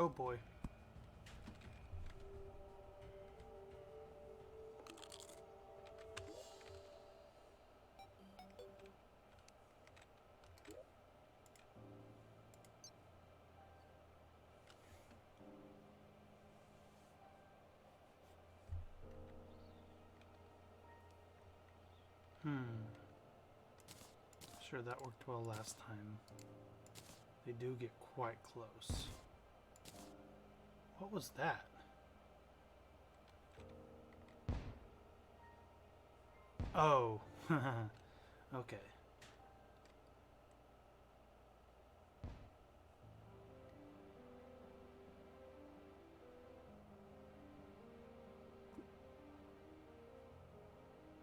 Oh boy. Sure, that worked well last time. They do get quite close. What was that? Oh. Okay.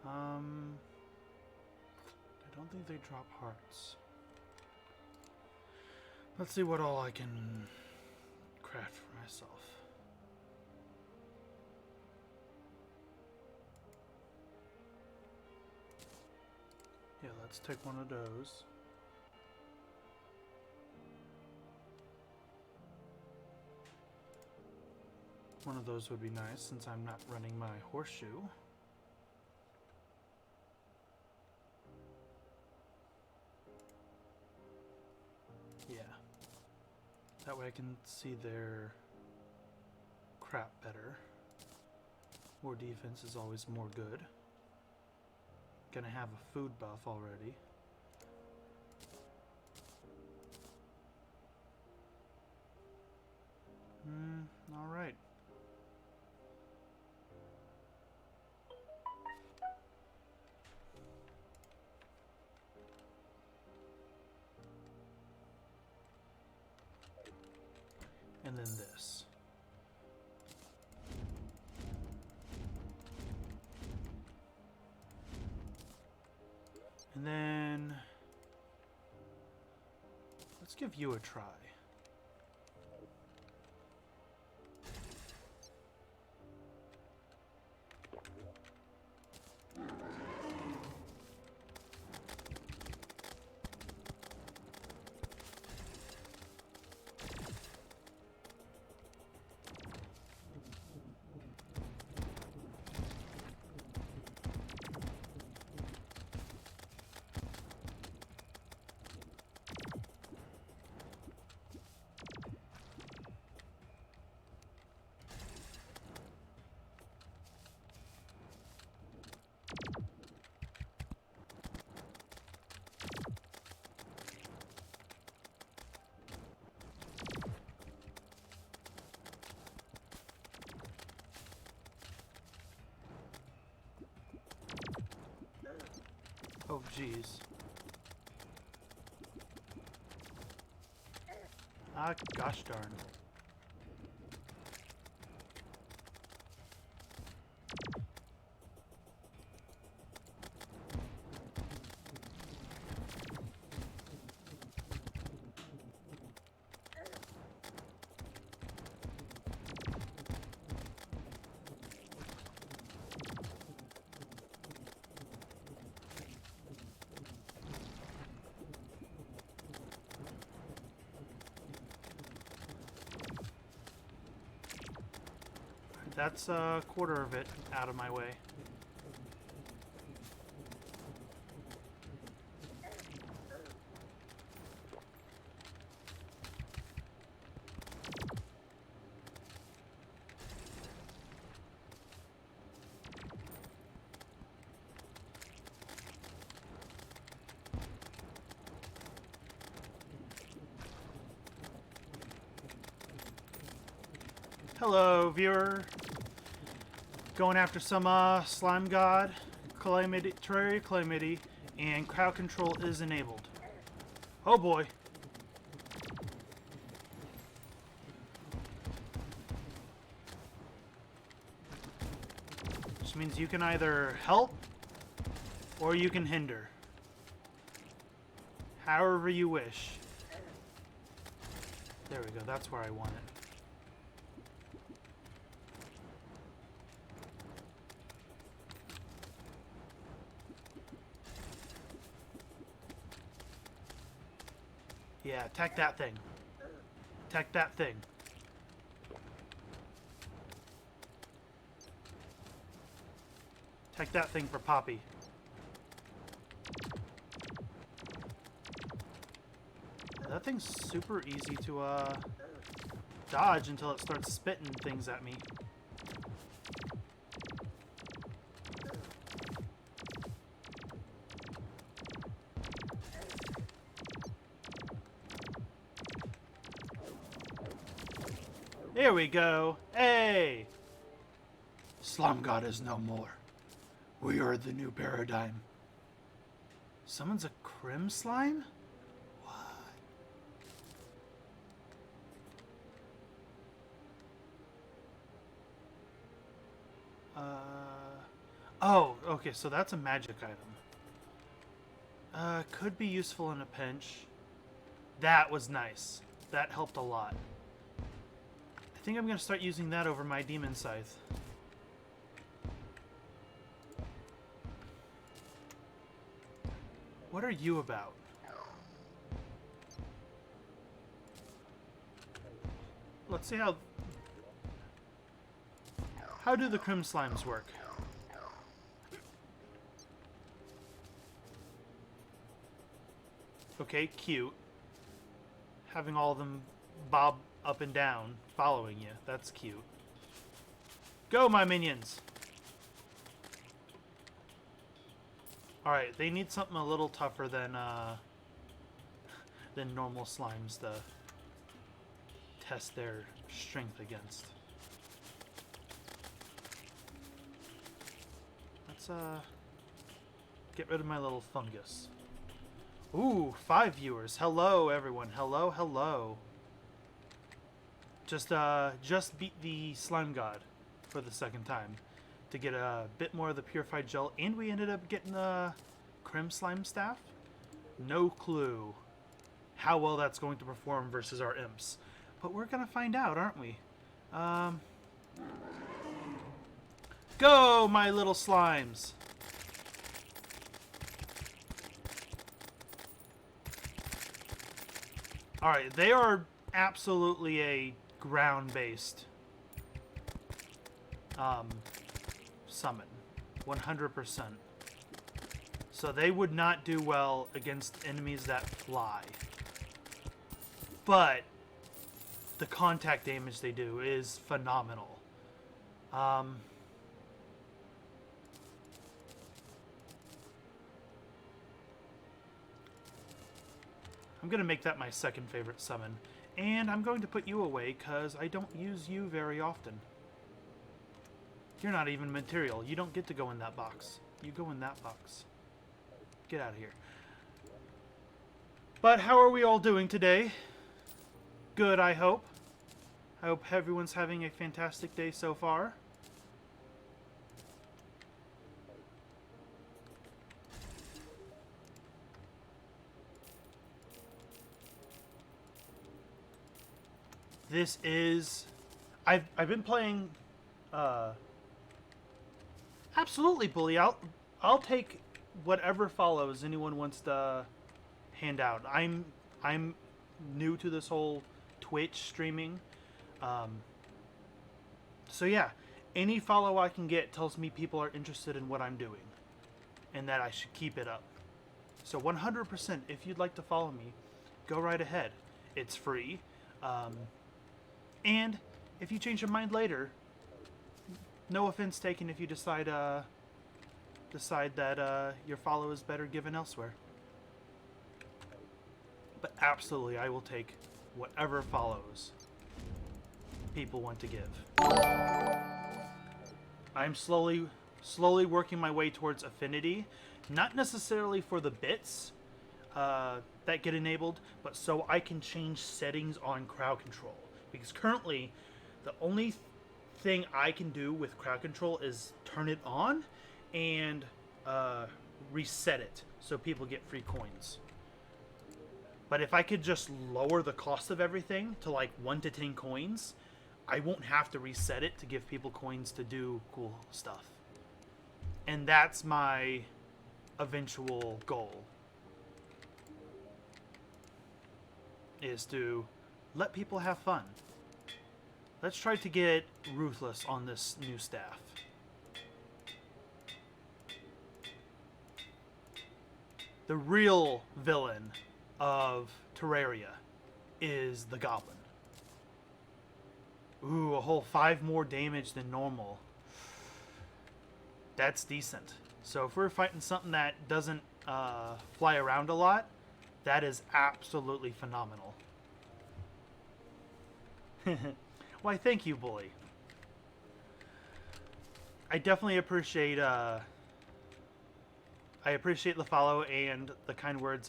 I don't think they drop hearts. Let's see what all I can craft for myself. Yeah, let's take one of those. One of those would be nice since I'm not running my horseshoe. Yeah. That way I can see their crap better. More defense is always more good. Gonna have a food buff already. Alright. And then this. And then let's give you a try. Oh, jeez. Ah, gosh darn. That's a quarter of it out of my way. Hello, viewer. Going after some slime god, Calamity, Terraria Calamity, and CrowdControl is enabled. Oh boy. Which means you can either help or you can hinder. However you wish. There we go, that's where I want it. Yeah, attack that thing. Attack that thing. Heck that thing for Poppy. That thing's super easy to dodge until it starts spitting things at me. Here we go. Hey! Slum God is no more. We are the new paradigm. Summons a Crim Slime? What? Oh, okay, so that's a magic item. Could be useful in a pinch. That was nice. That helped a lot. I think I'm going to start using that over my Demon Scythe. What are you about? Let's see how do the Crim Slimes work? Okay, cute. Having all of them bob up and down, following you. That's cute. Go, my minions! Alright, they need something a little tougher than normal slimes to test their strength against. Let's get rid of my little fungus. Ooh, 5 viewers. Hello, everyone. Hello, hello. Just beat the Slime God for the second time to get a bit more of the Purified Gel, and we ended up getting the Crim Slime Staff. No clue how well that's going to perform versus our imps. But we're going to find out, aren't we? Go, my little slimes! Alright, they are absolutely a ground-based summon. 100%. So they would not do well against enemies that fly. But the contact damage they do is phenomenal. I'm going to make that my second favorite summon. And I'm going to put you away because I don't use you very often. You're not even material. You don't get to go in that box. You go in that box. Get out of here. But how are we all doing today? Good, I hope. I hope everyone's having a fantastic day so far. This is... I've been playing... absolutely, Bully. I'll take whatever follows anyone wants to hand out. I'm new to this whole Twitch streaming. So yeah, any follow I can get tells me people are interested in what I'm doing. And that I should keep it up. So 100%, if you'd like to follow me, go right ahead. It's free. And if you change your mind later, no offense taken if you decide that your follow is better given elsewhere. But absolutely, I will take whatever follows people want to give. I'm slowly working my way towards affinity, not necessarily for the bits that get enabled, but so I can change settings on CrowdControl. Because currently, the only thing I can do with CrowdControl is turn it on and reset it so people get free coins. But if I could just lower the cost of everything to like 1 to 10 coins, I won't have to reset it to give people coins to do cool stuff. And that's my eventual goal. Is to let people have fun. Let's try to get ruthless on this new staff. the real villain of Terraria is the Goblin. Ooh, a whole 5 more damage than normal. That's decent. So if we're fighting something that doesn't fly around a lot, that is absolutely phenomenal. Why, thank you, bully. I definitely appreciate the follow and the kind words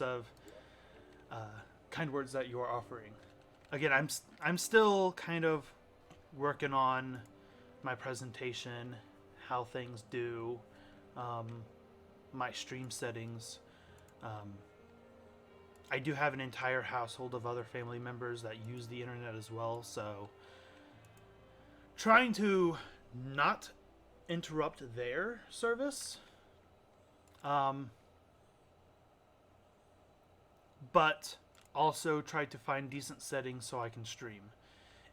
that you are offering. Again, I'm still kind of working on my presentation, how things do, my stream settings. I do have an entire household of other family members that use the internet as well, so trying to not interrupt their service, but also try to find decent settings so I can stream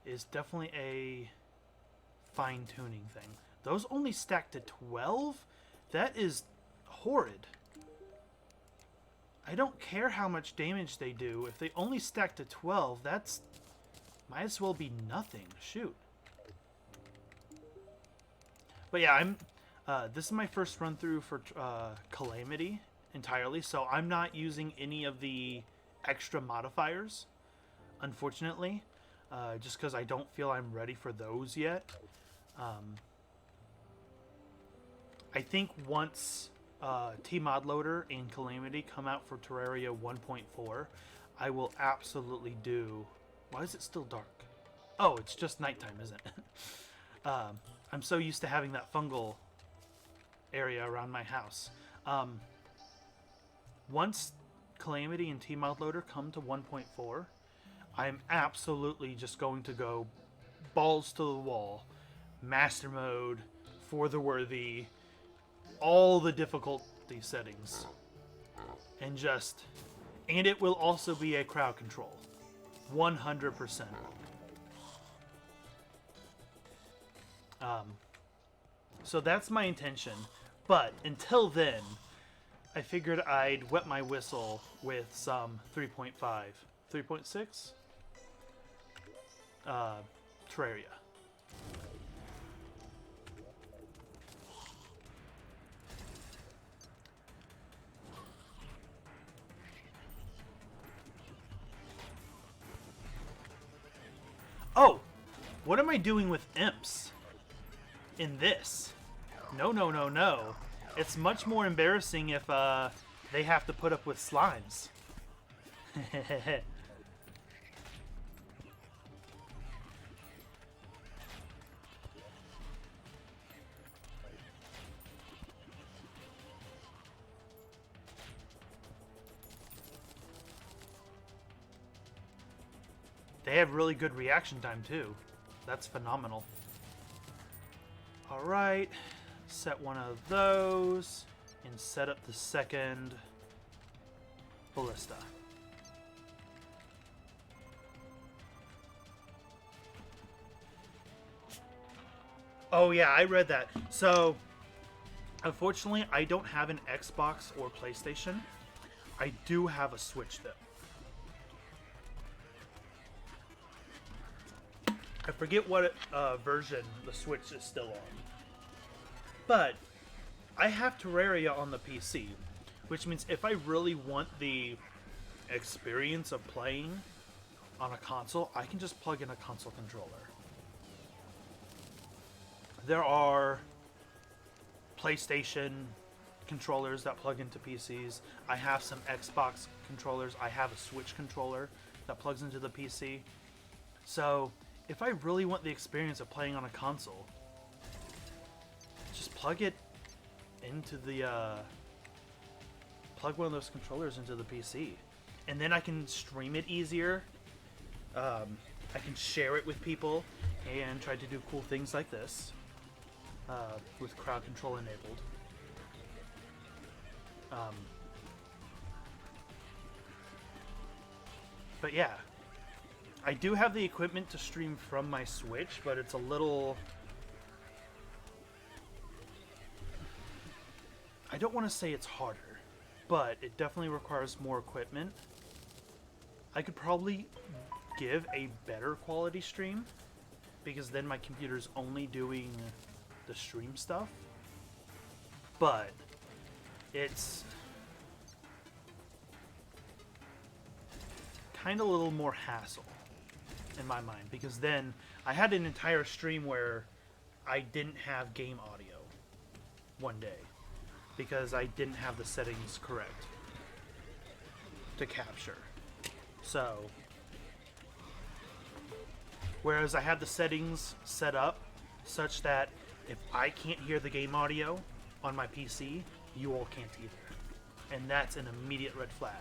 is definitely a fine-tuning thing. Those only stack to 12? That is horrid. I don't care how much damage they do. If they only stack to 12, that's might as well be nothing. Shoot. But yeah, this is my first run through for Calamity entirely, so I'm not using any of the extra modifiers, unfortunately, just because I don't feel I'm ready for those yet. I think once T-Mod Loader and Calamity come out for Terraria 1.4, I will absolutely do... Why is it still dark? Oh, it's just nighttime, isn't it? I'm so used to having that fungal area around my house. Once Calamity and T-Mod Loader come to 1.4, I'm absolutely just going to go balls to the wall, master mode, for the worthy, all the difficulty settings, and it will also be a crowd control, 100%. So that's my intention, but until then, I figured I'd wet my whistle with some 3.5, 3.6 Terraria. Oh, what am I doing with imps in this? No, no, no, no. It's much more embarrassing if they have to put up with slimes. They have really good reaction time too. That's phenomenal. Alright, set one of those and set up the second ballista. Oh yeah, I read that. So, unfortunately, I don't have an Xbox or PlayStation. I do have a Switch though. I forget what version the Switch is still on. But I have Terraria on the PC, which means if I really want the experience of playing on a console, I can just plug in a console controller. There are PlayStation controllers that plug into PCs. I have some Xbox controllers. I have a Switch controller that plugs into the PC. So if I really want the experience of playing on a console, just plug it into the plug one of those controllers into the PC, and then I can stream it easier. I can share it with people and try to do cool things like this with crowd control enabled. But yeah, I do have the equipment to stream from my Switch, but it's a little... I don't want to say it's harder, but it definitely requires more equipment. I could probably give a better quality stream, because then my computer's only doing the stream stuff. But it's kind of a little more hassle in my mind, because then I had an entire stream where I didn't have game audio one day because I didn't have the settings correct to capture. So, whereas I had the settings set up such that if I can't hear the game audio on my PC, you all can't either. And that's an immediate red flag.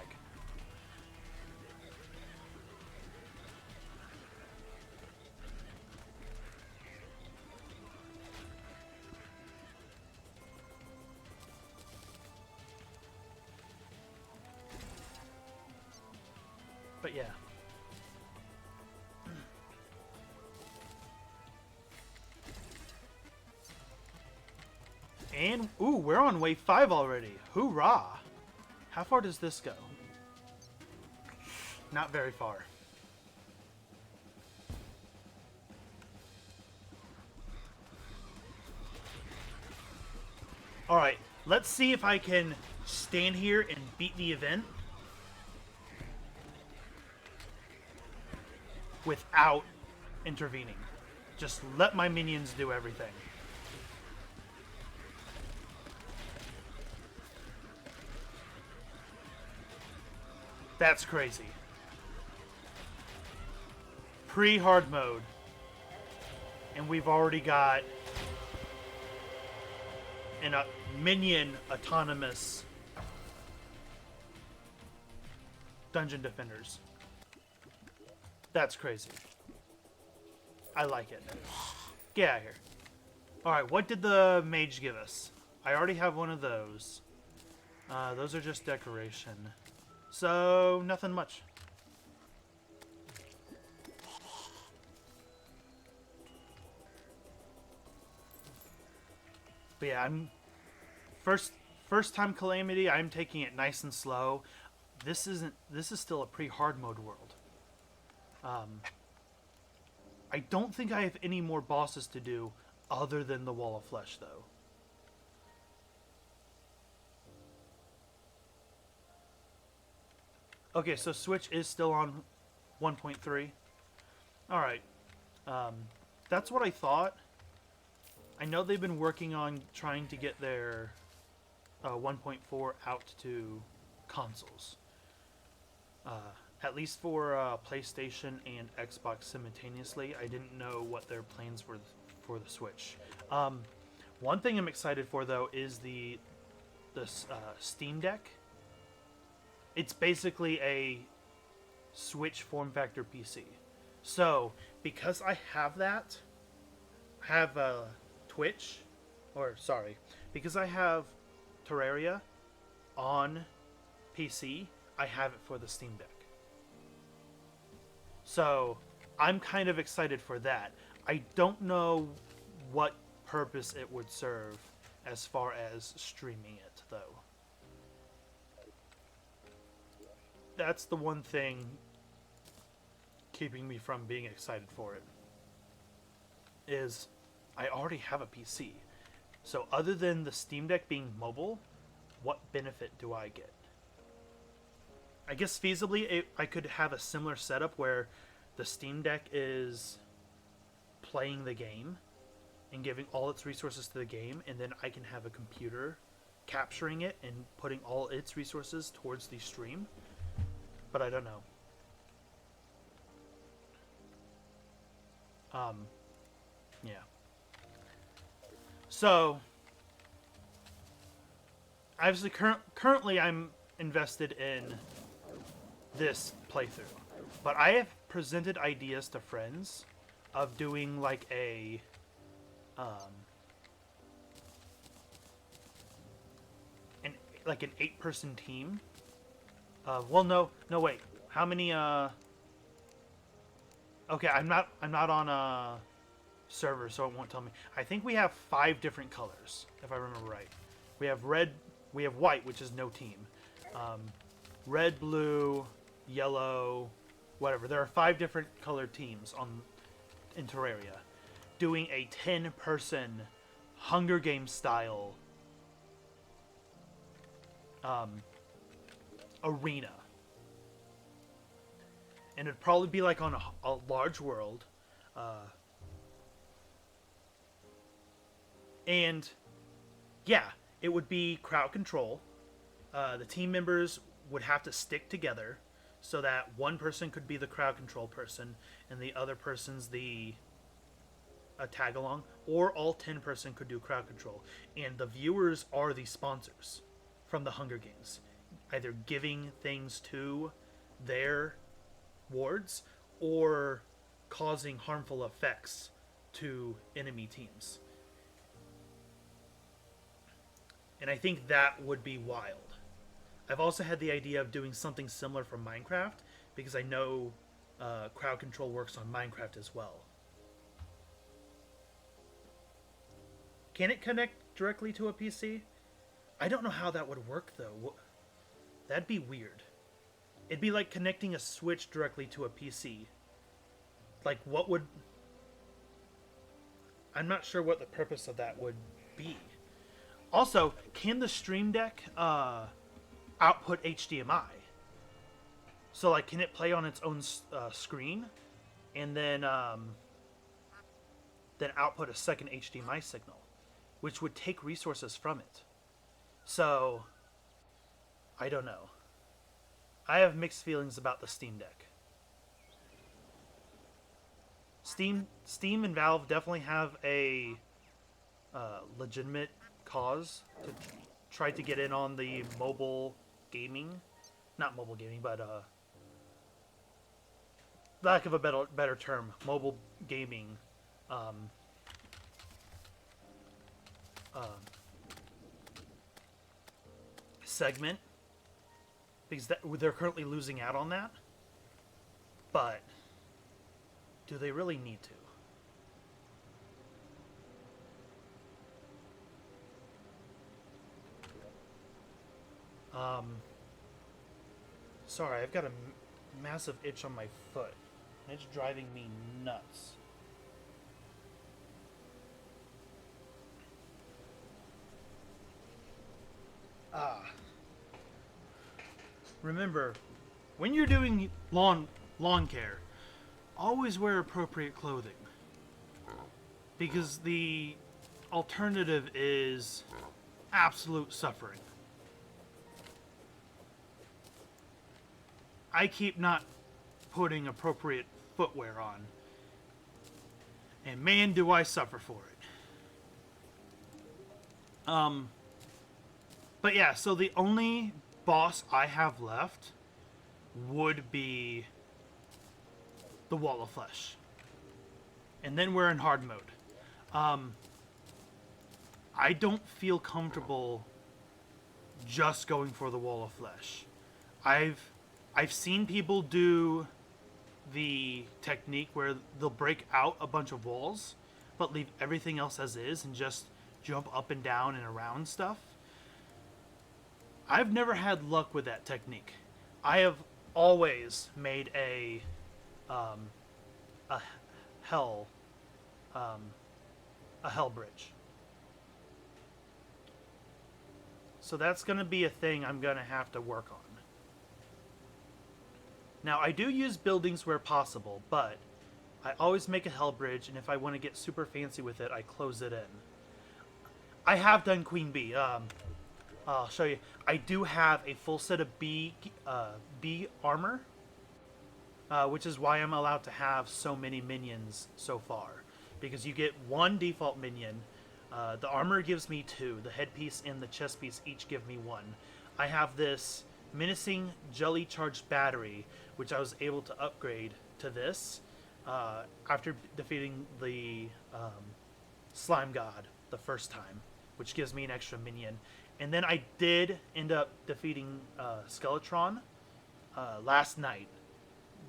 But yeah. And, ooh, we're on wave 5 already. Hoorah! How far does this go? Not very far. Alright, let's see if I can stand here and beat the event without intervening. Just let my minions do everything. That's crazy. Pre-hard mode. And we've already got a minion autonomous dungeon defenders. That's crazy. I like it. Get out of here. Alright, what did the mage give us? I already have one of those. Those are just decoration. So, nothing much. But yeah, I'm first time Calamity. I'm taking it nice and slow. This is still a pre-hard mode world. I don't think I have any more bosses to do other than the Wall of Flesh, though. Okay, so Switch is still on 1.3. Alright. That's what I thought. I know they've been working on trying to get their 1.4 out to consoles. At least for PlayStation and Xbox simultaneously. I didn't know what their plans were for the Switch. One thing I'm excited for, though, is the Steam Deck. It's basically a Switch form factor PC. So, because I have that, because I have Terraria on PC, I have it for the Steam Deck. So, I'm kind of excited for that. I don't know what purpose it would serve as far as streaming it, though. That's the one thing keeping me from being excited for it. Is I already have a PC. So other than the Steam Deck being mobile, what benefit do I get? I guess feasibly I could have a similar setup where the Steam Deck is playing the game and giving all its resources to the game, and then I can have a computer capturing it and putting all its resources towards the stream. But I don't know. Yeah. So, obviously, currently I'm invested in this playthrough, but I have presented ideas to friends of doing like an 8-person team. Well, no, wait. How many? Okay, I'm not on a server, so it won't tell me. I think we have 5 different colors, if I remember right. We have red, we have white, which is no team. red, blue, yellow, whatever. There are 5 different colored teams in Terraria doing a 10-person Hunger Games style arena. And it'd probably be like on a large world. And yeah, it would be crowd control. The team members would have to stick together so that one person could be the crowd control person and the other person's the tag along, or all 10-person could do crowd control. And the viewers are the sponsors from the Hunger Games, either giving things to their wards or causing harmful effects to enemy teams. And I think that would be wild. I've also had the idea of doing something similar for Minecraft, because I know crowd control works on Minecraft as well. Can it connect directly to a PC? I don't know how that would work, though. That'd be weird. It'd be like connecting a Switch directly to a PC. Like, what would... I'm not sure what the purpose of that would be. Also, can the Stream Deck output HDMI? So, like, can it play on its own screen and then output a second HDMI signal, which would take resources from it? So, I don't know. I have mixed feelings about the Steam Deck. Steam and Valve definitely have a legitimate cause to try to get in on the mobile gaming. Not mobile gaming, but lack of a better term, mobile gaming segment, because they're currently losing out on that. But do they really need to? Sorry, I've got a massive itch on my foot, and it's driving me nuts. Remember, when you're doing lawn care, always wear appropriate clothing, because the alternative is absolute suffering. I keep not putting appropriate footwear on, and man, do I suffer for it. But yeah, so the only boss I have left would be the Wall of Flesh. And then we're in hard mode. I don't feel comfortable just going for the Wall of Flesh. I've seen people do the technique where they'll break out a bunch of walls, but leave everything else as is and just jump up and down and around stuff. I've never had luck with that technique. I have always made a hell bridge. So that's going to be a thing I'm going to have to work on. Now, I do use buildings where possible, but I always make a hell bridge, and if I want to get super fancy with it, I close it in. I have done Queen Bee. I'll show you. I do have a full set of bee armor, which is why I'm allowed to have so many minions so far. Because you get one default minion. The armor gives me 2. The headpiece and the chest piece each give me 1. I have this menacing jelly charged battery, which I was able to upgrade to this after defeating the slime god the first time, which gives me an extra minion. And then I did end up defeating Skeletron last night.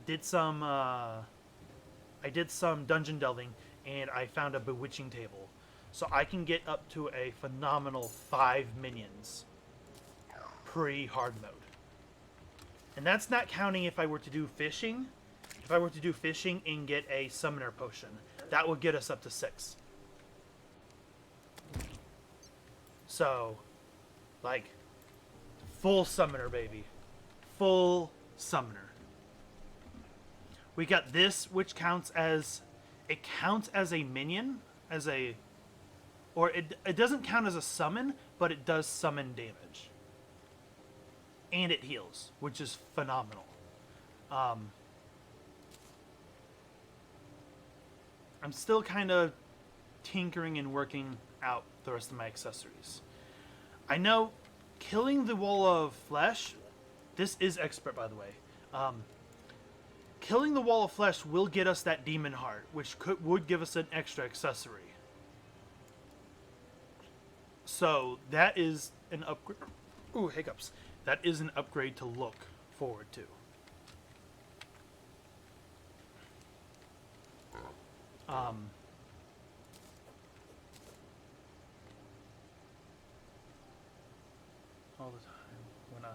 I did some dungeon delving, and I found a bewitching table. So I can get up to a phenomenal 5 minions pre-hard mode. And that's not counting if I were to do fishing. If I were to do fishing and get a summoner potion, that would get us up to 6. So, like, full summoner, baby. Full summoner. We got this, which counts as... It counts as a minion, as a... Or it doesn't count as a summon, but it does summon damage. And it heals, which is phenomenal. I'm still kind of tinkering and working out the rest of my accessories. I know killing the wall of flesh... This is expert, by the way. Killing the wall of flesh will get us that demon heart, which would give us an extra accessory. So that is an upgrade. Ooh, hiccups. That is an upgrade to look forward to. All the time when I've...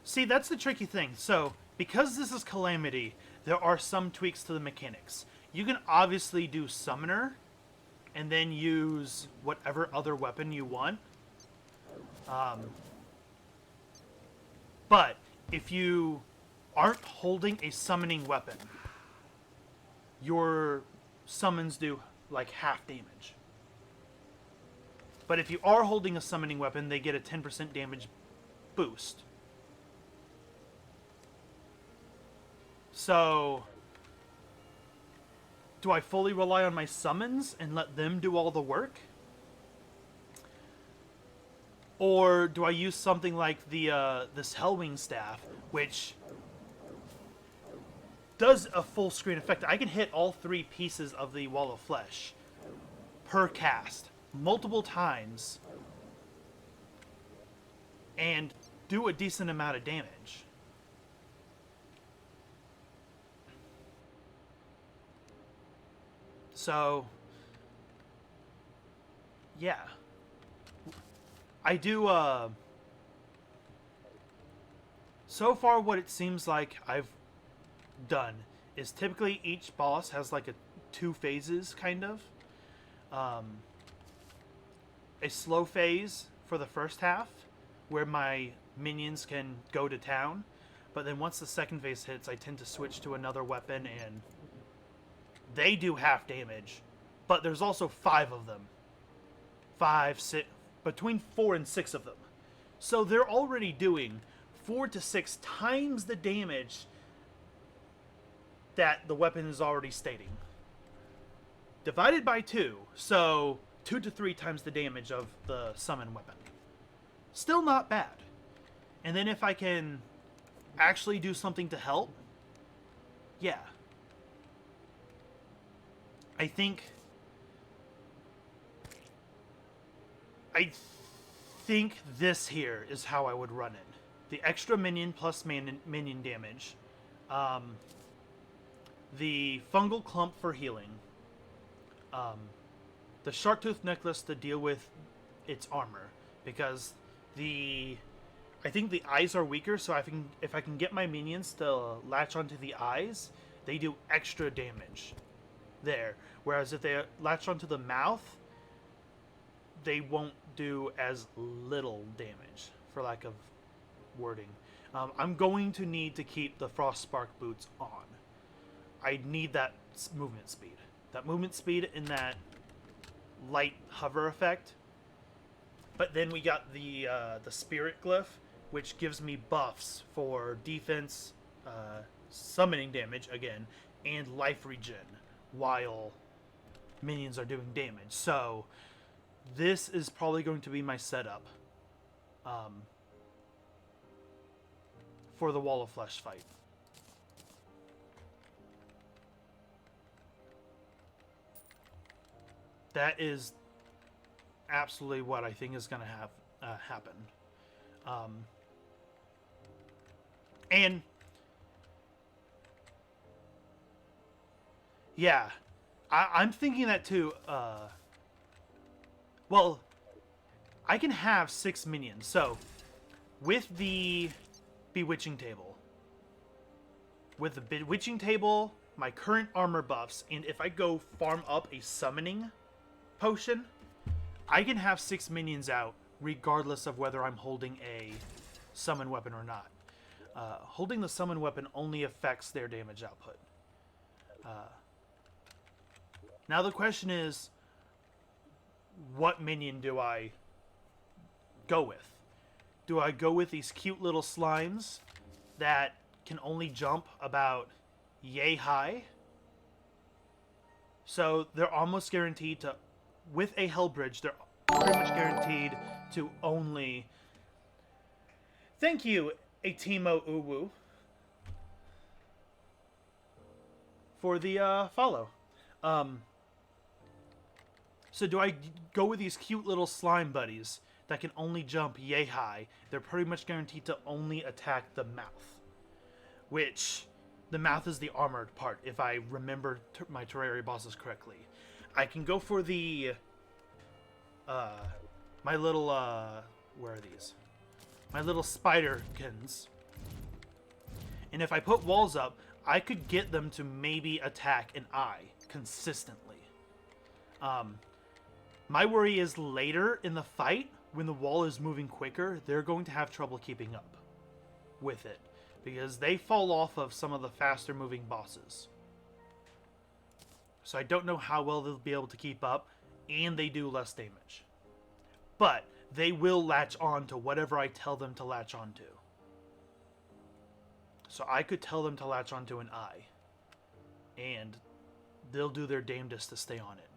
See, that's the tricky thing. So, because this is Calamity, there are some tweaks to the mechanics. You can obviously do Summoner, and then use whatever other weapon you want. But if you aren't holding a summoning weapon, your summons do like half damage. But if you are holding a summoning weapon, they get a 10% damage boost. So, do I fully rely on my summons and let them do all the work? Or do I use something like the this Hellwing staff, which does a full screen effect? I can hit all 3 pieces of the wall of flesh per cast multiple times and do a decent amount of damage. So, yeah. I do, so far what it seems like I've done is typically each boss has like 2 phases, kind of. A slow phase for the first half, where my minions can go to town. But then once the second phase hits, I tend to switch to another weapon, and they do half damage. But there's also 5 of them. 5, 6... Between 4 and 6 of them. So they're already doing 4 to 6 times the damage that the weapon is already stating. Divided by 2, so 2 to 3 times the damage of the summon weapon. Still not bad. And then if I can actually do something to help, yeah. I think this here is how I would run it. The extra minion plus minion damage. The fungal clump for healing. The shark-tooth necklace to deal with its armor. Because I think the eyes are weaker, so if I can get my minions to latch onto the eyes, they do extra damage there. Whereas if they latch onto the mouth, they won't do as little damage, for lack of wording. I'm going to need to keep the Frost Spark boots on. I need that movement speed. That movement speed in that light hover effect. But then we got the Spirit Glyph, which gives me buffs for defense, summoning damage, again, and life regen, while minions are doing damage. So this is probably going to be my setup for the Wall of Flesh fight. That is absolutely what I think is going to happen. And yeah, I'm thinking that too. Well, I can have 6 minions. So with the bewitching table. With the bewitching table, my current armor buffs, and if I go farm up a summoning potion, I can have 6 minions out regardless of whether I'm holding a summon weapon or not. Holding the summon weapon only affects their damage output. Now the question is, what minion do I go with? Do I go with these cute little slimes that can only jump about yay high? So they're almost guaranteed to, with a hell bridge, they're pretty much guaranteed to only... Thank you, Atimo Uwu, for the follow. So do I go with these cute little slime buddies that can only jump yay high? They're pretty much guaranteed to only attack the mouth. Which, the mouth is the armored part, if I remember my Terraria bosses correctly. I can go for the... my little, where are these? My little spiderkins. And if I put walls up, I could get them to maybe attack an eye consistently. My worry is later in the fight, when the wall is moving quicker, they're going to have trouble keeping up with it, because they fall off of some of the faster moving bosses. So I don't know how well they'll be able to keep up, and they do less damage. But they will latch on to whatever I tell them to latch onto. So I could tell them to latch onto an eye, and they'll do their damnedest to stay on it.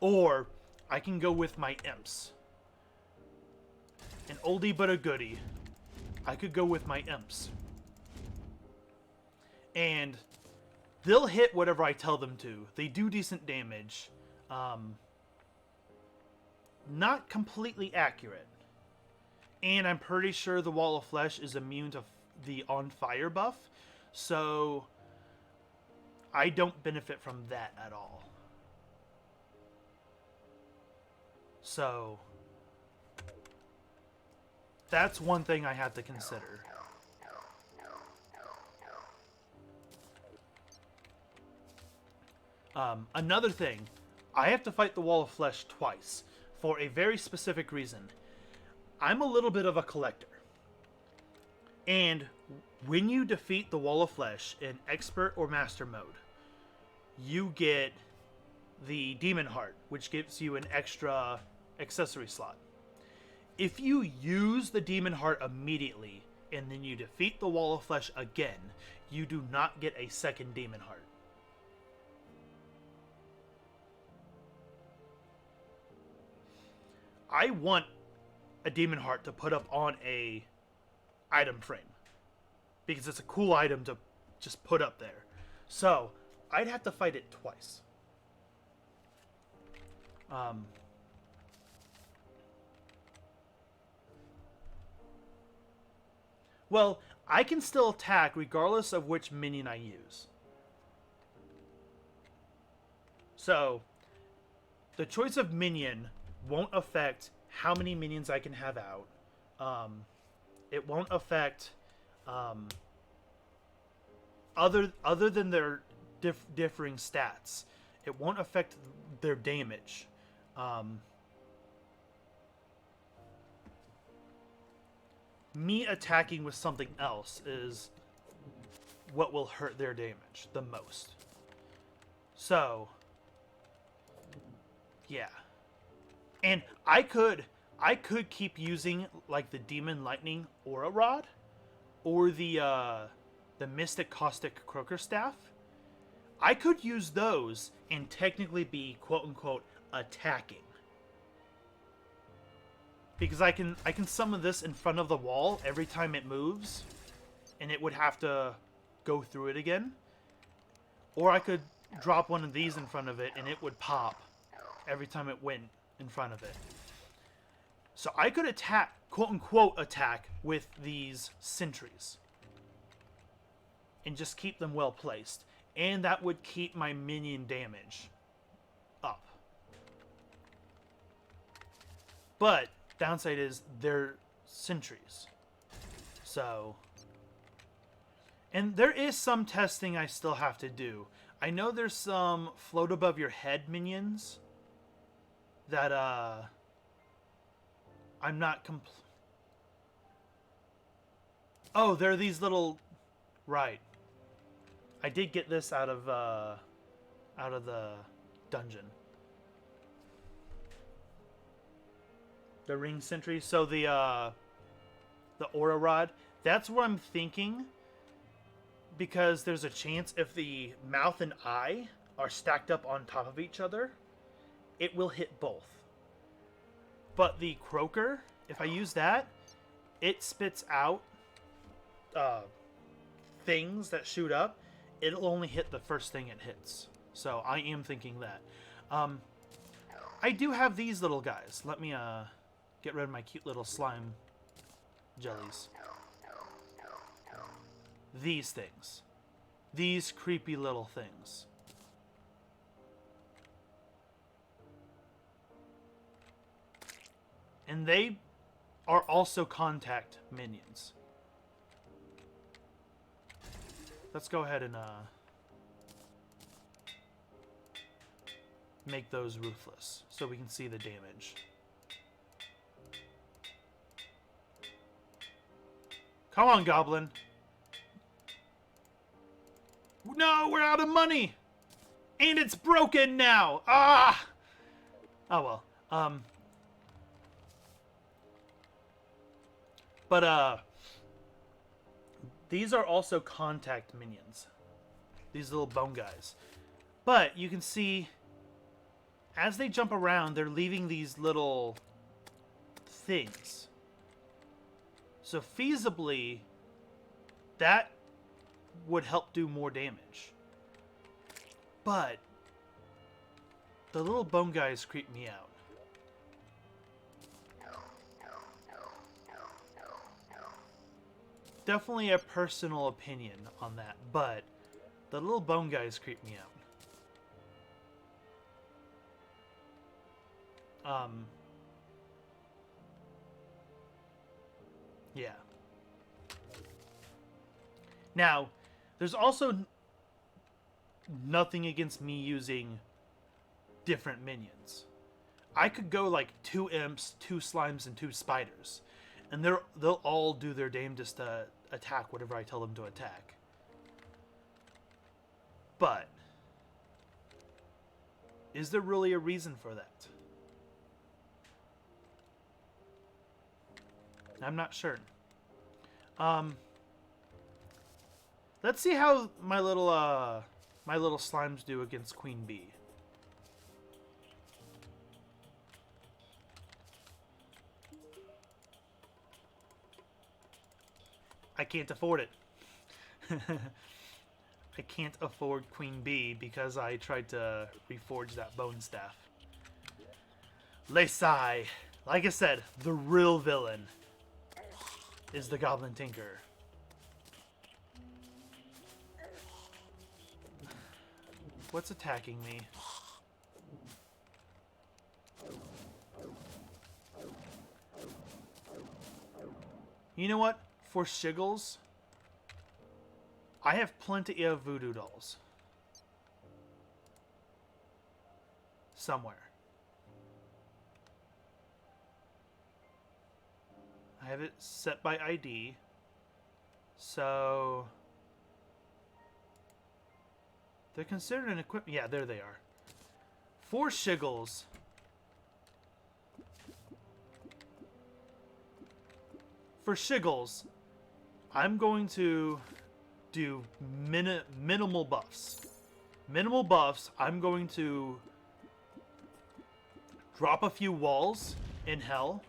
Or I can go with my imps. An oldie but a goodie. I could go with my imps. And they'll hit whatever I tell them to. They do decent damage. Not completely accurate. And I'm pretty sure the Wall of Flesh is immune to the On Fire buff. So I don't benefit from that at all. So that's one thing I have to consider. Another thing, I have to fight the Wall of Flesh twice for a very specific reason. I'm a little bit of a collector. And when you defeat the Wall of Flesh in Expert or Master mode, you get the Demon Heart, which gives you an extra accessory slot. If you use the Demon Heart immediately and then you defeat the Wall of Flesh again, you do not get a second Demon Heart. I want a Demon Heart to put up on a item frame, because it's a cool item to just put up there. So I'd have to fight it twice. Well, I can still attack regardless of which minion I use. So the choice of minion won't affect how many minions I can have out. It won't affect other than their differing stats. It won't affect their damage. Me attacking with something else is what will hurt their damage the most. So, yeah. And I could keep using like the Demon Lightning Aura Rod or the Mystic Caustic Croaker Staff. I could use those and technically be quote unquote attacking. Because I can summon this in front of the wall every time it moves, and it would have to go through it again. Or I could drop one of these in front of it and it would pop every time it went in front of it. So I could attack, quote unquote attack, with these sentries. And just keep them well placed. And that would keep my minion damage up. But downside is they're sentries. So, and there is some testing I still have to do. I know there's some float above your head minions that I'm not Oh, they're these little, right. I did get this out of the dungeon. The ring sentry. So the aura rod, that's what I'm thinking, because there's a chance if the mouth and eye are stacked up on top of each other, it will hit both. But the croaker, if I use that, it spits out things that shoot up. It'll only hit the first thing it hits. So I am thinking that. I do have these little guys. Let me get rid of my cute little slime jellies. These things. These creepy little things. And they are also contact minions. Let's go ahead and make those ruthless so we can see the damage. Come on, Goblin. No, we're out of money. And it's broken now. Ah! Oh, well. But, these are also contact minions. These little bone guys. But you can see, as they jump around, they're leaving these little things. So feasibly, that would help do more damage. But the little bone guys creep me out. Definitely a personal opinion on that, but the little bone guys creep me out. Yeah. Now, there's also nothing against me using different minions. I could go like 2 imps, 2 slimes, and 2 spiders. And they'll all do their damnedest to attack whatever I tell them to attack. But is there really a reason for that? I'm not sure. Let's see how my little slimes do against Queen Bee. I can't afford it. I can't afford Queen Bee because I tried to reforge that bone staff. Lesai. Like I said, the real villain is the Goblin Tinker. What's attacking me? You know what? For shiggles, I have plenty of voodoo dolls. Somewhere. I have it set by ID. So they're considered an equipment. Yeah, there they are. For shiggles. For shiggles, I'm going to do minimal buffs. Minimal buffs, I'm going to drop a few walls in hell.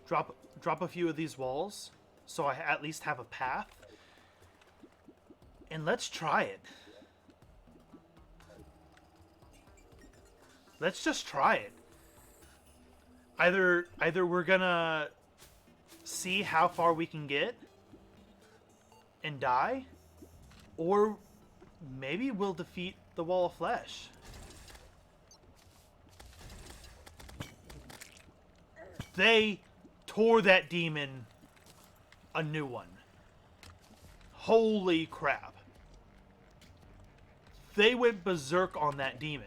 Drop a few of these walls so I at least have a path. And let's try it. Let's just try it. Either we're gonna see how far we can get and die, or maybe we'll defeat the Wall of Flesh. They tore that demon a new one. Holy crap. They went berserk on that demon.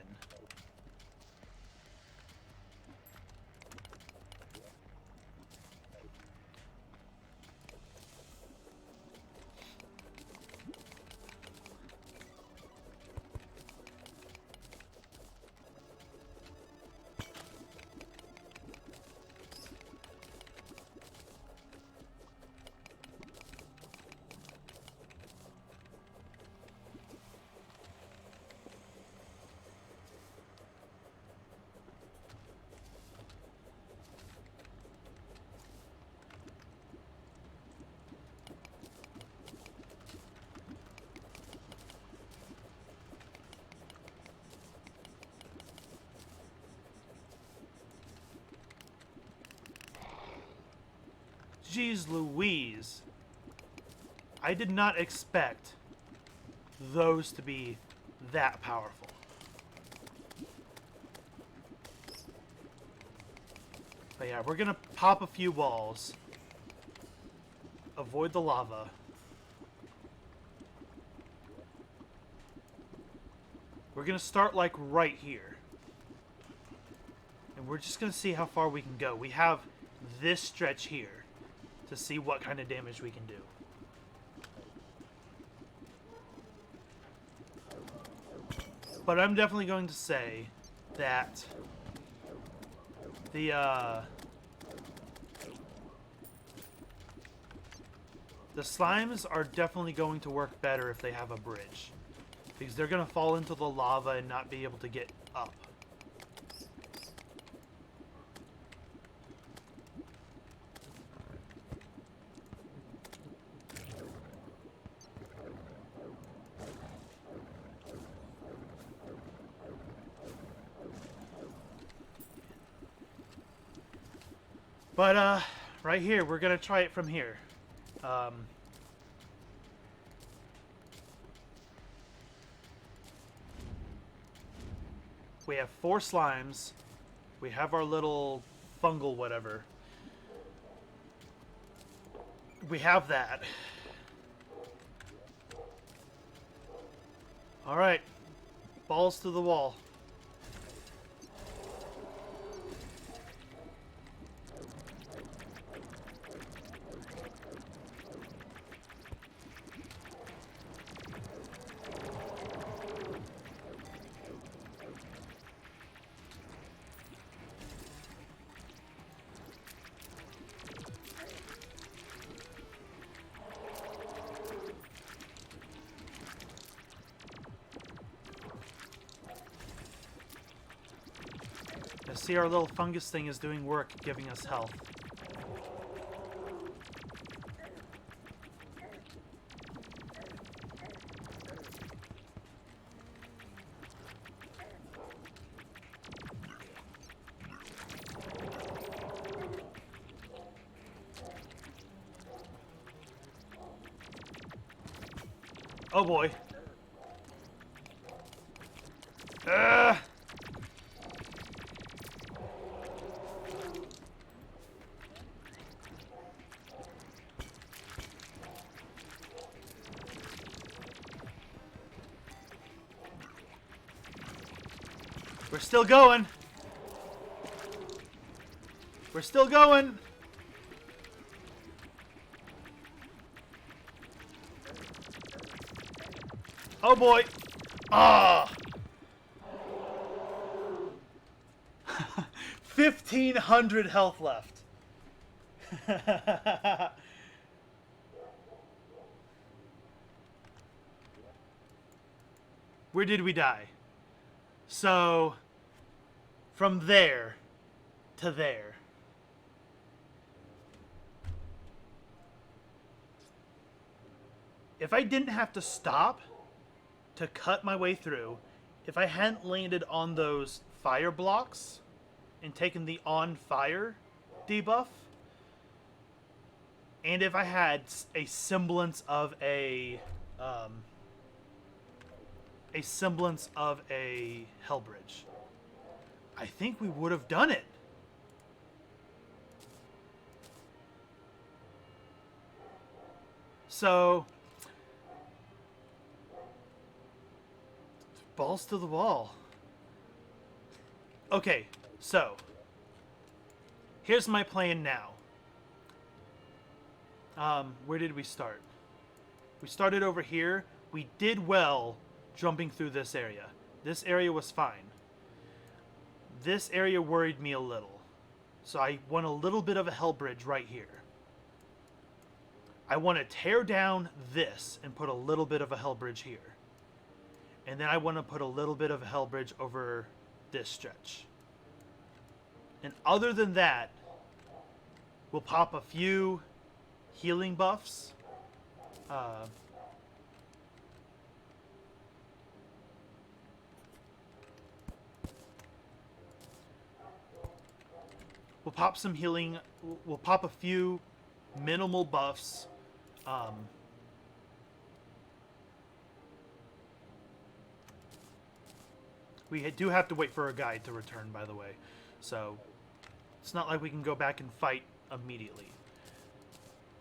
Jeez Louise. I did not expect those to be that powerful. But yeah, we're gonna pop a few walls. Avoid the lava. We're gonna start like right here. And we're just gonna see how far we can go. We have this stretch here to see what kind of damage we can do. But I'm definitely going to say that the slimes are definitely going to work better if they have a bridge, because they're going to fall into the lava and not be able to get up. But, right here, we're going to try it from here. We have 4 slimes. We have our little fungal whatever. We have that. Alright. Balls to the wall. See, our little fungus thing is doing work, giving us health. Oh boy. We're still going. We're still going. Oh boy. Ah. 1,500 health left. Where did we die? So, from there to there. If I didn't have to stop to cut my way through, if I hadn't landed on those fire blocks and taken the on fire debuff, and if I had a semblance of a hell bridge, I think we would have done it. So, balls to the wall. Okay, so here's my plan now. Where did we start? We started over here. We did well jumping through this area. This area was fine. This area worried me a little. So I want a little bit of a hell bridge right here. I want to tear down this and put a little bit of a hell bridge here. And then I want to put a little bit of a hell bridge over this stretch. And other than that, we'll pop a few healing buffs. We'll pop some healing. We'll pop a few minimal buffs. We do have to wait for a guide to return, by the way. So it's not like we can go back and fight immediately.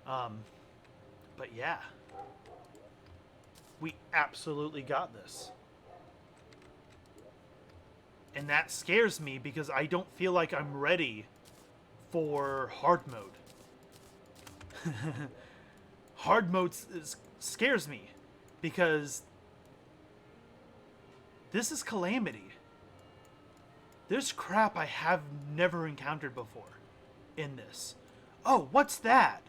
But yeah. We absolutely got this. And that scares me because I don't feel like I'm ready for hard mode. Hard mode scares me because this is Calamity. There's crap I have never encountered before in this. Oh, what's that?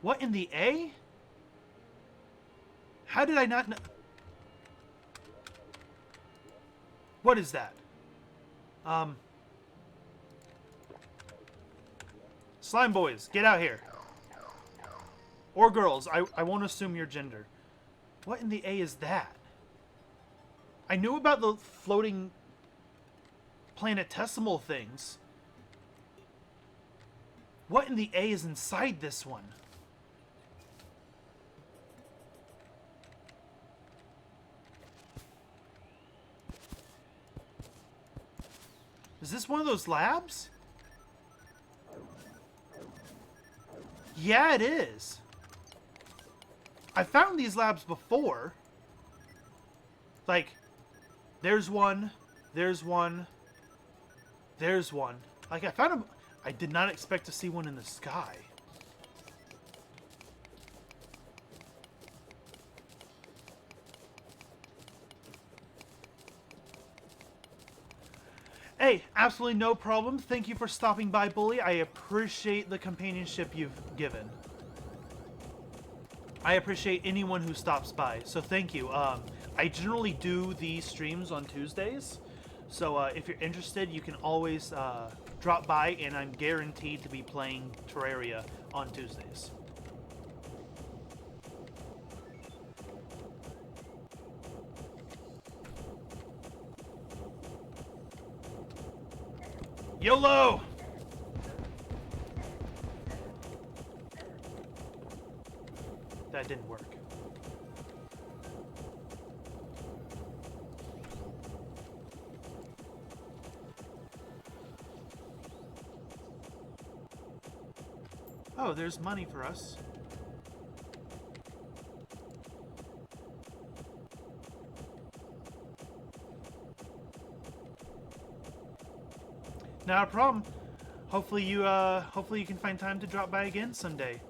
What in the A? How did I not know? What is that? Slime boys, get out here. Or girls, I won't assume your gender. What in the A is that? I knew about the floating planetesimal things. What in the A is inside this one? Is this one of those labs? Yeah, it is. I found these labs before. Like, there's one, there's one, there's one. Like, I found them. I did not expect to see one in the sky. Hey, absolutely no problem. Thank you for stopping by, Bully. I appreciate the companionship you've given. I appreciate anyone who stops by, so thank you. I generally do these streams on Tuesdays, so if you're interested, you can always drop by, and I'm guaranteed to be playing Terraria on Tuesdays. YOLO! That didn't work. Oh, there's money for us. Not a problem. Hopefully you can find time to drop by again someday.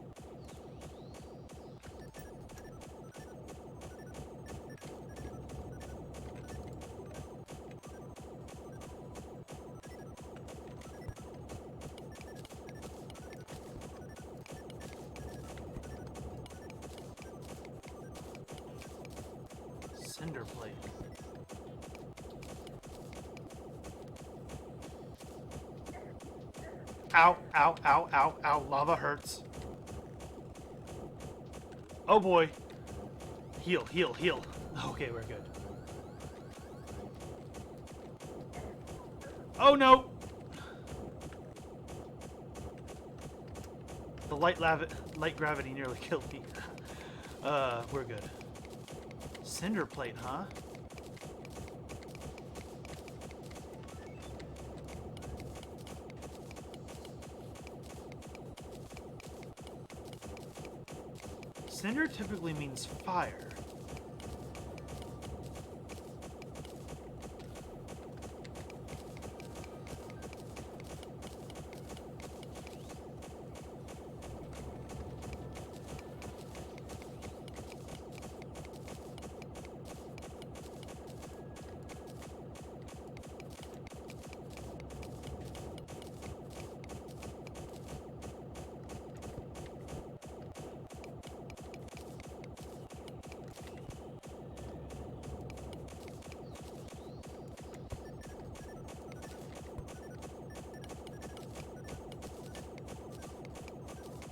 Cinder plate. Ow, ow, ow, ow, ow. Lava hurts. Oh boy. Heal, heal, heal. Okay, we're good. Oh no! The light gravity nearly killed me. We're good. Cinder plate, huh? Cinder typically means fire.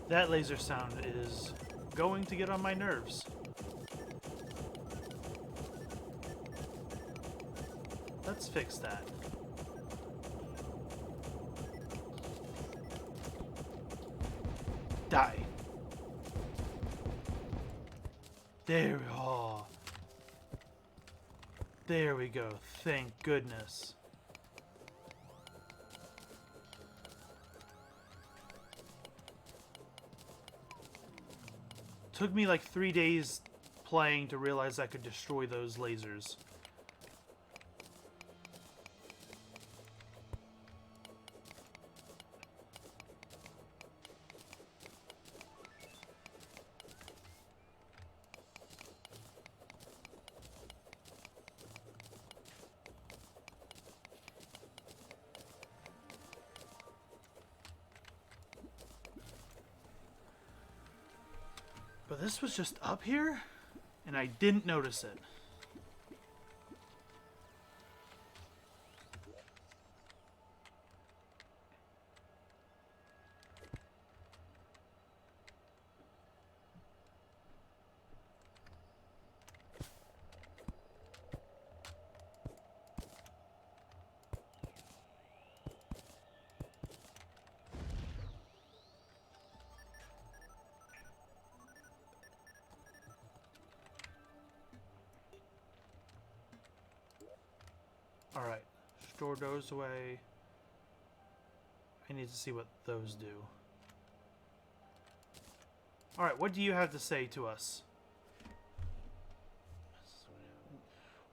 That laser sound is going to get on my nerves. Let's fix that. Die. There we go. There we go. Thank goodness. Took me like 3 days playing to realize I could destroy those lasers. But this was just up here, and I didn't notice it. Alright, store those away. I need to see what those do. Alright, what do you have to say to us?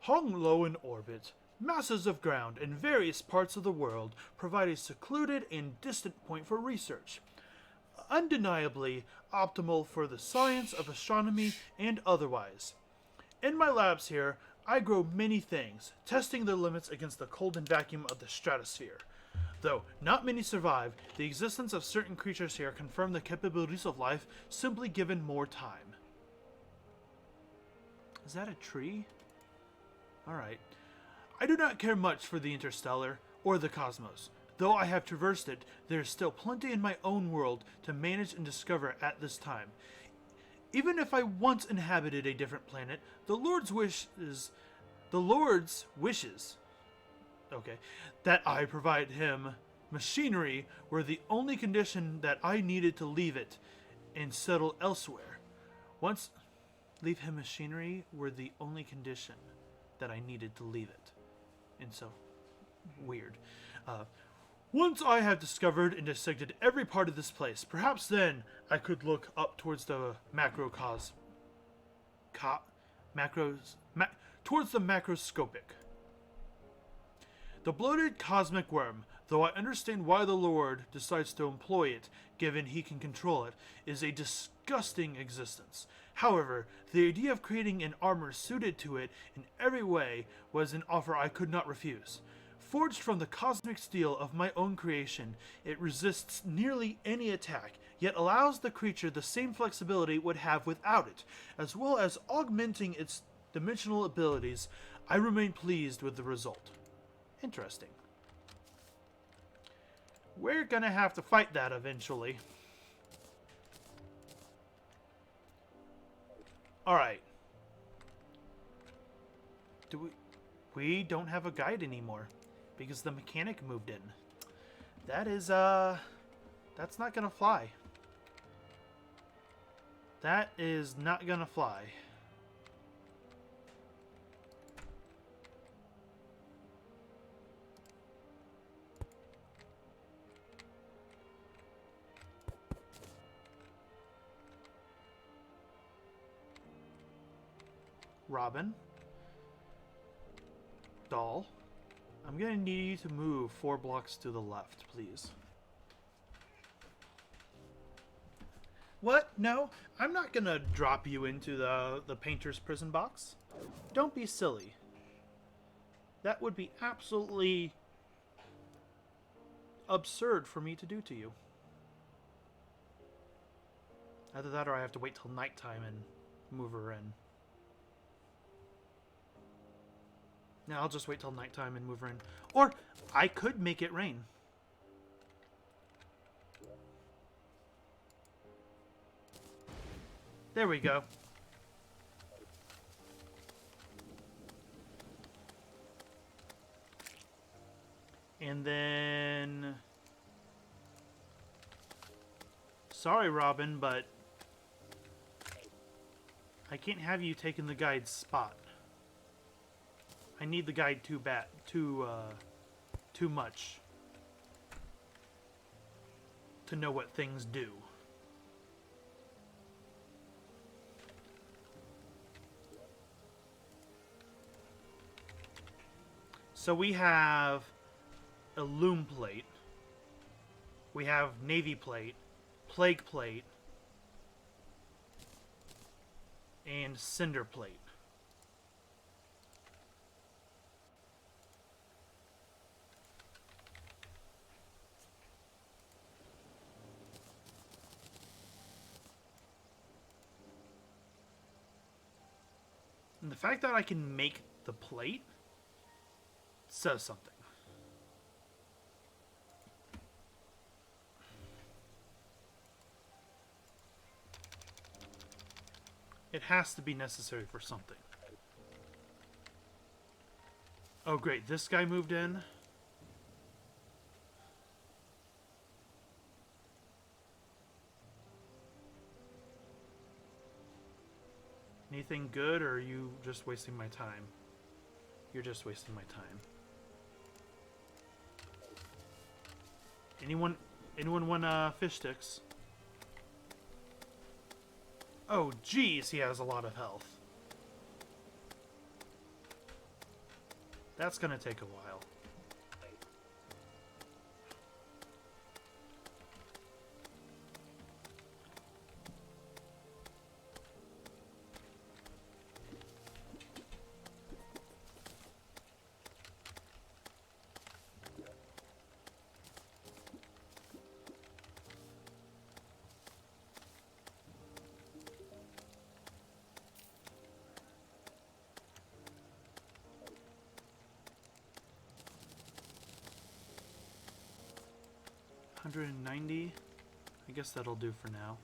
Hung low in orbit, masses of ground in various parts of the world provide a secluded and distant point for research. Undeniably optimal for the science of astronomy and otherwise. In my labs here, I grow many things, testing their limits against the cold and vacuum of the stratosphere. Though not many survive, the existence of certain creatures here confirm the capabilities of life simply given more time. Is that a tree? Alright. I do not care much for the interstellar or the cosmos. Though I have traversed it, there is still plenty in my own world to manage and discover at this time. Even if I once inhabited a different planet, the Lord's wishes, okay, that I provide him machinery were the only condition that I needed to leave it and settle elsewhere. Leave him machinery were the only condition that I needed to leave it. And so, weird. Once I have discovered and dissected every part of this place, perhaps then I could look up towards the towards the macroscopic. The bloated cosmic worm, though I understand why the Lord decides to employ it, given he can control it, is a disgusting existence. However, the idea of creating an armor suited to it in every way was an offer I could not refuse. Forged from the cosmic steel of my own creation, it resists nearly any attack, yet allows the creature the same flexibility it would have without it, as well as augmenting its dimensional abilities. I remain pleased with the result. Interesting. We're gonna have to fight that eventually. Alright. We don't have a guide anymore. Because the mechanic moved in. That is, that's not gonna fly. That is not gonna fly. Robin. Doll. I'm gonna need you to move 4 blocks to the left, please. What? No, I'm not gonna drop you into the painter's prison box. Don't be silly. That would be absolutely absurd for me to do to you. Either that or I have to wait till nighttime and move her in. Now I'll just wait till nighttime and move her in. Or I could make it rain. There we go. And then... Sorry, Robin, but I can't have you taking the guide's spot. I need the guide too much to know what things do. So we have a loom plate. We have navy plate, plague plate, and cinder plate. And the fact that I can make the plate says something. It has to be necessary for something. Oh great, this guy moved in. Anything good, or are you just wasting my time? You're just wasting my time. Anyone want fish sticks? Oh geez, he has a lot of health. That's gonna take a while. $190. I guess that'll do for now.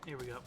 Here we go.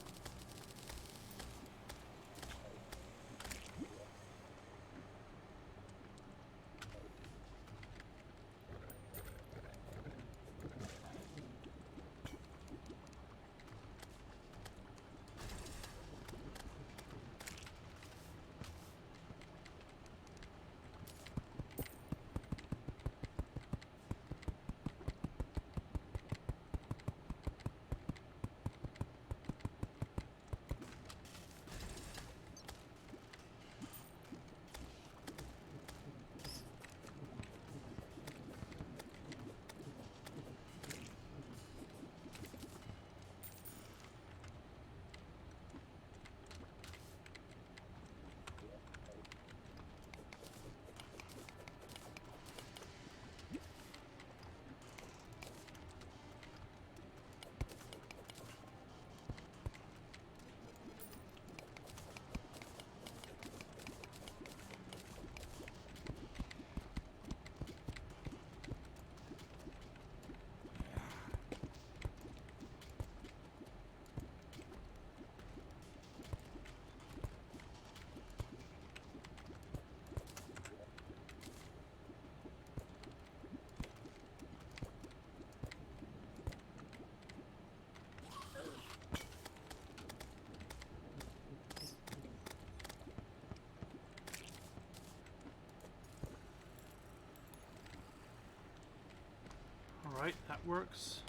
Alright, that works.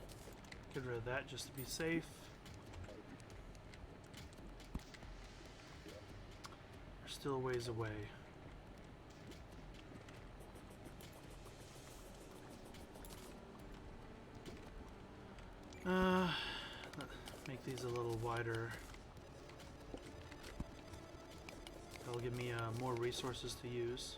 Get rid of that just to be safe. We're still a ways away. Make these a little wider. That'll give me more resources to use.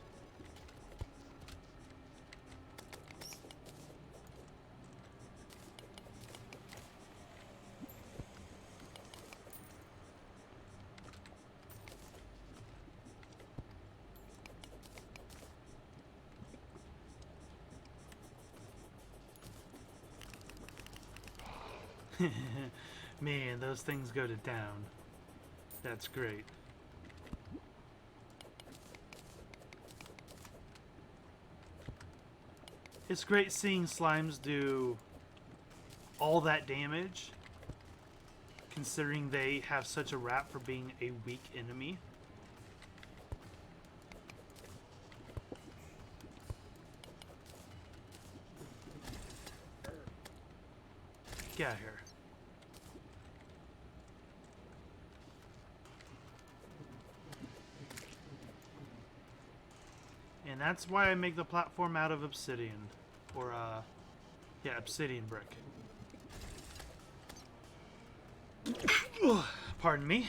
Man, those things go to town. That's great. It's great seeing slimes do all that damage, considering they have such a rap for being a weak enemy. Get out of here. And that's why I make the platform out of obsidian. Or, yeah, obsidian brick. Pardon me.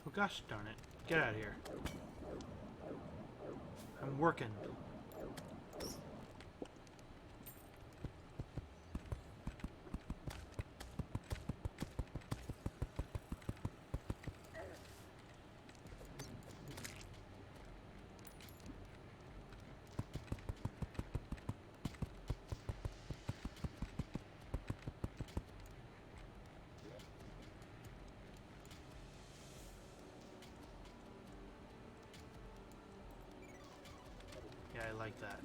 Oh, gosh darn it. Get out of here. I'm working. Yeah, I like that.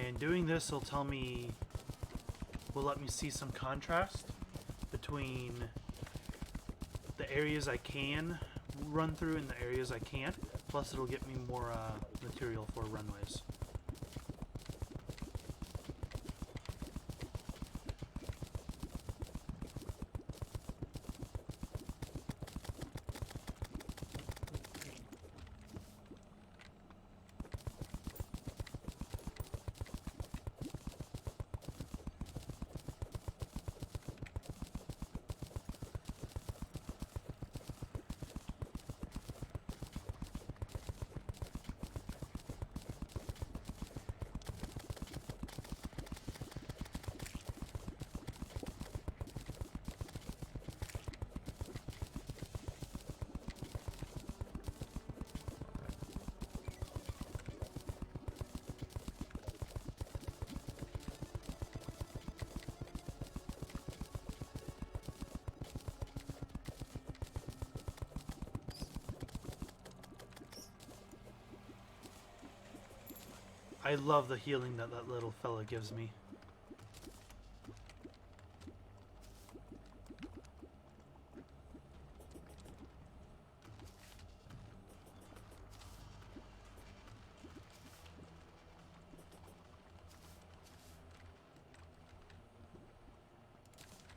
And doing this will tell me, will let me see some contrast between the areas I can run through and the areas I can't. Plus it'll get me more material for runways. I love the healing that that little fella gives me.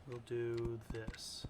We'll do this.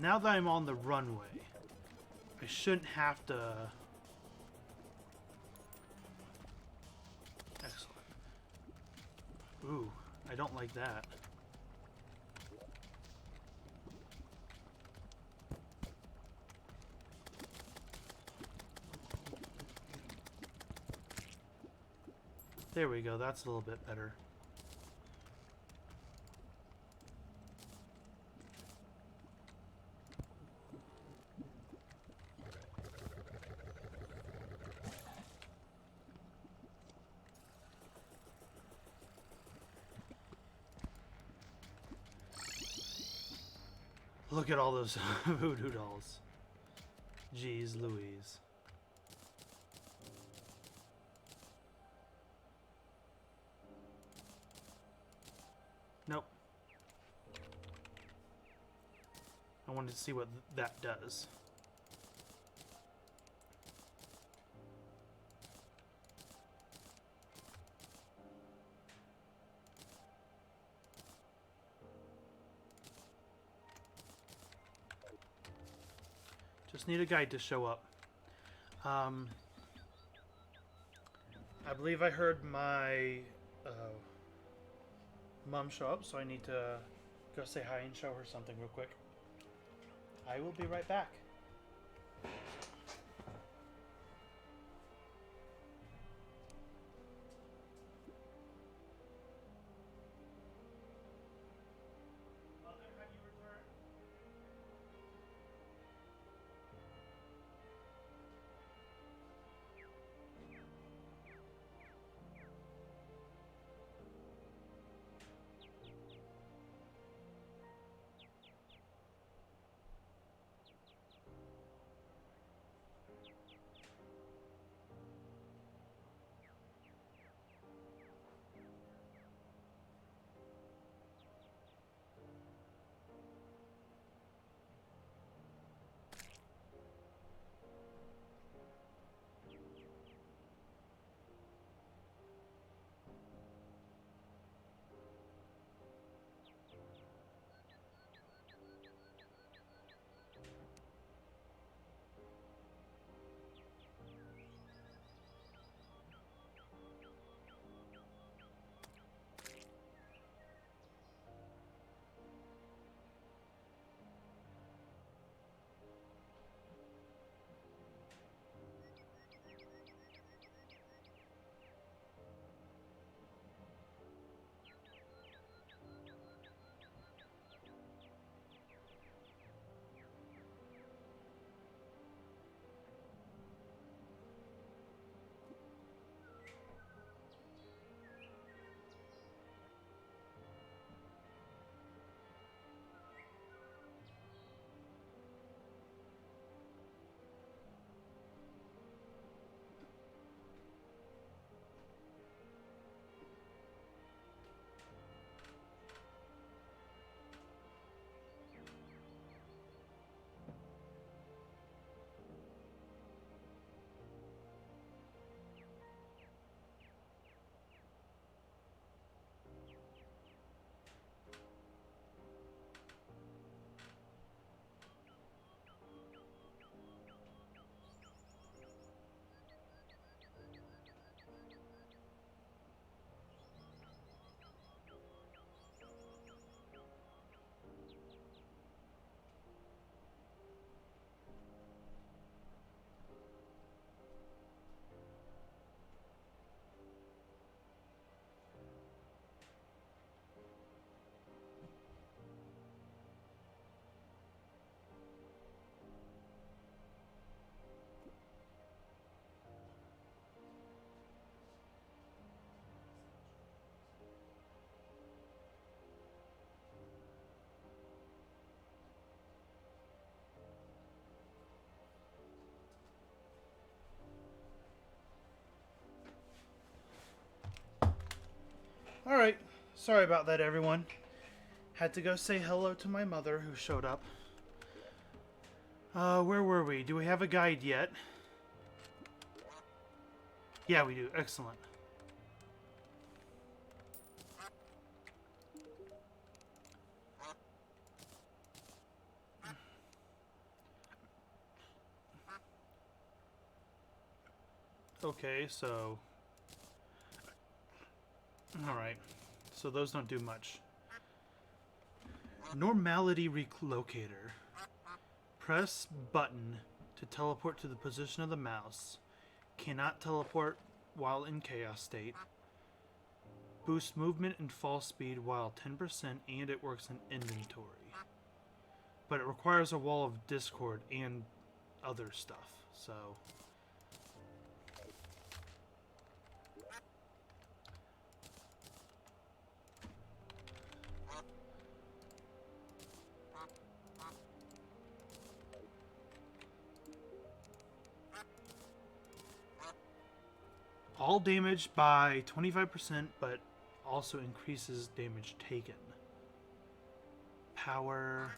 Now that I'm on the runway, I shouldn't have to... Excellent. Ooh, I don't like that. There we go, that's a little bit better. Look at all those voodoo dolls. Jeez Louise. Nope. I wanted to see what that does. Just need a guide to show up. I believe I heard my mom show up, so I need to go say hi and show her something real quick. I will be right back. Alright. Sorry about that, everyone. Had to go say hello to my mother who showed up. Where were we? Do we have a guide yet? Yeah, we do. Excellent. Okay, so... Alright. So those don't do much. Normality Relocator. Press button to teleport to the position of the mouse. Cannot teleport while in chaos state. Boosts movement and fall speed while 10%, and it works in inventory. But it requires a wall of discord and other stuff, so... All damage by 25%, but also increases damage taken. Power.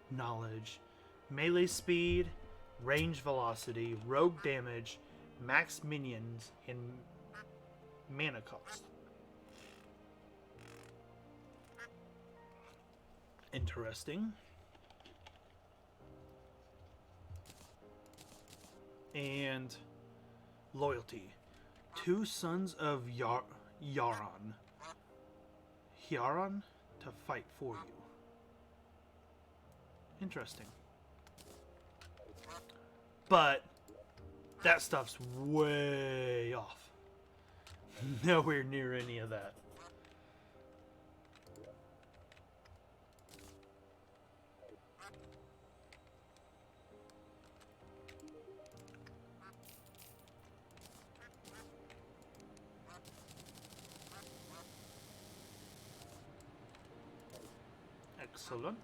Knowledge. Melee speed, range velocity, rogue damage, max minions, and mana cost. Interesting. And loyalty. 2 sons of Yaron to fight for you. Interesting. But that stuff's way off. Nowhere near any of that. Excellent.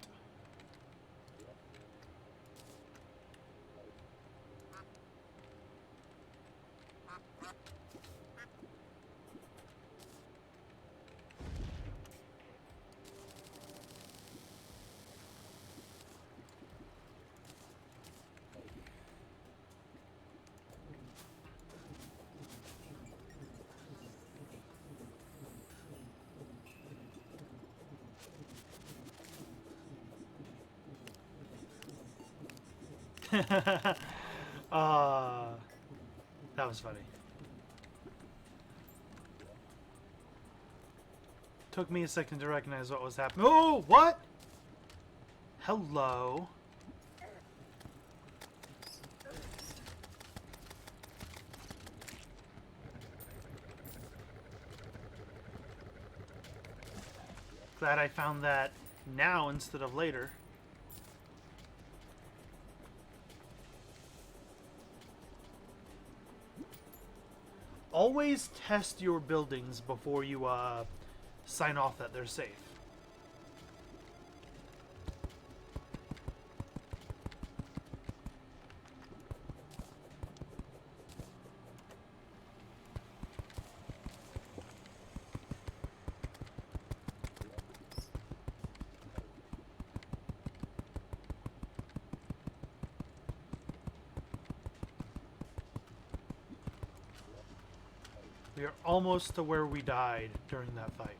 That was funny. Took me a second to recognize what was happening. Oh, what? Hello. Glad I found that now instead of later. Always test your buildings before you sign off that they're safe. We are almost to where we died during that fight.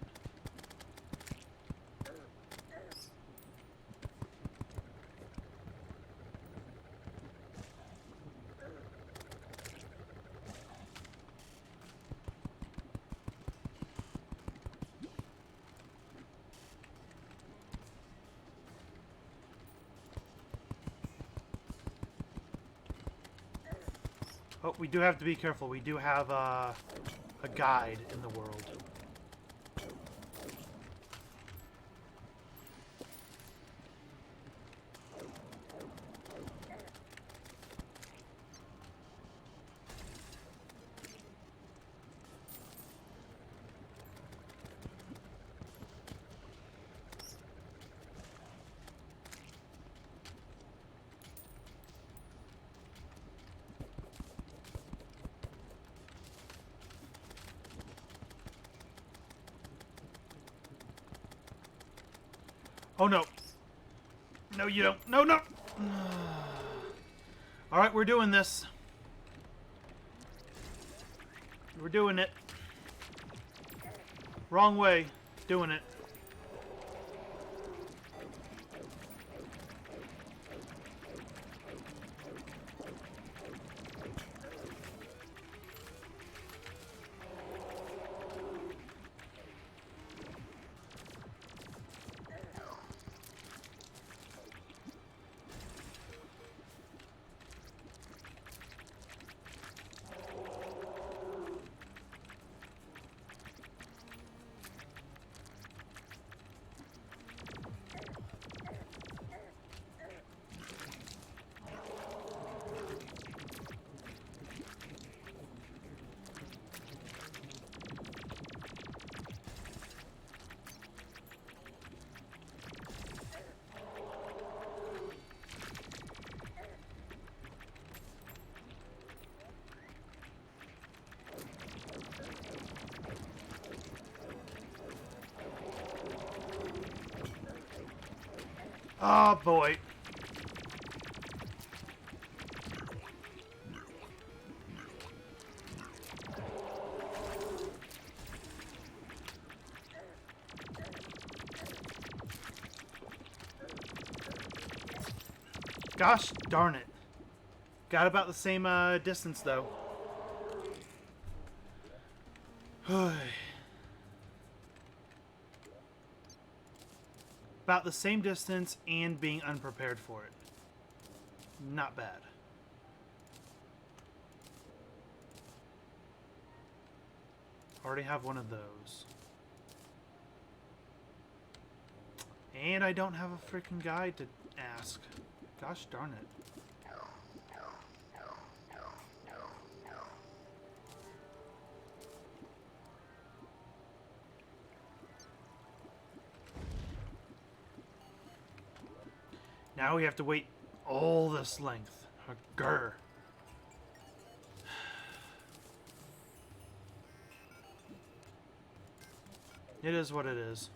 Oh, we do have to be careful. We do have a guide in the world. Oh, no. No, you don't. No, no. All right, we're doing this. We're doing it. Wrong way. Doing it. Oh, boy. Gosh darn it. Got about the same distance, though. About the same distance and being unprepared for it. Not bad. Already have one of those. And I don't have a freaking guide to ask. Gosh darn it. Now we have to wait all this length. Grr. It is what it is.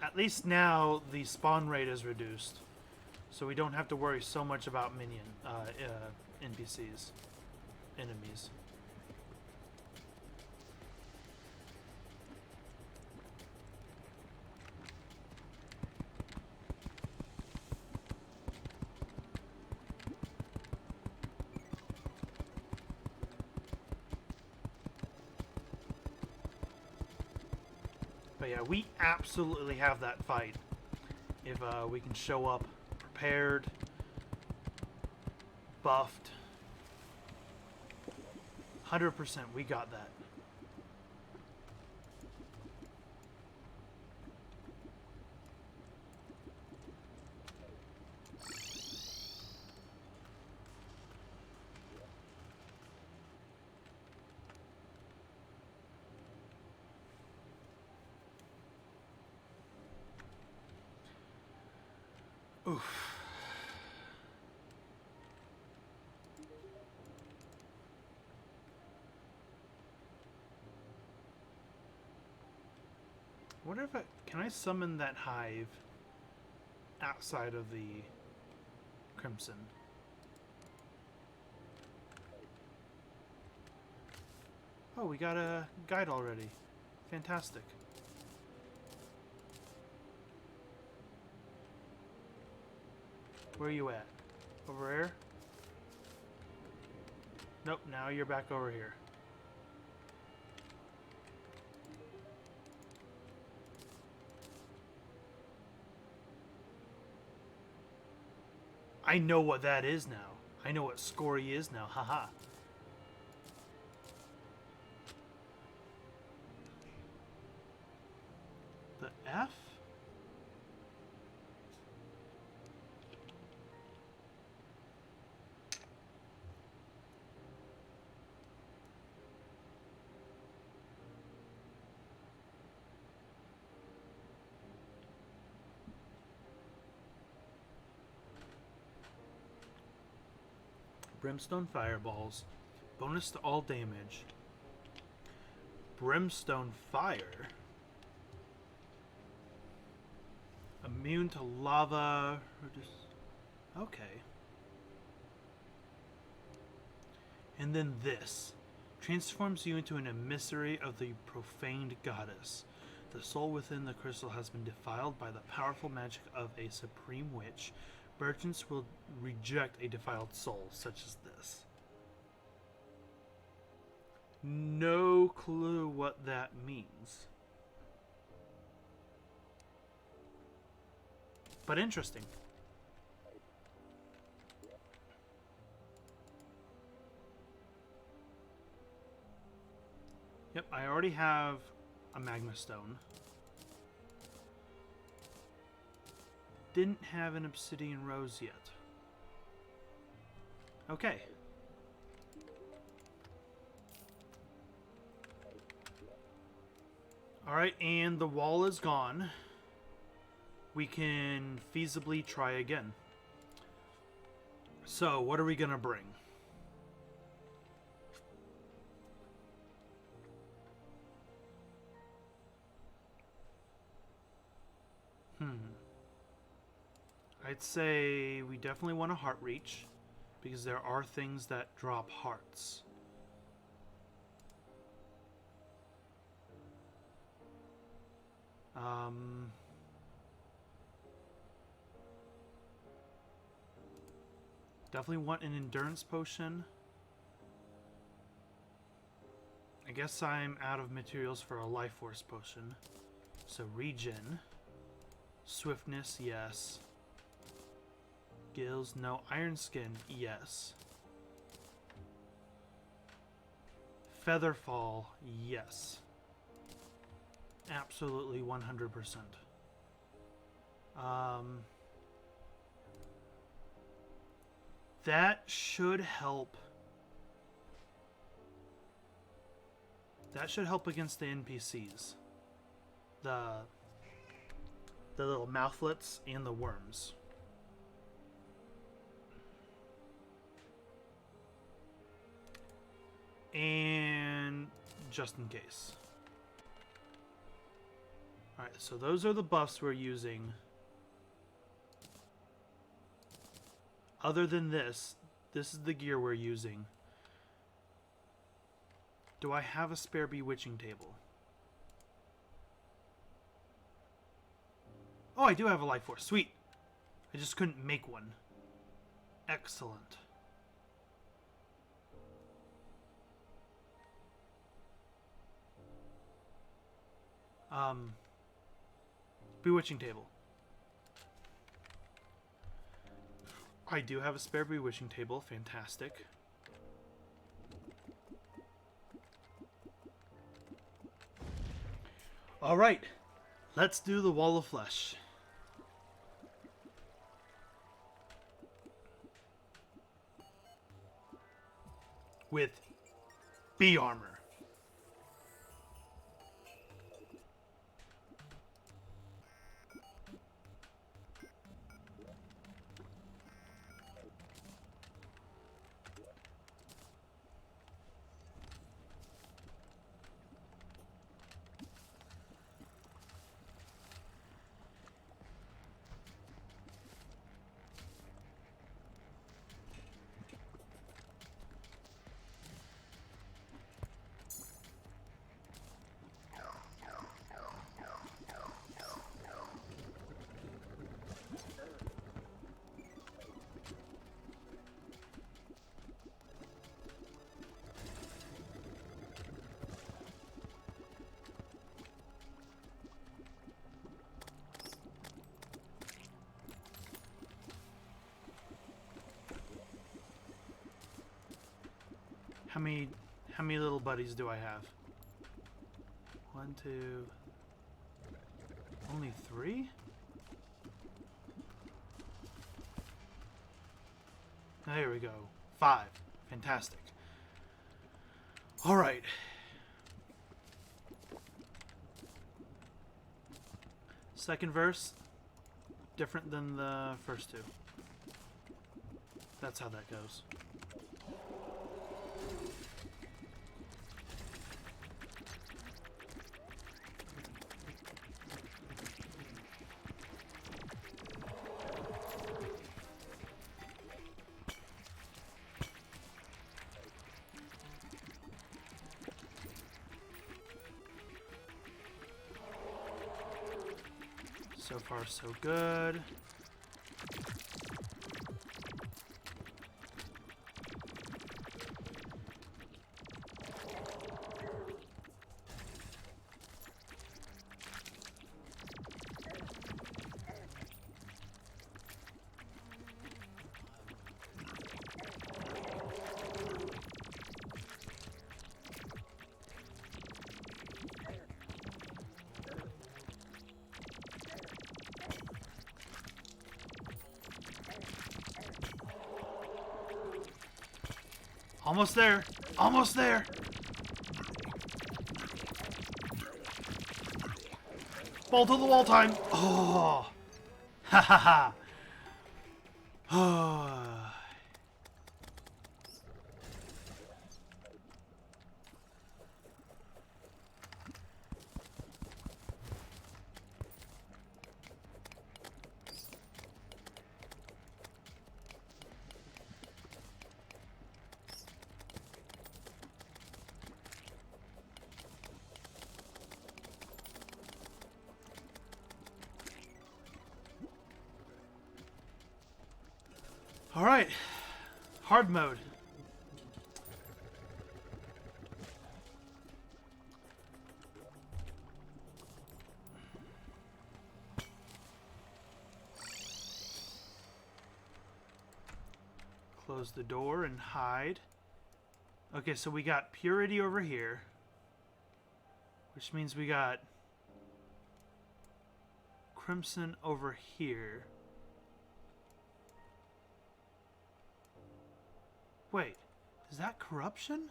At least now the spawn rate is reduced, so we don't have to worry so much about NPCs, enemies. But yeah, we absolutely have that fight if we can show up prepared, buffed. 100%, we got that. Oof. What if can I summon that hive outside of the Crimson? Oh, we got a guide already. Fantastic. Where are you at? Over here? Nope, now you're back over here. I know what that is now. I know what Scory is now. Haha. The F? Brimstone Fireballs. Bonus to all damage. Brimstone Fire. Immune to lava. Okay. And then this. Transforms you into an emissary of the profaned goddess. The soul within the crystal has been defiled by the powerful magic of a supreme witch. Merchants will reject a defiled soul, such as this. No clue what that means. But interesting. Yep, I already have a magma stone. Didn't have an obsidian rose yet. Okay. Alright, and the wall is gone. We can feasibly try again. So, what are we gonna bring? I'd say we definitely want a heart reach, because there are things that drop hearts. Definitely want an endurance potion. I guess I'm out of materials for a life force potion. So regen. Swiftness, yes. Gills, no. Iron skin, yes. Featherfall, yes. Absolutely 100%. That should help. That should help against the NPCs. The little mouthlets and the worms. And just in case. Alright, so those are the buffs we're using. Other than this is the gear we're using. Do I have a spare bewitching table? Oh, I do have a life force. Sweet. I just couldn't make one. Excellent. Bewitching table. I do have a spare bewitching table. Fantastic. Alright. Let's do the wall of flesh. With bee armor. How many little buddies do I have? 1, 2... Only 3? There we go. 5. Fantastic. Alright. Second verse, different than the first two. That's how that goes. So far, so good. Almost there. Almost there. Ball to the wall time. Oh. Ha ha ha. Oh. All right, hard mode. Close the door and hide. Okay, so we got purity over here, which means we got crimson over here. Wait, is that corruption?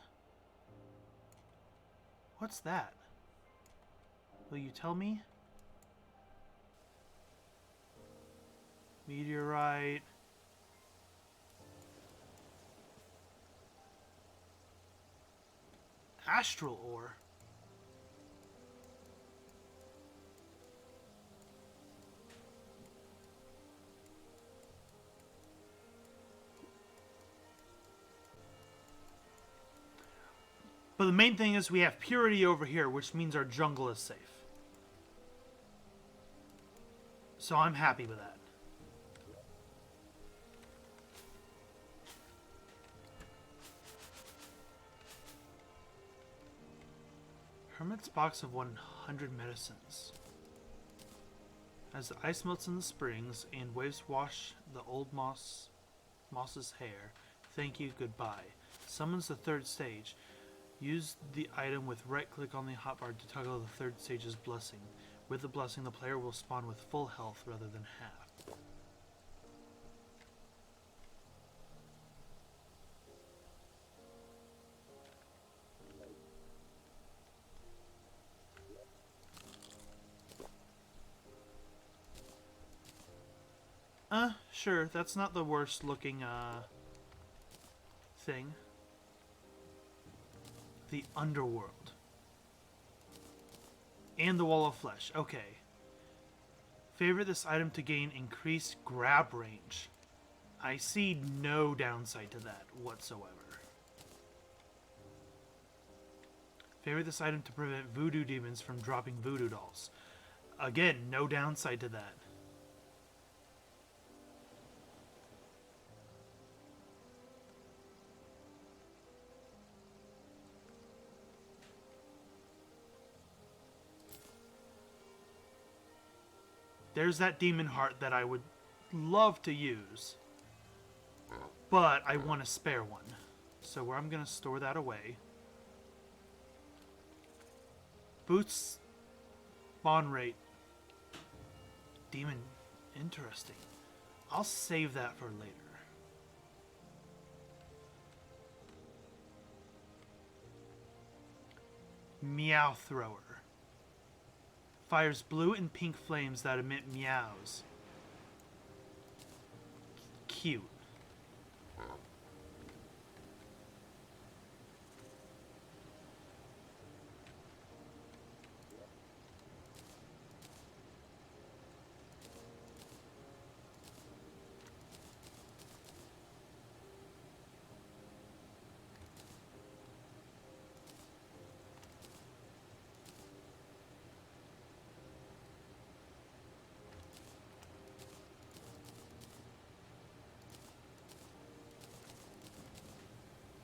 What's that? Will you tell me? Meteorite. Astral ore. But the main thing is we have purity over here, which means our jungle is safe. So I'm happy with that. Hermit's box of 100 medicines. As the ice melts in the springs and waves wash the old moss's hair, thank you, goodbye. Summons the third stage. Use the item with right-click on the hotbar to toggle the third stage's blessing. With the blessing, the player will spawn with full health rather than half. Sure, that's not the worst looking, thing. The underworld. And the wall of flesh. Okay. Favorite this item to gain increased grab range. I see no downside to that whatsoever. Favorite this item to prevent voodoo demons from dropping voodoo dolls. Again, no downside to that. There's that demon heart that I would love to use, but I want a spare one. So where I'm going to store that away. Boots spawn rate. Demon. Interesting. I'll save that for later. Meow thrower. Fires blue and pink flames that emit meows. Cute.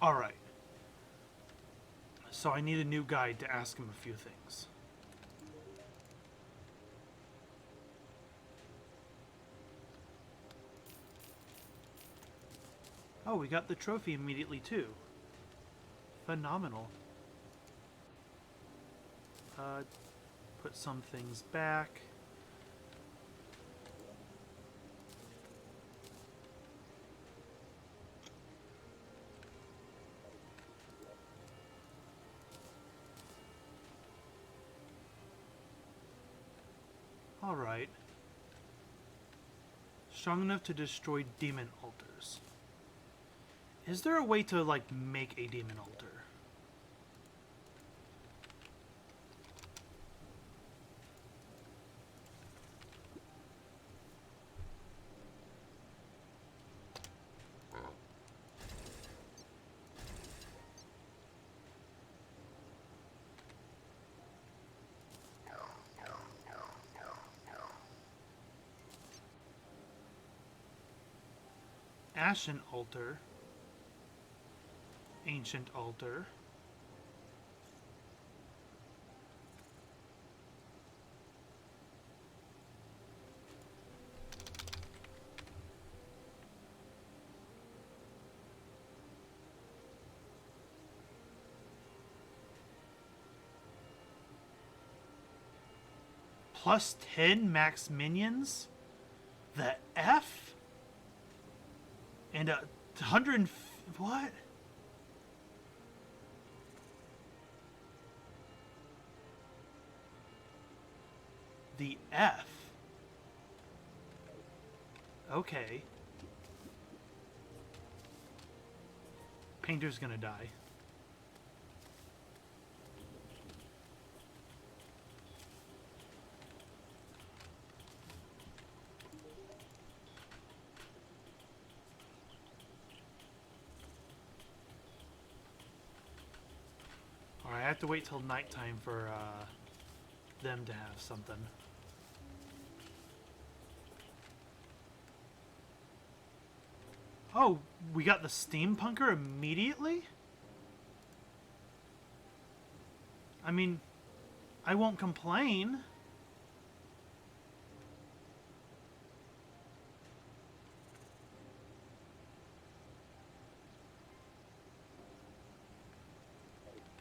Alright. So I need a new guide to ask him a few things. Oh, we got the trophy immediately too. Phenomenal. Put some things back. Alright. Strong enough to destroy demon altars. Is there a way to, like, make a demon altar? Ashen altar. Ancient altar. Plus 10 max minions? The F? And 100... What? The F? Okay. Painter's gonna die. Alright, I have to wait till nighttime for them to have something. Oh, we got the steampunker immediately? I mean, I won't complain.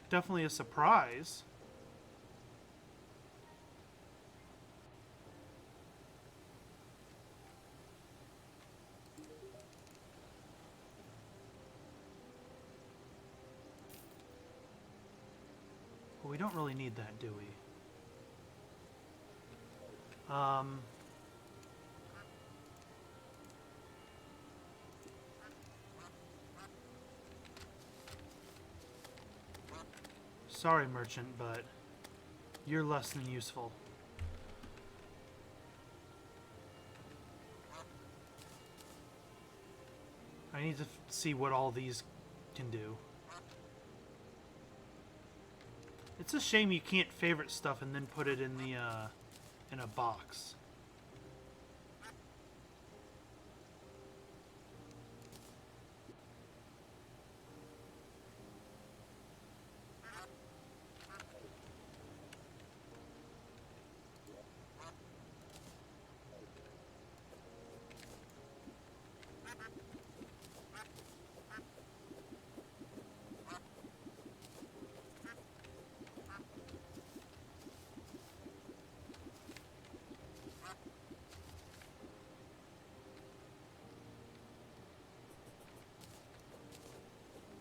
Definitely a surprise. But we don't really need that, do we? Sorry, merchant, but you're less than useful. I need to see what all these can do. It's a shame you can't favorite stuff and then put it in the in a box.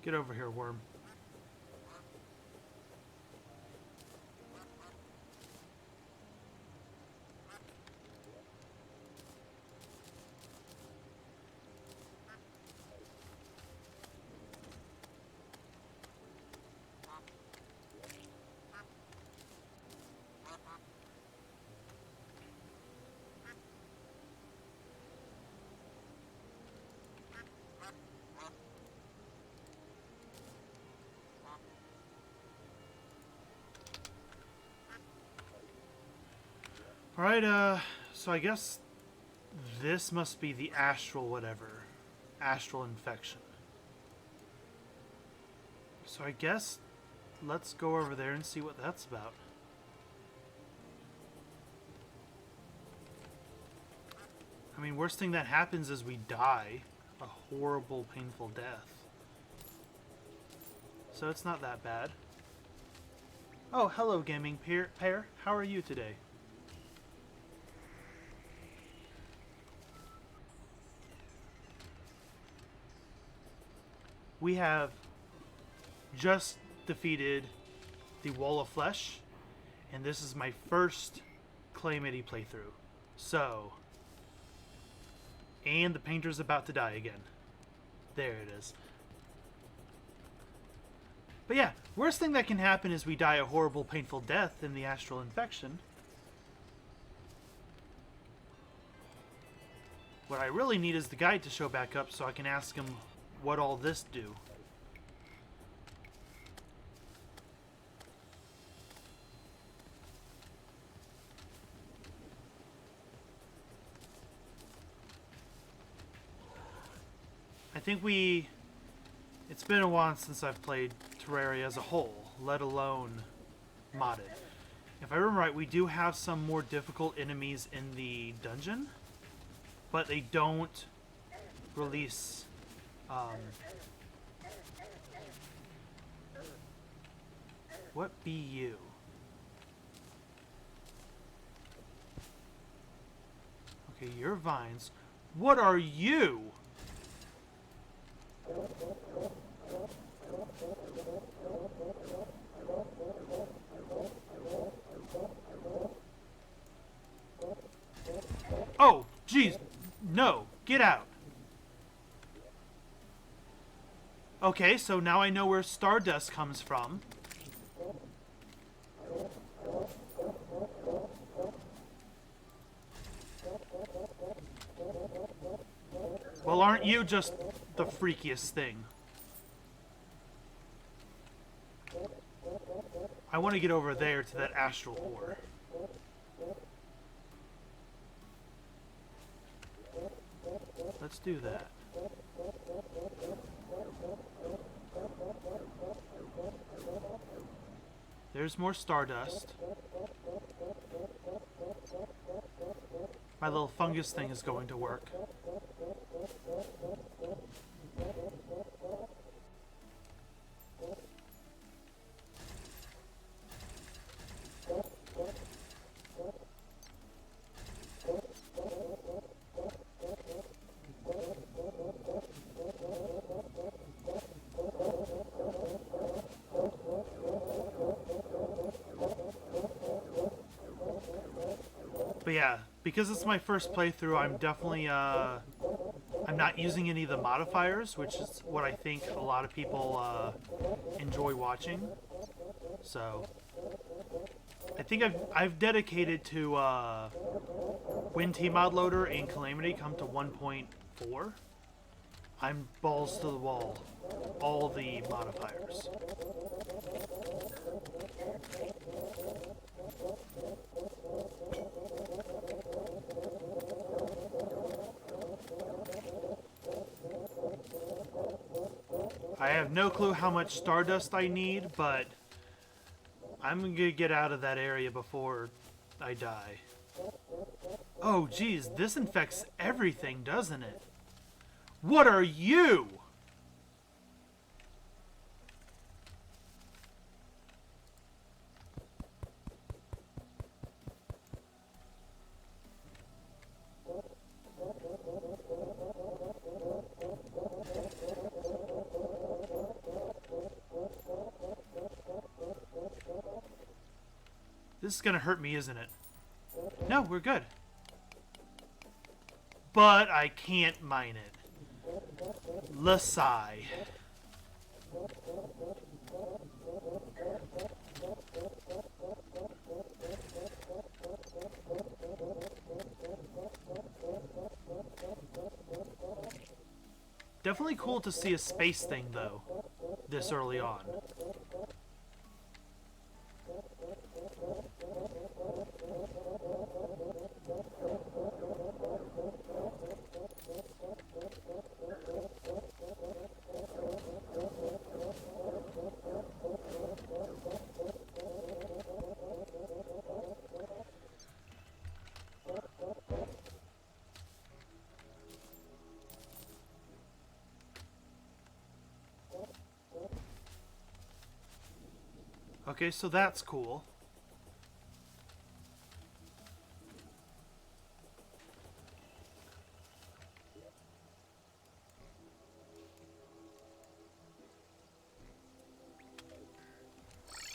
Get over here, worm. Alright, so I guess this must be the astral whatever. Astral infection. So I guess let's go over there and see what that's about. I mean, worst thing that happens is we die a horrible, painful death. So it's not that bad. Oh, hello, gaming pair. How are you today? We have just defeated the Wall of Flesh, and this is my first Calamity playthrough. So, and the painter's about to die again. There it is. But yeah, worst thing that can happen is we die a horrible, painful death in the astral infection. What I really need is the guide to show back up so I can ask him what all this do. I think it's been a while since I've played Terraria as a whole, let alone modded. If I remember right, we do have some more difficult enemies in the dungeon, but they don't release what be you? Okay, you're vines. What are you? Oh, jeez. No, get out. Okay, so now I know where stardust comes from. Well, aren't you just the freakiest thing? I want to get over there to that astral ore. Let's do that. There's more stardust. My little fungus thing is going to work. But yeah, because it's my first playthrough, I'm definitely, I'm not using any of the modifiers, which is what I think a lot of people enjoy watching. So, I think I've dedicated to when T-Mod Loader and Calamity come to 1.4, I'm balls to the wall, all the modifiers. I have no clue how much stardust I need, but I'm gonna get out of that area before I die. Oh geez, this infects everything, doesn't it? What are you? This is gonna hurt me, isn't it? No, we're good. But I can't mine it. Lasai. Definitely cool to see a space thing, though, this early on. Okay, so that's cool.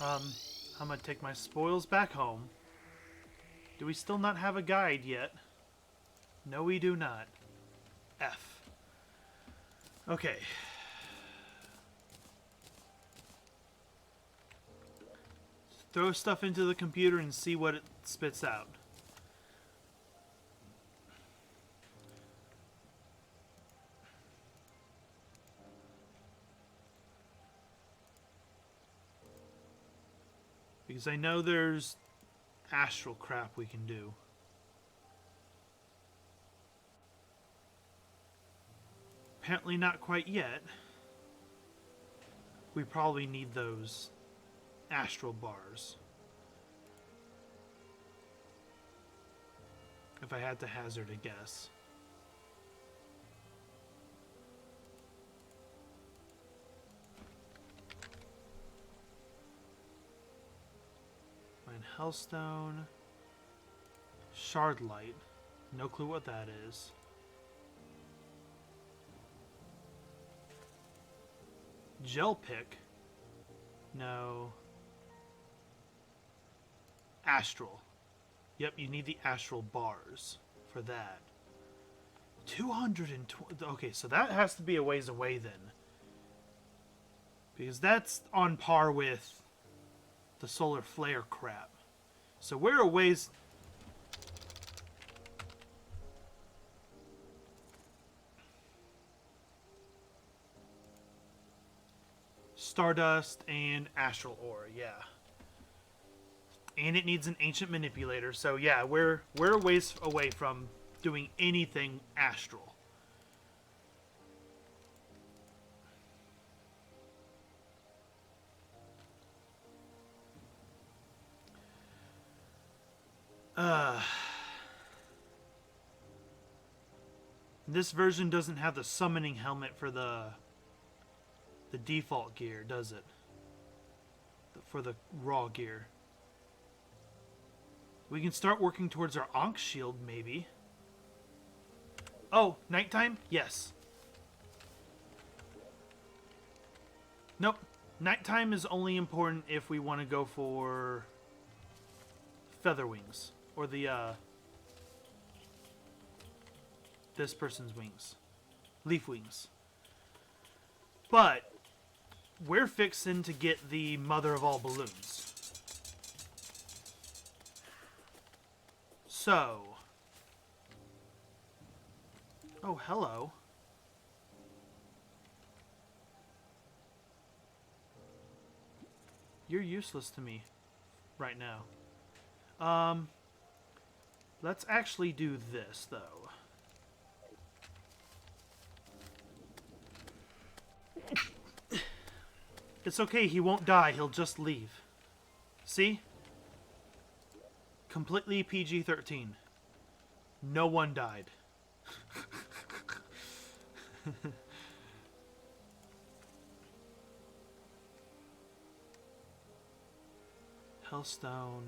I'm gonna take my spoils back home. Do we still not have a guide yet? No, we do not. F. Okay. Throw stuff into the computer and see what it spits out. Because I know there's astral crap we can do. Apparently not quite yet. We probably need those astral bars. If I had to hazard a guess. Mine Hellstone. Shard Light. No clue what that is. Gel Pick. No. Astral. Yep, you need the astral bars for that. 220. Okay, so that has to be a ways away then. Because that's on par with the solar flare crap. So we're a ways... Stardust and astral ore, yeah. And it needs an ancient manipulator, so yeah, we're a ways away from doing anything astral. This version doesn't have the summoning helmet for the default gear, does it? For the raw gear. We can start working towards our Ankh shield, maybe. Oh, nighttime? Yes. Nope. Nighttime is only important if we want to go for feather wings. Or the, this person's wings. Leaf wings. But we're fixing to get the mother of all balloons. So. Oh, hello. You're useless to me right now. Let's actually do this, though. It's okay, he won't die, he'll just leave. See? Completely PG-13. No one died. Hellstone.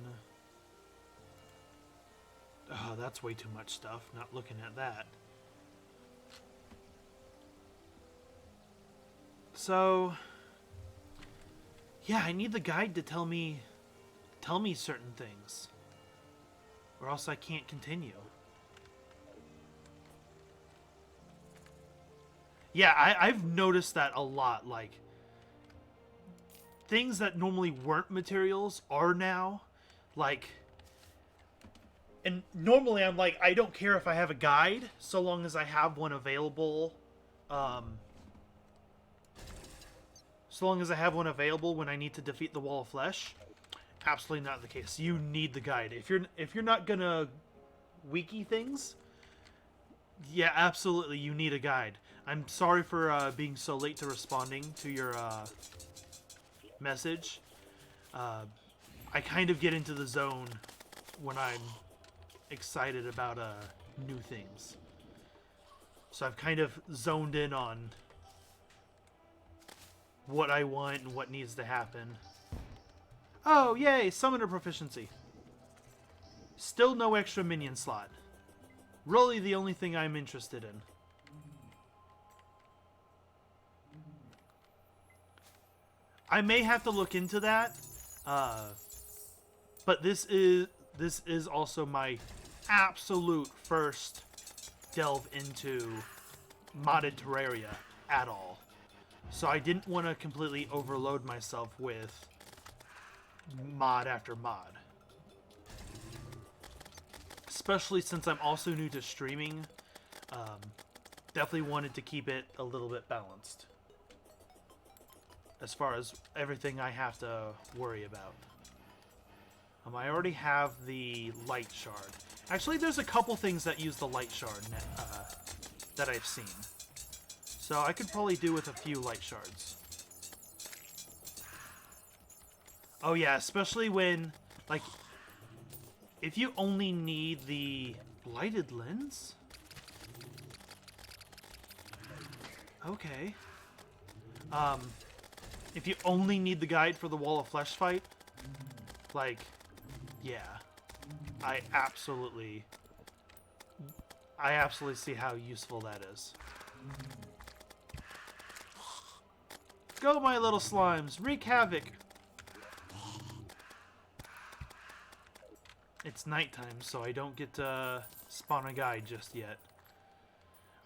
Oh, that's way too much stuff. Not looking at that. So... yeah, I need the guide to tell me certain things. Or else I can't continue. Yeah, I've noticed that a lot. Like, things that normally weren't materials are now. Like, and normally I'm like, I don't care if I have a guide, so long as I have one available. So long as I have one available when I need to defeat the Wall of Flesh. Absolutely not the case. You need the guide. If you're not gonna wiki things, yeah, absolutely, you need a guide. I'm sorry for being so late to responding to your message. I kind of get into the zone when I'm excited about new things. So I've kind of zoned in on what I want and what needs to happen. Oh, yay! Summoner proficiency. Still no extra minion slot. Really the only thing I'm interested in. I may have to look into that. But this is also my absolute first delve into modded Terraria at all. So I didn't want to completely overload myself with mod after mod. Especially since I'm also new to streaming. Definitely wanted to keep it a little bit balanced. As far as everything I have to worry about. I already have the light shard. Actually, there's a couple things that use the light shard that I've seen. So I could probably do with a few light shards. Oh yeah, especially when, like, if you only need the lighted lens? Okay. If you only need the guide for the Wall of Flesh fight, like, yeah. I absolutely see how useful that is. Go, my little slimes! Wreak havoc! It's nighttime, so I don't get to spawn a guide just yet.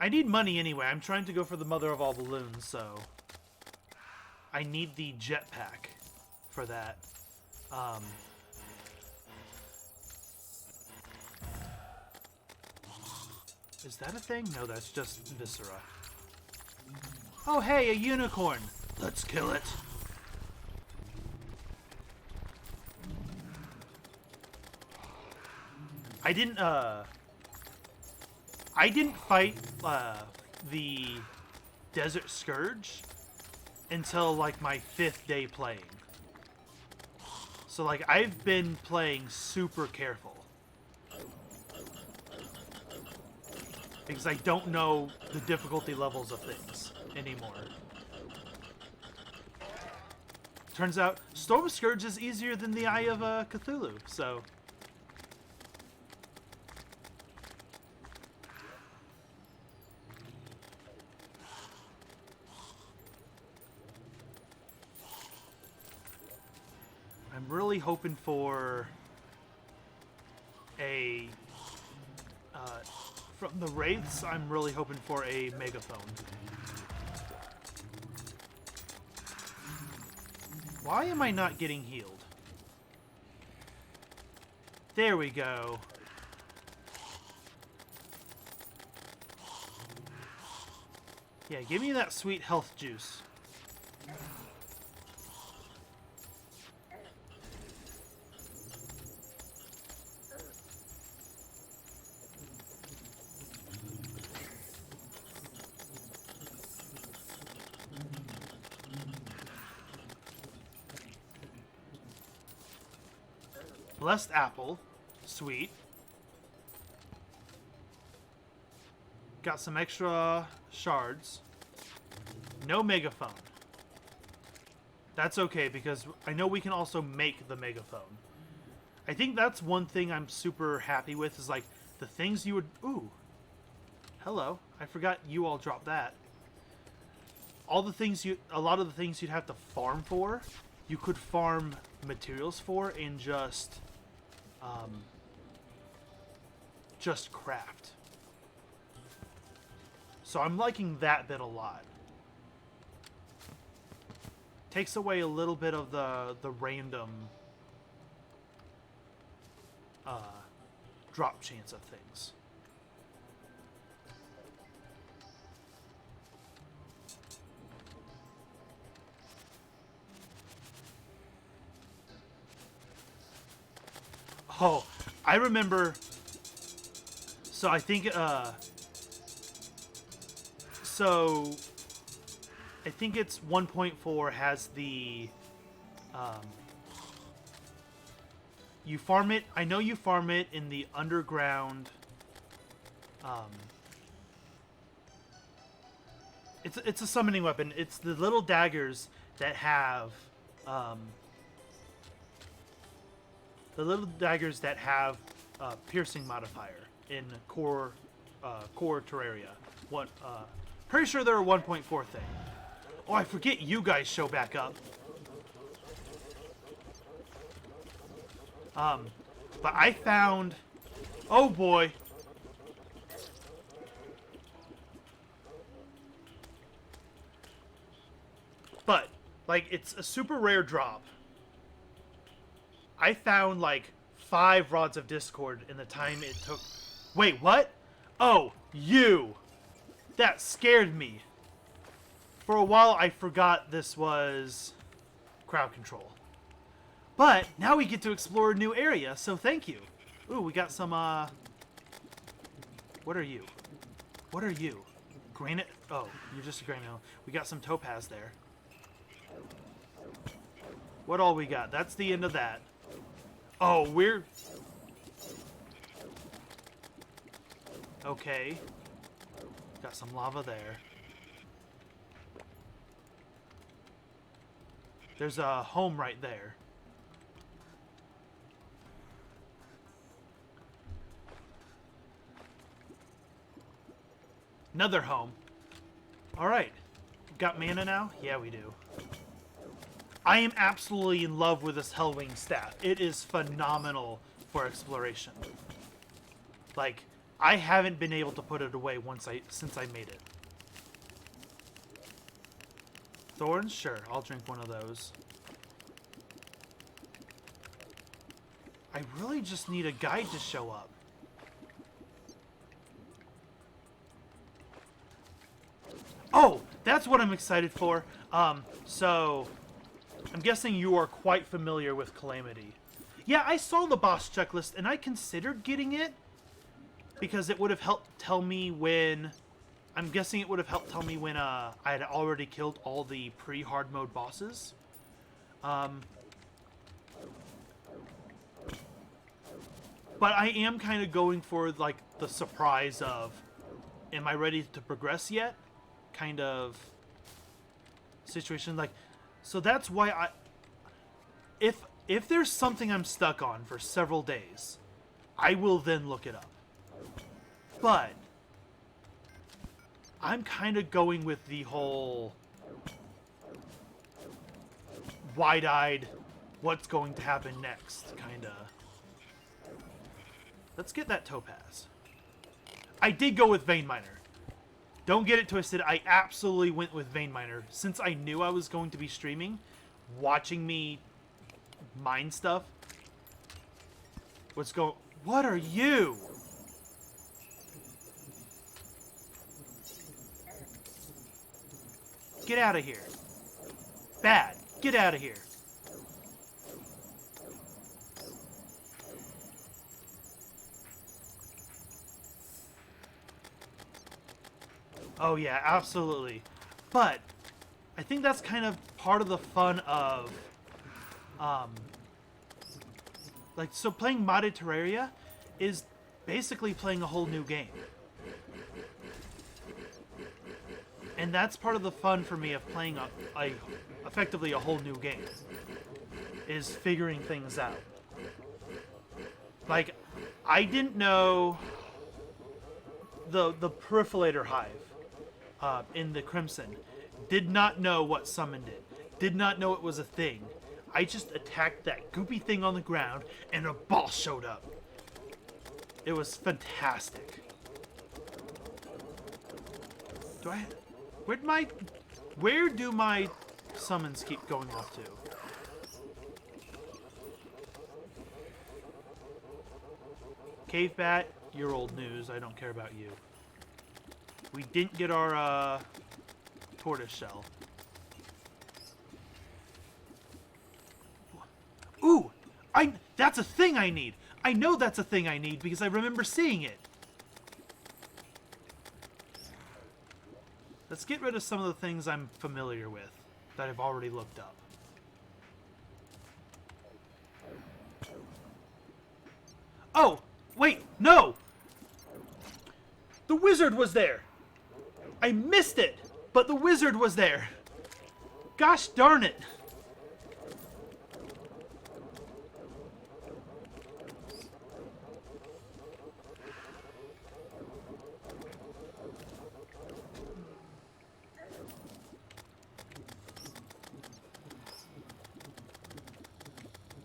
I need money anyway. I'm trying to go for the Mother of all Balloons, so I need the jetpack for that. Is that a thing? No, that's just Viscera. Oh, hey, a unicorn! Let's kill it! I didn't fight the Desert Scourge until, like, my 5th day playing. So, like, I've been playing super careful. Because I don't know the difficulty levels of things anymore. Turns out, Storm Scourge is easier than the Eye of Cthulhu, so... I'm really hoping for a... from the Wraiths, I'm really hoping for a Megaphone. Why am I not getting healed? There we go. Yeah, give me that sweet health juice. Blessed apple. Sweet. Got some extra shards. No megaphone. That's okay, because I know we can also make the megaphone. I think that's one thing I'm super happy with, is like the things you would... Ooh. Hello. I forgot you all dropped that. All the things you... A lot of the things you'd have to farm for, you could farm materials for and just craft. So I'm liking that bit a lot. Takes away a little bit of the random drop chance of things. Oh, I remember. So I think I think it's 1.4 has the you farm it. I know you farm it in the underground. It's a summoning weapon. It's the little daggers that have the little daggers that have piercing modifier in core Terraria. Pretty sure they're a 1.4 thing. Oh, I forget you guys show back up. But I found... Oh boy. But, like, it's a super rare drop. I found, like, 5 Rods of Discord in the time it took... Wait, what? Oh, you! That scared me. For a while, I forgot this was CrowdControl. But, now we get to explore a new area, so thank you. Ooh, we got some, What are you? What are you? Granite? Oh, you're just a granite. We got some topaz there. What all we got? That's the end of that. Oh, we're... Okay. Got some lava there. There's a home right there. Another home. Alright. Got mana now? Yeah, we do. I am absolutely in love with this Hellwing staff. It is phenomenal for exploration. Like, I haven't been able to put it away since I made it. Thorns? Sure, I'll drink one of those. I really just need a guide to show up. Oh, that's what I'm excited for. So, I'm guessing you are quite familiar with Calamity. Yeah, I saw the boss checklist, and I considered getting it, because it would have helped tell me when... I'm guessing it would have helped tell me when I had already killed all the pre-hard mode bosses. But I am kind of going for, like, the surprise of, am I ready to progress yet? Kind of situation. Like, so that's why if there's something I'm stuck on for several days, I will then look it up. But I'm kind of going with the whole wide-eyed, what's going to happen next, kind of. Let's get that topaz. I did go with Vein Miner. Don't get it twisted, I absolutely went with Vein Miner. Since I knew I was going to be streaming, watching me mine stuff. What are you? Get out of here. Bad. Get out of here. Oh yeah, absolutely. But I think that's kind of part of the fun of so playing modded Terraria is basically playing a whole new game. And that's part of the fun for me of playing effectively a whole new game, is figuring things out. Like, I didn't know the Peripheral Hive in the Crimson. Did not know what summoned it. Did not know it was a thing. I just attacked that goopy thing on the ground, and a boss showed up. It was fantastic. Where do my summons keep going off to? Cave Bat, you're old news. I don't care about you. We didn't get our tortoise shell. Ooh! That's a thing I need! I know that's a thing I need because I remember seeing it. Let's get rid of some of the things I'm familiar with that I've already looked up. Oh! Wait! No! The wizard was there! I missed it! But the wizard was there! Gosh darn it!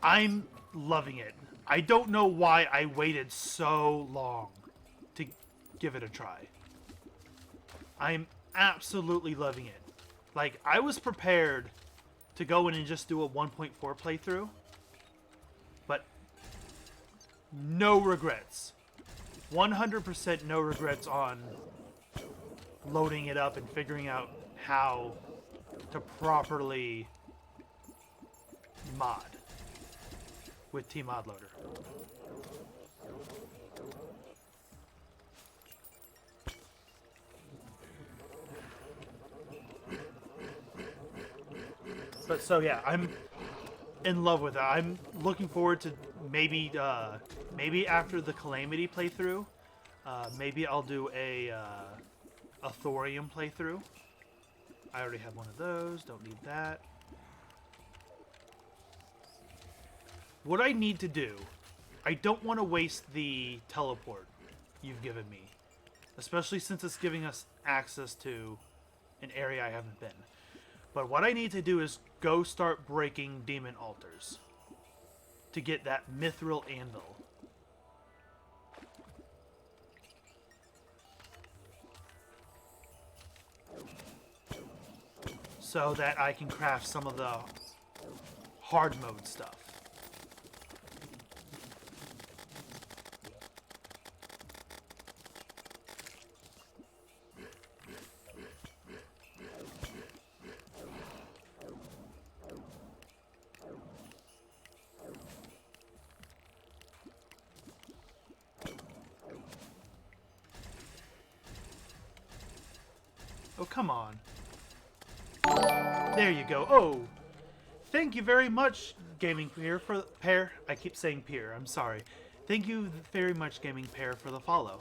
I'm loving it. I don't know why I waited so long to give it a try. I'm absolutely loving it. Like, I was prepared to go in and just do a 1.4 playthrough, but no regrets. 100% no regrets on loading it up and figuring out how to properly mod with Tmod Loader. But so yeah, I'm in love with it. I'm looking forward to maybe after the Calamity playthrough, maybe I'll do a thorium playthrough. I already have one of those. Don't need that. What I need to do, I don't want to waste the teleport you've given me, especially since it's giving us access to an area I haven't been. But what I need to do is go start breaking demon altars to get that mithril anvil. So that I can craft some of the hard mode stuff. Oh, come on. There you go. Oh, thank you very much, Gaming Pair. I keep saying Peer. I'm sorry. Thank you very much, Gaming Pair, for the follow.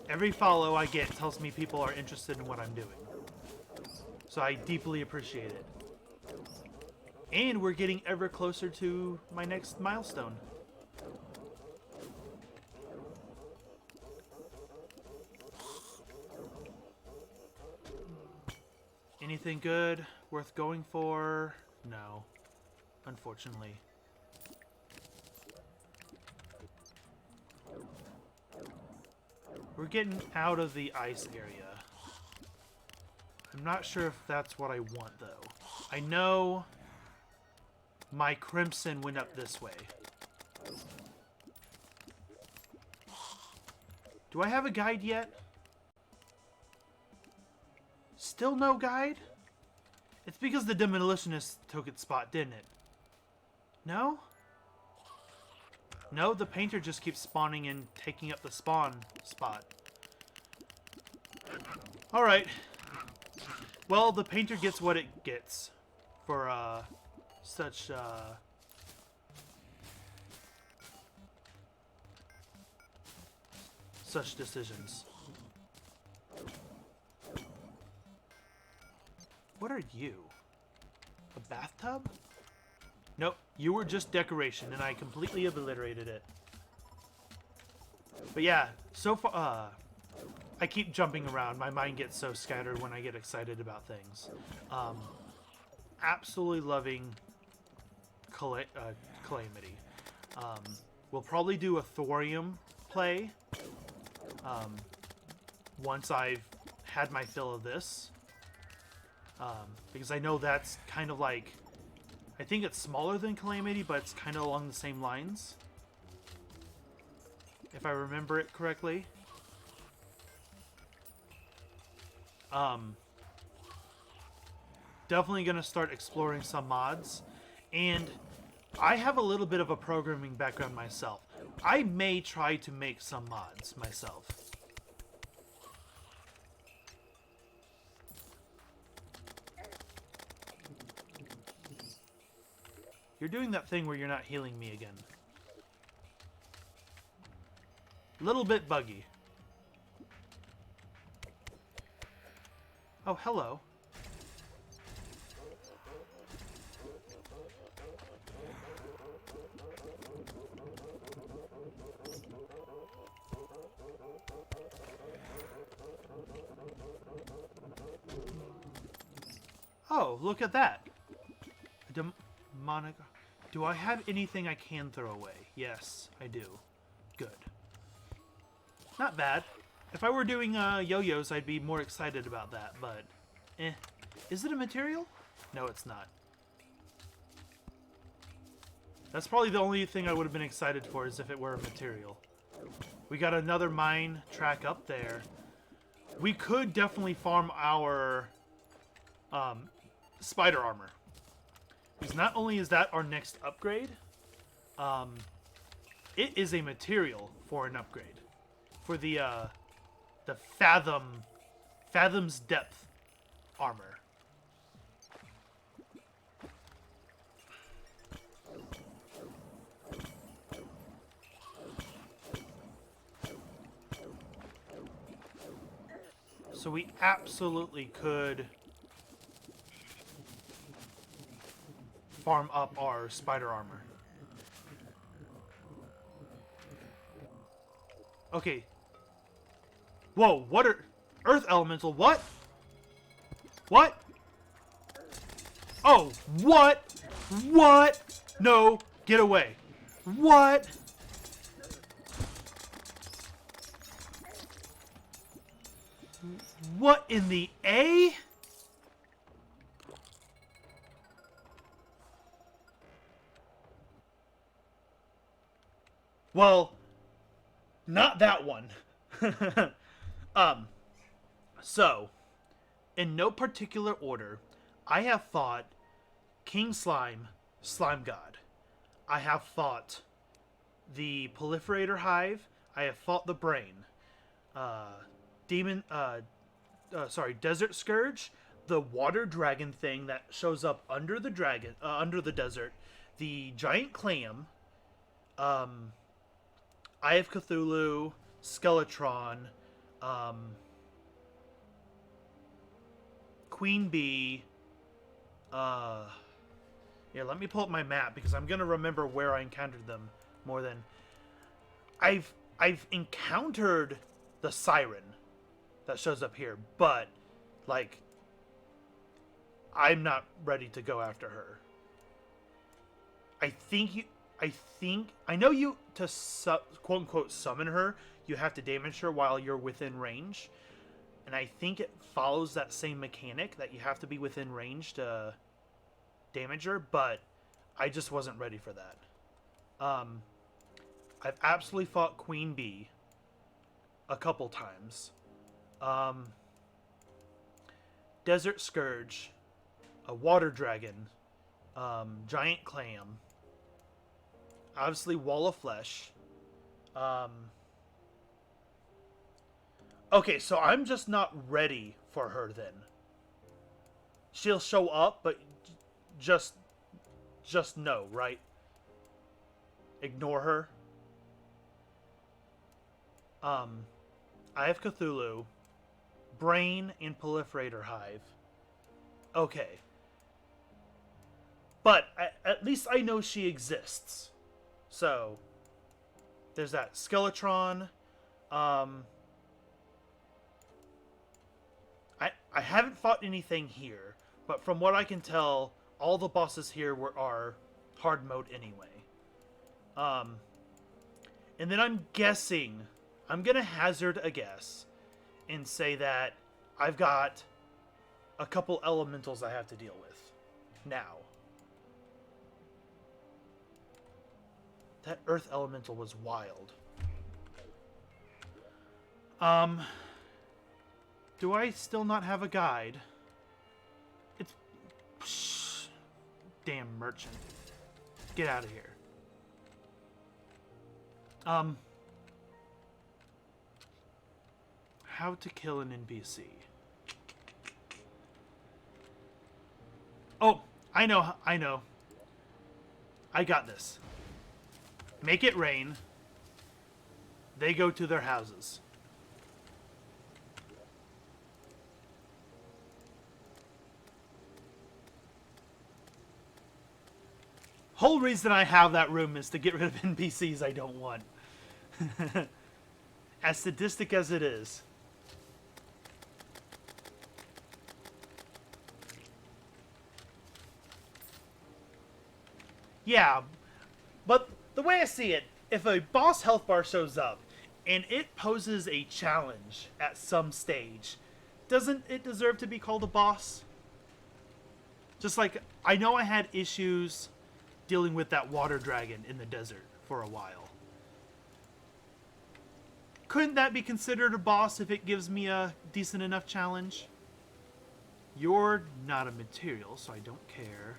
Every follow I get tells me people are interested in what I'm doing. So I deeply appreciate it. And we're getting ever closer to my next milestone. Anything good worth going for? No, unfortunately. We're getting out of the ice area. I'm not sure if that's what I want, though. I know my crimson went up this way. Do I have a guide yet? Still no guide? It's because the demolitionist took its spot, didn't it? No? No, the painter just keeps spawning and taking up the spawn spot. Alright. Well, the painter gets what it gets for such decisions. What are you? A bathtub? Nope, you were just decoration, and I completely obliterated it. But yeah, so far, I keep jumping around. My mind gets so scattered when I get excited about things. Absolutely loving Calamity. We'll probably do a thorium play once I've had my fill of this. Because I know that's kind of like, I think it's smaller than Calamity, but it's kind of along the same lines, if I remember it correctly. Definitely going to start exploring some mods, and I have a little bit of a programming background myself. I may try to make some mods myself. You're doing that thing where you're not healing me again. Little bit buggy. Oh, hello. Oh, look at that. A demonic... Do I have anything I can throw away? Yes, I do. Good. Not bad. If I were doing yo-yos, I'd be more excited about that, but eh. Is it a material? No, it's not. That's probably the only thing I would have been excited for, is if it were a material. We got another mine track up there. We could definitely farm our spider armor. Because not only is that our next upgrade, it is a material for an upgrade. For the Fathom's Depth armor. So we absolutely could farm up our spider armor. Okay. Whoa, what are... Earth Elemental, what? What? Oh, what? What? No, get away. What? What in the A? Well, not that one. So, in no particular order, I have fought King Slime, Slime God. I have fought the Proliferator Hive. I have fought the Brain. Desert Scourge, the water dragon thing that shows up under the dragon, under the desert, the giant clam, Eye of Cthulhu, Skeletron, Queen Bee. Yeah, let me pull up my map because I'm gonna remember where I encountered them more than I've encountered the Siren that shows up here, but like I'm not ready to go after her. I know you to quote unquote summon her, you have to damage her while you're within range. And I think it follows that same mechanic that you have to be within range to damage her, but I just wasn't ready for that. I've absolutely fought Queen Bee a couple times. Desert Scourge, a water dragon, giant clam, obviously Wall of Flesh. Okay, so I'm just not ready for her then. She'll show up, but just no, right? Ignore her. Eye of Cthulhu, Brain, and Proliferator Hive. Okay. But at least I know she exists. So, there's that. Skeletron. I haven't fought anything here, but from what I can tell, all the bosses here are hard mode anyway. And then I'm guessing, I'm going to hazard a guess and say that I've got a couple elementals I have to deal with now. That Earth Elemental was wild. Do I still not have a guide? It's... Psh, damn merchant. Get out of here. How to kill an NPC. Oh, I know. I got this. Make it rain. They go to their houses. Whole reason I have that room is to get rid of NPCs I don't want. As sadistic as it is. Yeah, but the way I see it, if a boss health bar shows up and it poses a challenge at some stage, doesn't it deserve to be called a boss? Just like, I know I had issues dealing with that water dragon in the desert for a while. Couldn't that be considered a boss if it gives me a decent enough challenge? You're not a material, so I don't care.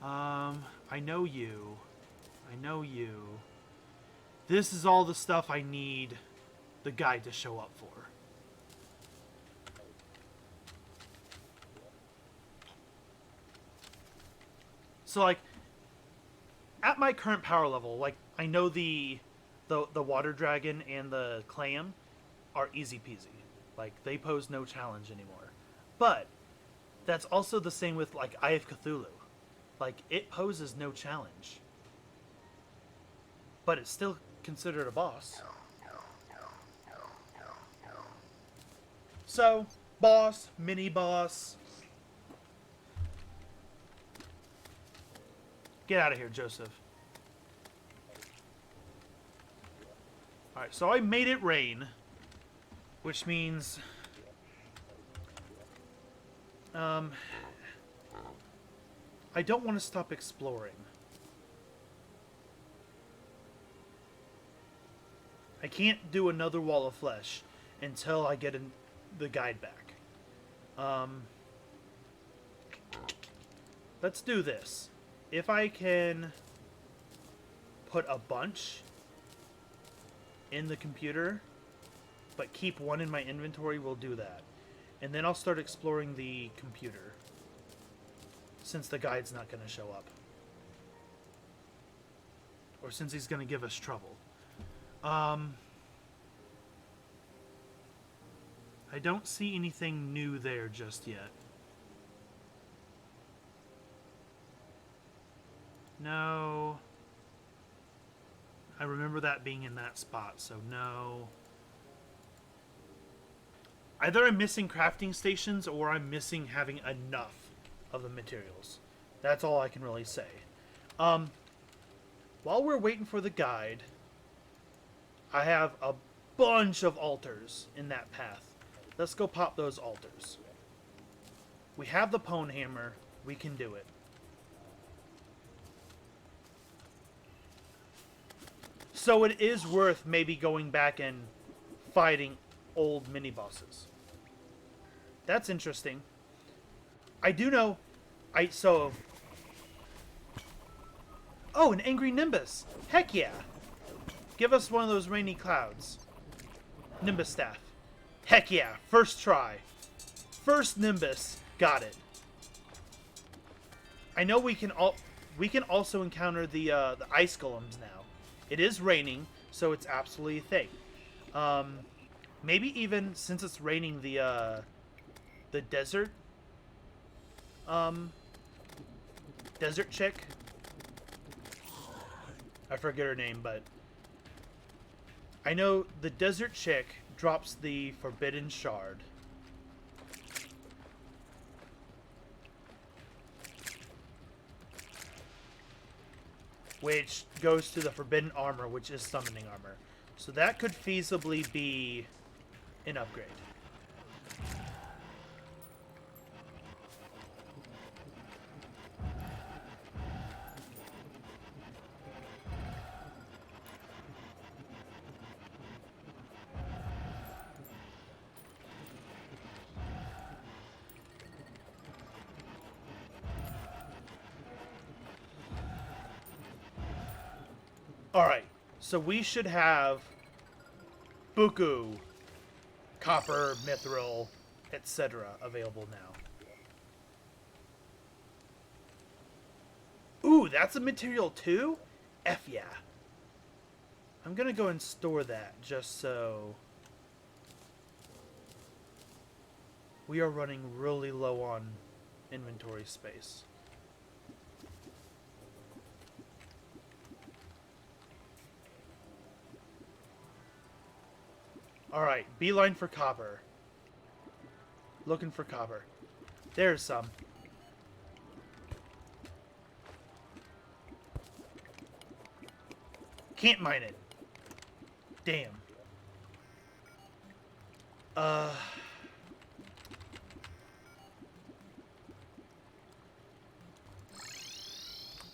I know you. I know you. This is all the stuff I need the guy to show up for. So, like, at my current power level, like, I know the water dragon and the clam are easy peasy. Like, they pose no challenge anymore. But that's also the same with, like, Eye of Cthulhu. Like, it poses no challenge. But it's still considered a boss. So, boss, mini-boss. Get out of here, Joseph. Alright, so I made it rain. Which means... I don't want to stop exploring. I can't do another wall of flesh until I get the guide back. Let's do this. If I can put a bunch in the computer, but keep one in my inventory, we'll do that. And then I'll start exploring the computer, since the guide's not going to show up. Or since he's going to give us trouble. I don't see anything new there just yet. No. I remember that being in that spot, so no. Either I'm missing crafting stations or I'm missing having enough of the materials. That's all I can really say. While we're waiting for the guide, I have a bunch of altars in that path. Let's go pop those altars. We have the Pwn Hammer. We can do it. So it is worth maybe going back and fighting old mini-bosses. That's interesting. I do know... Oh, an Angry Nimbus! Heck yeah! Give us one of those rainy clouds. Nimbus Staff. Heck yeah! First try. First Nimbus. Got it. I know we can also encounter the ice golems now. It is raining, so it's absolutely a thing. Maybe even since it's raining, the desert desert chick. I forget her name, but I know the desert chick drops the forbidden shard. Which goes to the forbidden armor, which is summoning armor. So that could feasibly be an upgrade. Alright, so we should have Buku, Copper, Mithril, etc. available now. Ooh, that's a material too? F yeah. I'm gonna go and store that just so... We are running really low on inventory space. Alright, beeline for copper. Looking for copper. There's some. Can't mine it. Damn.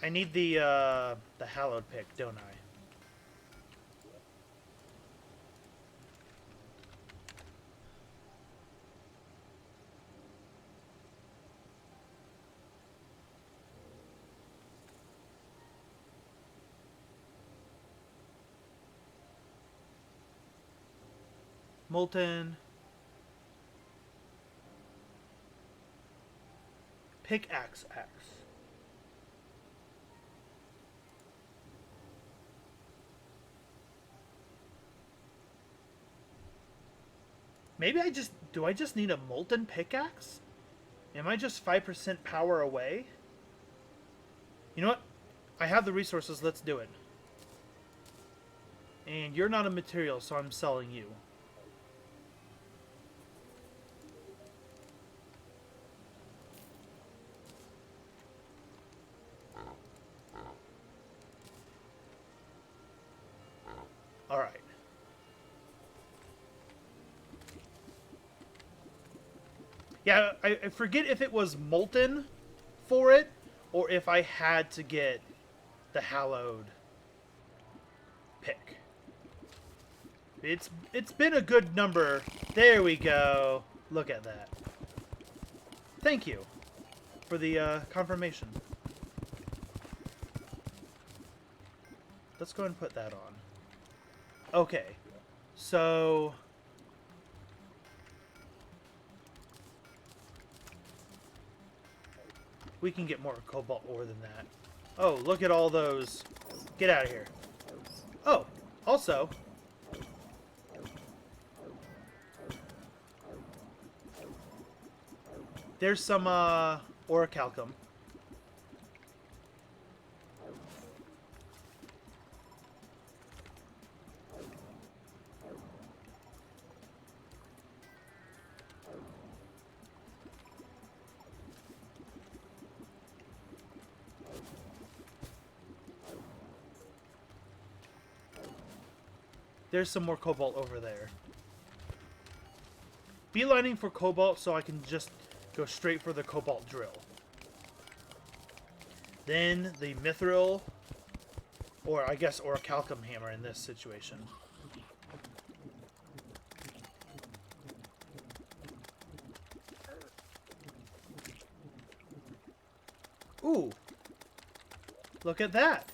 I need the hallowed pick, don't I? Molten. Pickaxe axe. Maybe do I just need a molten pickaxe? Am I just 5% power away? You know what? I have the resources, let's do it. And you're not a material, so I'm selling you. Alright. Yeah, I forget if it was molten for it, or if I had to get the hallowed pick. It's been a good number. There we go. Look at that. Thank you for the confirmation. Let's go ahead and put that on. Okay. So we can get more cobalt ore than that. Oh, look at all those. Get out of here. Oh, also, there's some orichalcum. There's some more cobalt over there. Beelining for cobalt so I can just go straight for the cobalt drill. Then the mithril, or I guess orichalcum hammer in this situation. Ooh! Look at that!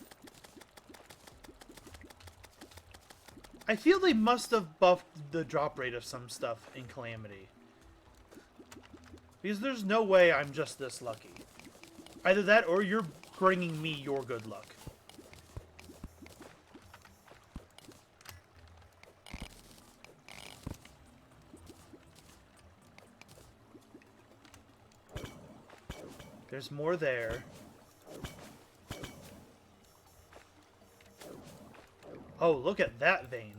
I feel they must have buffed the drop rate of some stuff in Calamity. Because there's no way I'm just this lucky. Either that or you're bringing me your good luck. There's more there. Oh, look at that vein.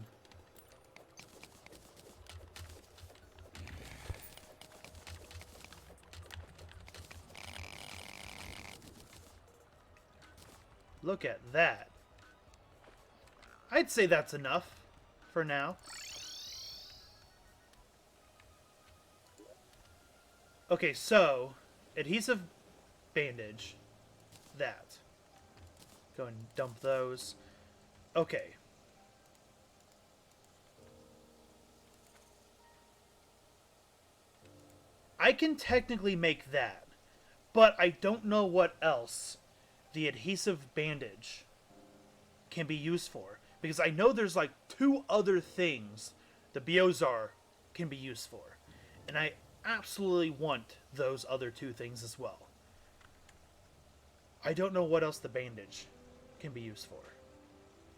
Look at that. I'd say that's enough for now. Okay, so adhesive bandage. That. Go and dump those. Okay. I can technically make that, but I don't know what else the adhesive bandage can be used for. Because I know there's like 2 other things the Biozar can be used for. And I absolutely want those other 2 things as well. I don't know what else the bandage can be used for.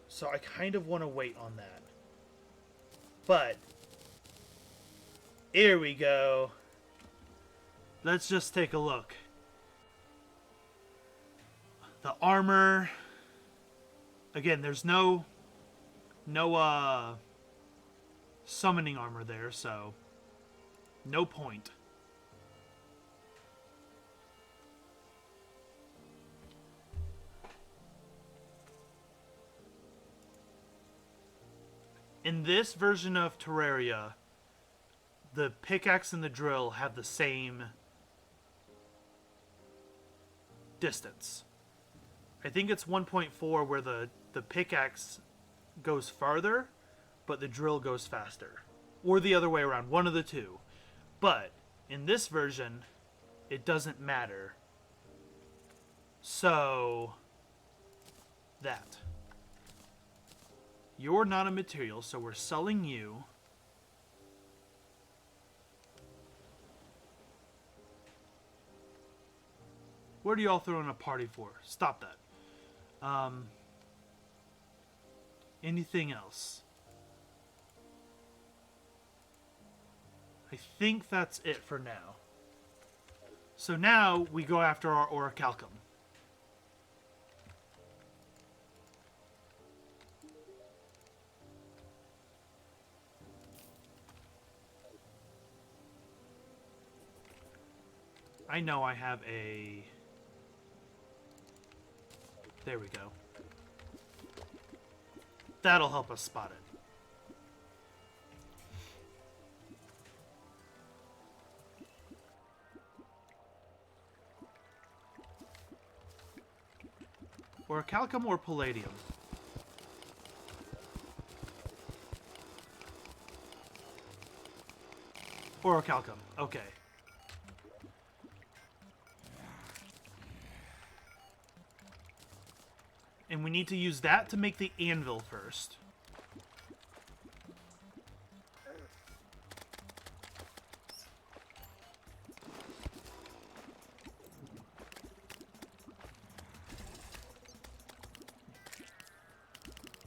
So I kind of want to wait on that. But here we go. Let's just take a look. The armor. Again, there's no summoning armor there, so no point. In this version of Terraria, the pickaxe and the drill have the same distance. I think it's 1.4 where the pickaxe goes farther, but the drill goes faster. Or the other way around, one of the two. But in this version, it doesn't matter. So, that. You're not a material, so we're selling you. What are you all throwing a party for? Stop that. Anything else? I think that's it for now. So now we go after our orichalcum. I know I have a... There we go. That'll help us spot it. Orichalcum or palladium? Orichalcum, okay. And we need to use that to make the anvil first.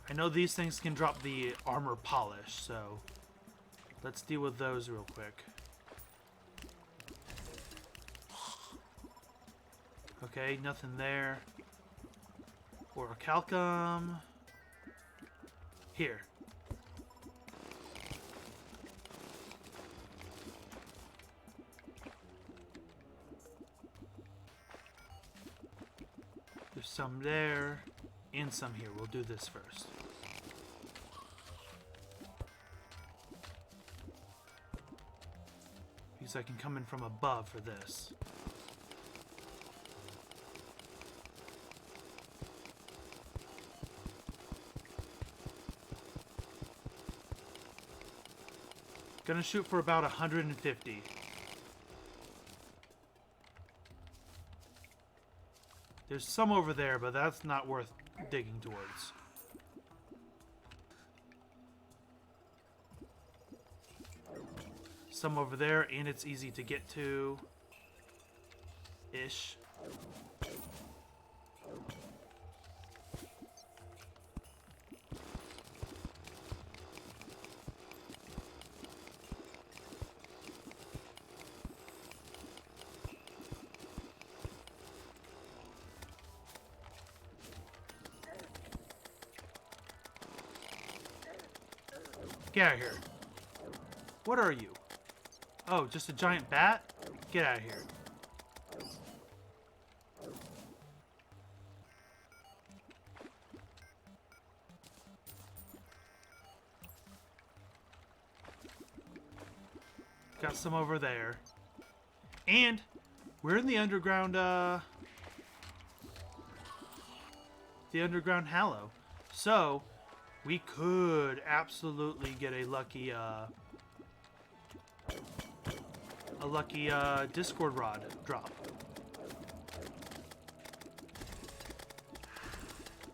I know these things can drop the armor polish, so let's deal with those real quick. Okay, nothing there. Orichalcum. Here. There's some there, and some here. We'll do this first. Because I can come in from above for this. Gonna shoot for about 150. There's some over there, but that's not worth digging towards. Some over there, and it's easy to get to. Ish. Get out of here. What are you? Oh, just a giant bat? Get out of here. Got some over there. And we're in the underground, the underground hallow. So we could absolutely get a lucky Discord rod drop.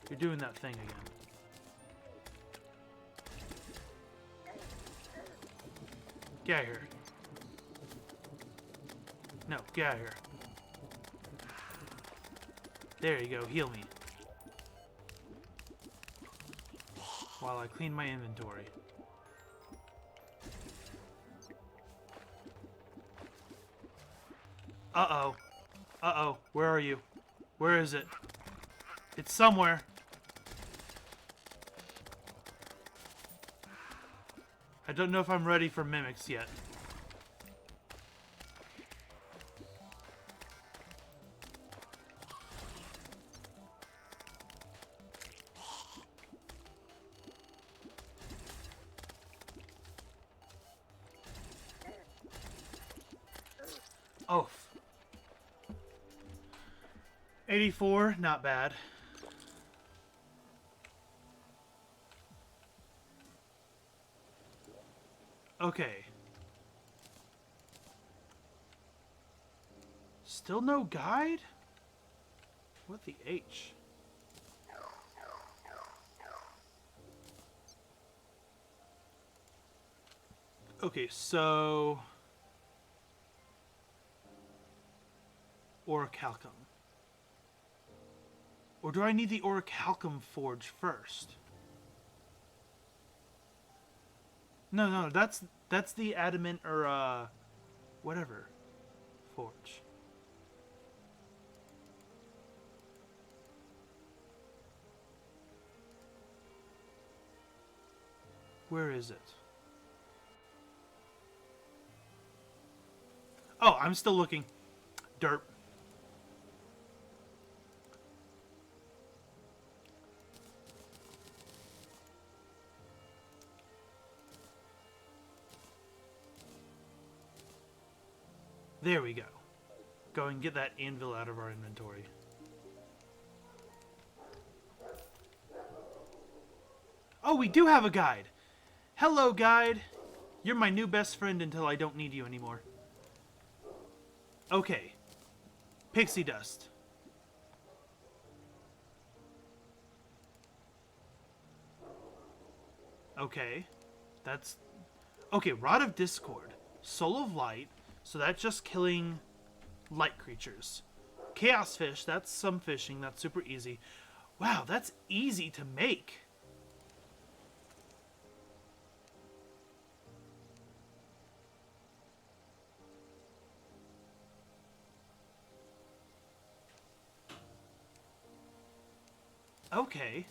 You're doing that thing again. Get out of here. No, get out of here. There you go, heal me. While I clean my inventory. Uh-oh. Uh-oh. Where are you? Where is it? It's somewhere. I don't know if I'm ready for mimics yet. 84, not bad. Okay. Still no guide? What the H? Okay, so... Orichalcum. Or do I need the Orichalcum forge first? No, that's the adamant or whatever forge. Where is it? Oh, I'm still looking. Derp. There we go. Go and get that anvil out of our inventory. Oh, we do have a guide. Hello, guide. You're my new best friend until I don't need you anymore. Okay. Pixie dust. Okay. That's... Okay, Rod of Discord. Soul of Light. So that's just killing light creatures. Chaos Fish. That's some fishing. That's super easy. Wow, that's easy to make. Okay.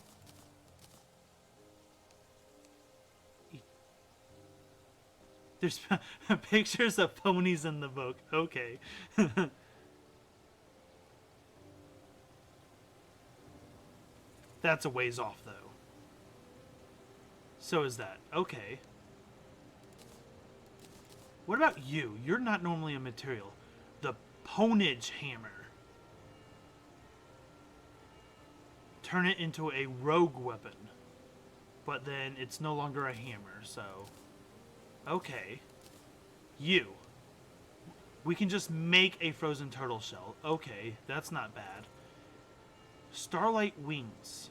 There's pictures of ponies in the book. Okay. That's a ways off, though. So is that. Okay. What about you? You're not normally a material. The Ponage Hammer. Turn it into a rogue weapon. But then it's no longer a hammer, so... Okay. You. We can just make a frozen turtle shell. Okay, that's not bad. Starlight Wings.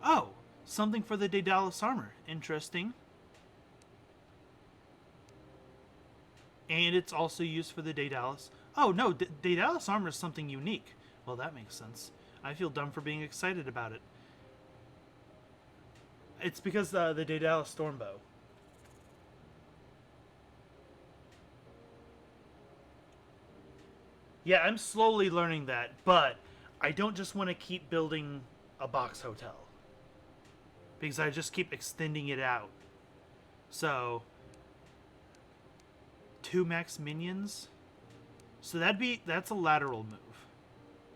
Oh, something for the Daedalus armor. Interesting. And it's also used for the Daedalus. Oh, no, Daedalus armor is something unique. Well, that makes sense. I feel dumb for being excited about it. It's because the Daedalus Stormbow. Yeah, I'm slowly learning that, but I don't just want to keep building a box hotel. Because I just keep extending it out. So, 2 max minions. So that's a lateral move.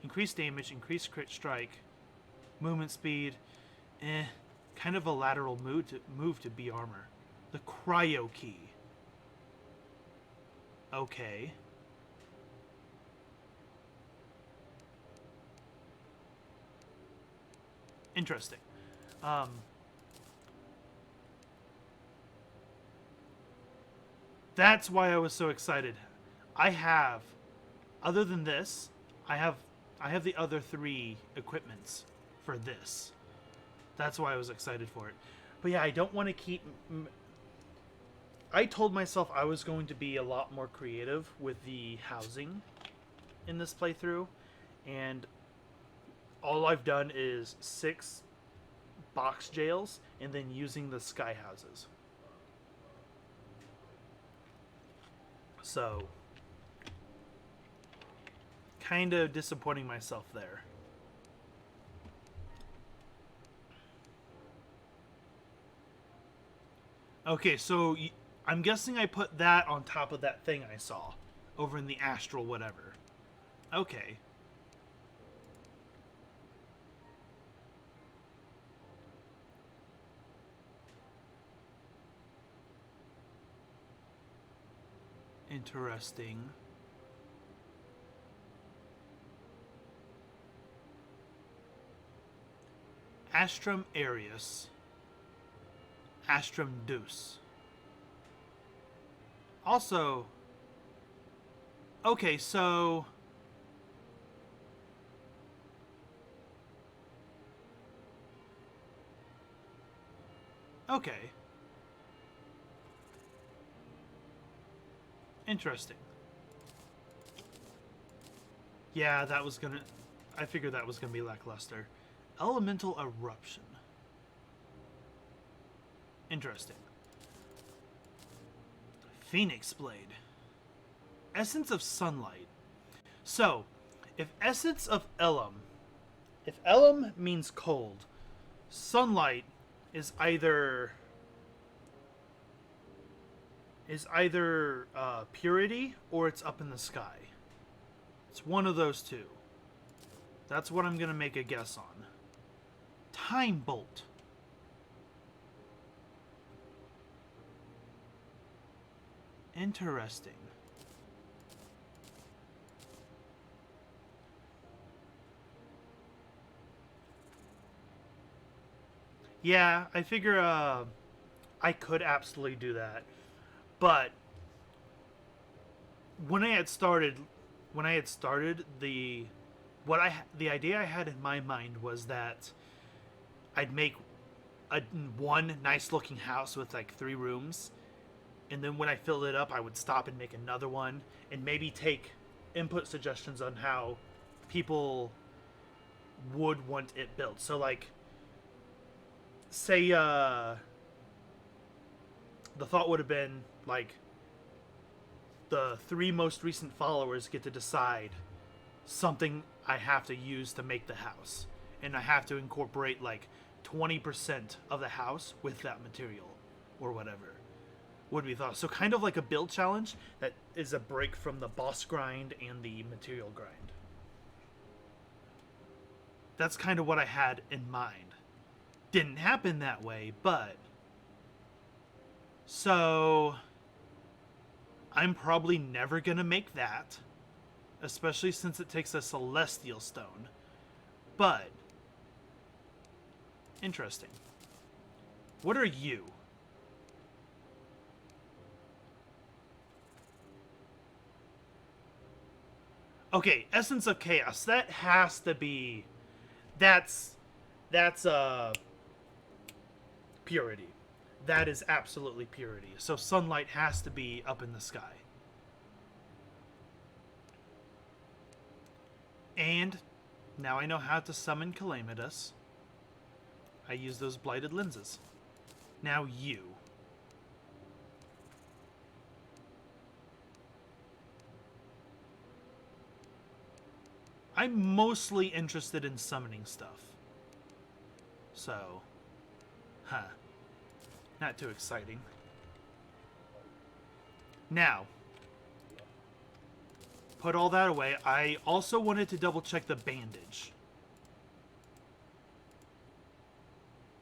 Increased damage, increased crit strike, movement speed, kind of a lateral move to be armor. The cryo key. Okay. Interesting. That's why I was so excited. I have, other than this, I have the other 3 equipments for this. That's why I was excited for it. But yeah, I don't want to keep... I told myself I was going to be a lot more creative with the housing in this playthrough. And all I've done is 6 box jails and then using the sky houses. So, kind of disappointing myself there. Okay, so I'm guessing I put that on top of that thing I saw over in the astral whatever. Okay. Interesting. Astrum Arius. Astrum Deus. Also, okay, so okay. Interesting. Yeah, that was gonna... I figured that was gonna be lackluster. Elemental Eruption. Interesting. Phoenix Blade. Essence of Sunlight. So, if Essence of Elam... If Elam means cold, sunlight is either purity or it's up in the sky. It's one of those two. That's what I'm gonna make a guess on. Time Bolt. Interesting. Yeah, I figure I could absolutely do that. But when I had started the idea I had in my mind was that I'd make one nice looking house with like 3 rooms, and then when I filled it up I would stop and make another one, and maybe take input suggestions on how people would want it built. So like, say the thought would have been like, the 3 most recent followers get to decide something I have to use to make the house, and I have to incorporate like 20% of the house with that material or whatever would be thought. So kind of like a build challenge that is a break from the boss grind and the material grind. That's kind of what I had in mind. Didn't happen that way, but so I'm probably never gonna make that, especially since it takes a celestial stone. But interesting. What are you? Okay, Essence of Chaos. That has to be... That's purity. That is absolutely purity. So sunlight has to be up in the sky. And now I know how to summon Calamitas. I use those blighted lenses. Now you. I'm mostly interested in summoning stuff. So, not too exciting. Now, put all that away. I also wanted to double check the bandage.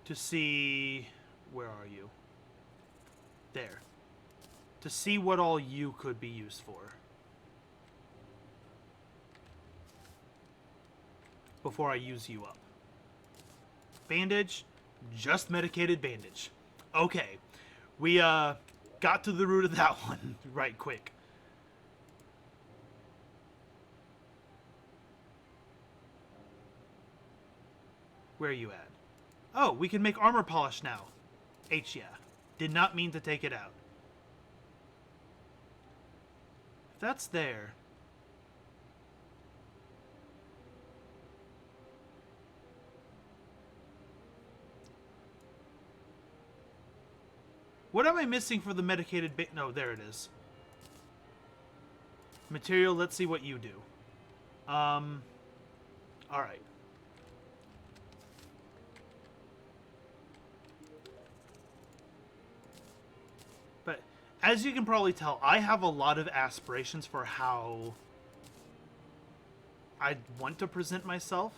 To see... Where are you? There. To see what all you could be used for. Before I use you up. Bandage. Just medicated bandage. Okay. We, got to the root of that one right quick. Where are you at? Oh, we can make armor polish now. H, yeah. Did not mean to take it out. If that's there... What am I missing for the medicated no, there it is. Material, let's see what you do. Alright. But, as you can probably tell, I have a lot of aspirations for how I'd want to present myself.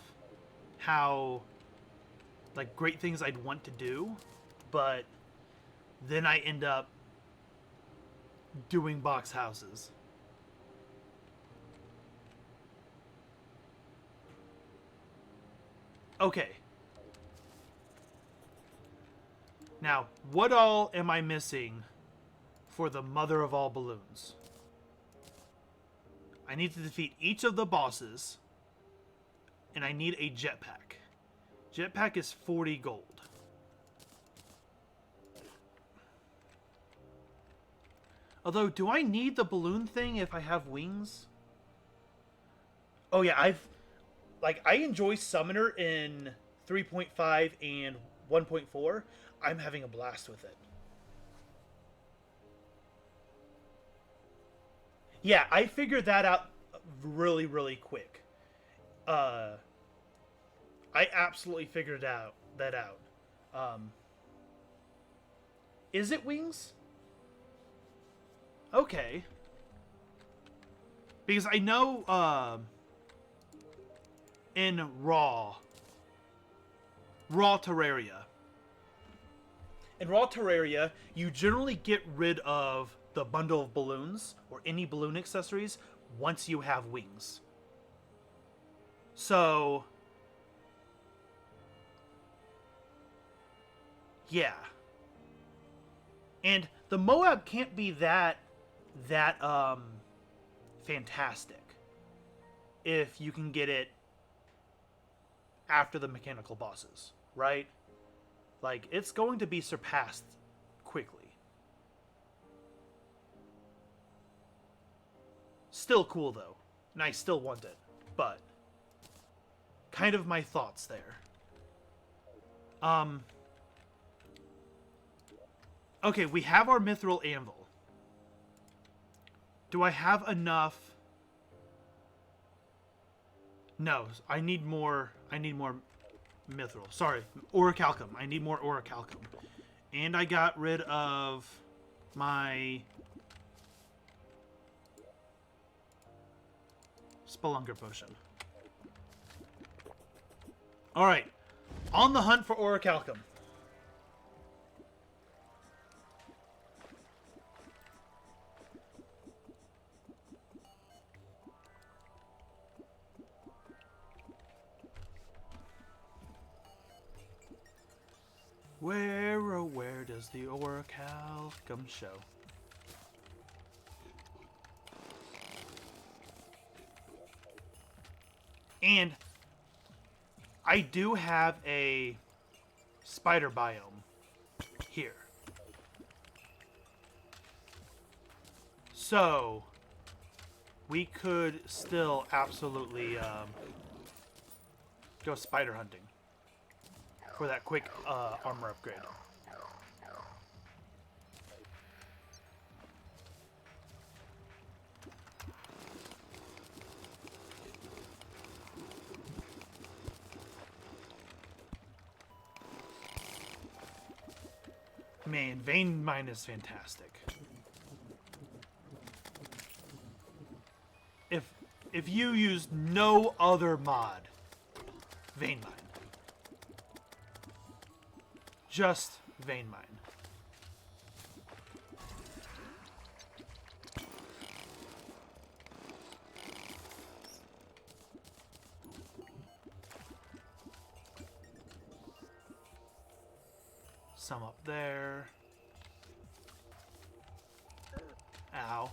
How, like, great things I'd want to do. But... then I end up doing box houses. Okay. Now, what all am I missing for the mother of all balloons? I need to defeat each of the bosses, and I need a jetpack. Jetpack is 40 gold. Although, do I need the balloon thing if I have wings? Oh yeah, I enjoy Summoner in 3.5 and 1.4. I'm having a blast with it. Yeah, I figured that out really, really quick. I absolutely figured that out. Is it wings? Okay. Because I know in Raw Terraria. In Raw Terraria, you generally get rid of the bundle of balloons or any balloon accessories once you have wings. So, yeah. And the Moab can't be that fantastic if you can get it after the mechanical bosses, right? Like, it's going to be surpassed quickly. Still cool, though. And I still want it. But, kind of my thoughts there. Okay, we have our Mithril Anvil. Do I have enough? No, I need more Mithril. Sorry, Orichalcum. I need more Orichalcum. And I got rid of my Spelunker Potion. Alright, on the hunt for Orichalcum. Where does the Orichalcum show? And I do have a spider biome here. So we could still absolutely go spider hunting for that quick armor upgrade. Man, Vein Mine is fantastic. If you use no other mod, Vein Mine. Just Vein Mine. Some up there. Ow.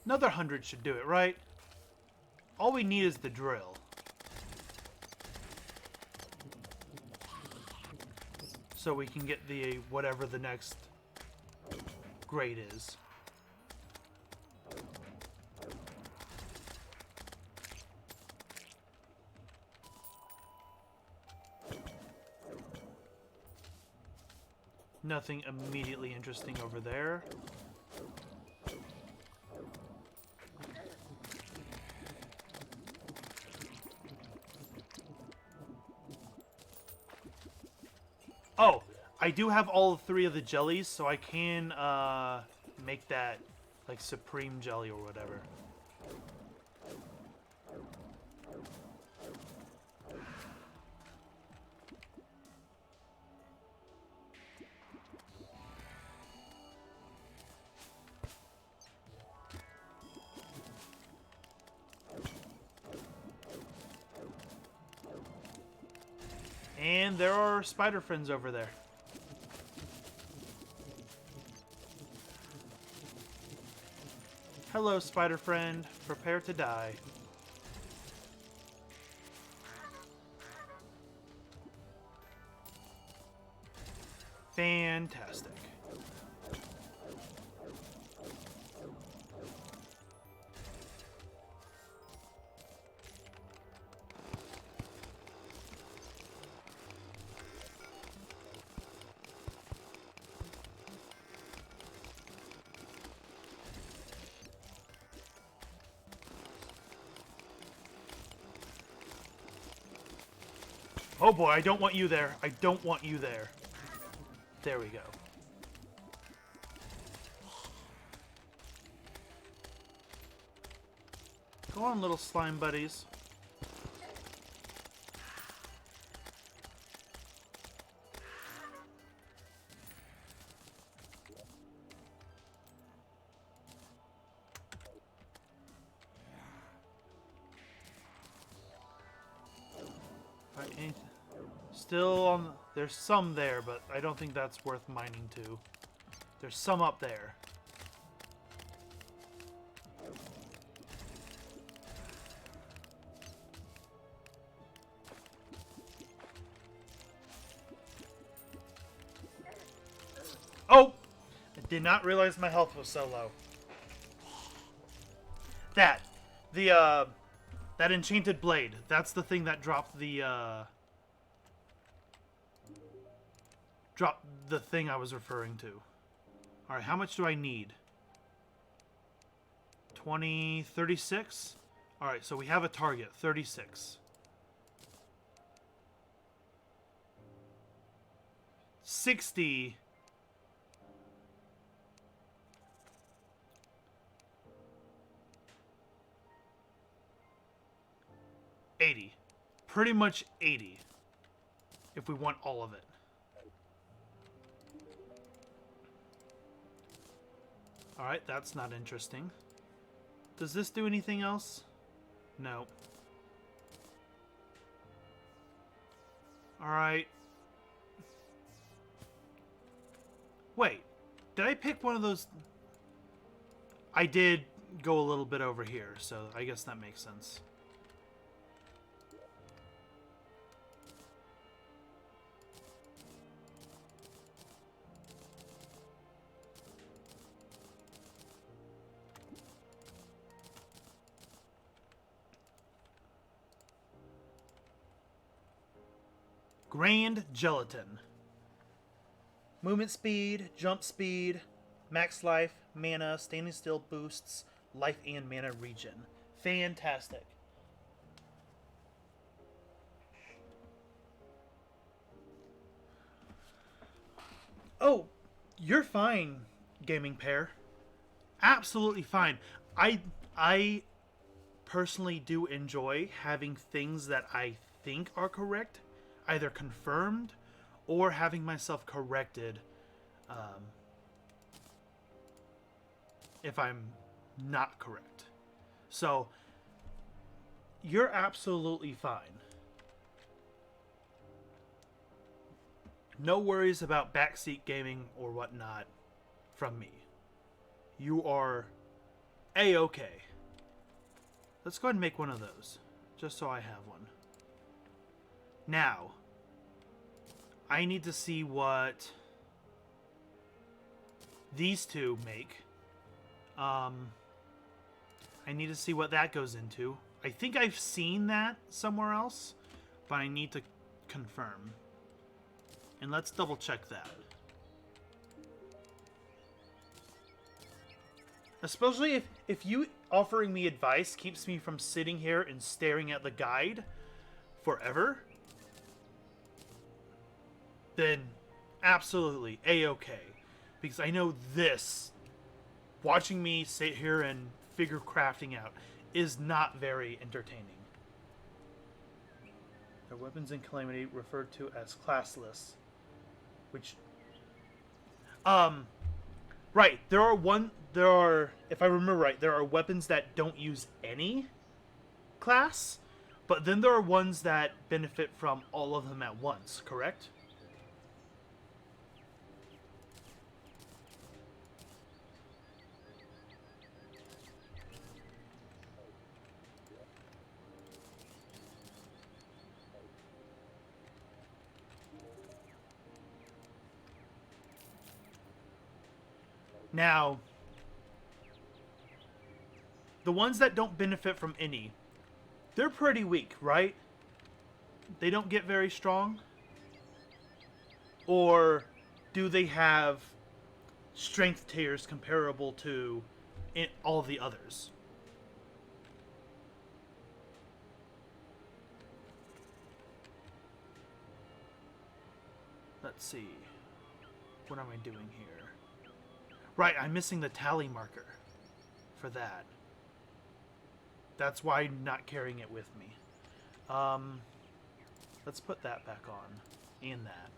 Another 100 should do it, right? All we need is the drill. So we can get the whatever the next grade is. Nothing immediately interesting over there. Oh, I do have all three of the jellies, so I can make that like supreme jelly or whatever. And there are spider friends over there. Hello, spider friend. Prepare to die. Fantastic. Oh boy, I don't want you there. I don't want you there. There we go. Go on, little slime buddies. Still on. There's some there, but I don't think that's worth mining to. There's some up there. Oh! I did not realize my health was so low. That enchanted blade. That's the thing that dropped the thing I was referring to. All right, how much do I need? 20, 36? All right, so we have a target, 36. 60. 80. Pretty much 80. If we want all of it. Alright, that's not interesting. Does this do anything else? No. Alright. Wait. Did I pick one of those? I did go a little bit over here, so I guess that makes sense. Grand Gelatin. Movement speed, jump speed, max life, mana, standing still boosts, life and mana regen. Fantastic. Oh, you're fine, gaming pair. Absolutely fine. I personally do enjoy having things that I think are correct either confirmed or having myself corrected if I'm not correct. So you're absolutely fine. No worries about backseat gaming or whatnot from me. You are A-okay. Let's go ahead and make one of those, just so I have one. Now, I need to see what these two make. I need to see what that goes into. I think I've seen that somewhere else, but I need to confirm. And let's double check that. Especially if you offering me advice keeps me from sitting here and staring at the guide forever, then absolutely A-okay. Because I know this, watching me sit here and figure crafting out, is not very entertaining. The weapons in Calamity referred to as classless, which, right, there are, if I remember right, there are weapons that don't use any class, but then there are ones that benefit from all of them at once, correct? Now, the ones that don't benefit from any, they're pretty weak, right? They don't get very strong? Or do they have strength tiers comparable to all the others? Let's see. What am I doing here? Right, I'm missing the tally marker for that. That's why I'm not carrying it with me. Let's put that back on. And that.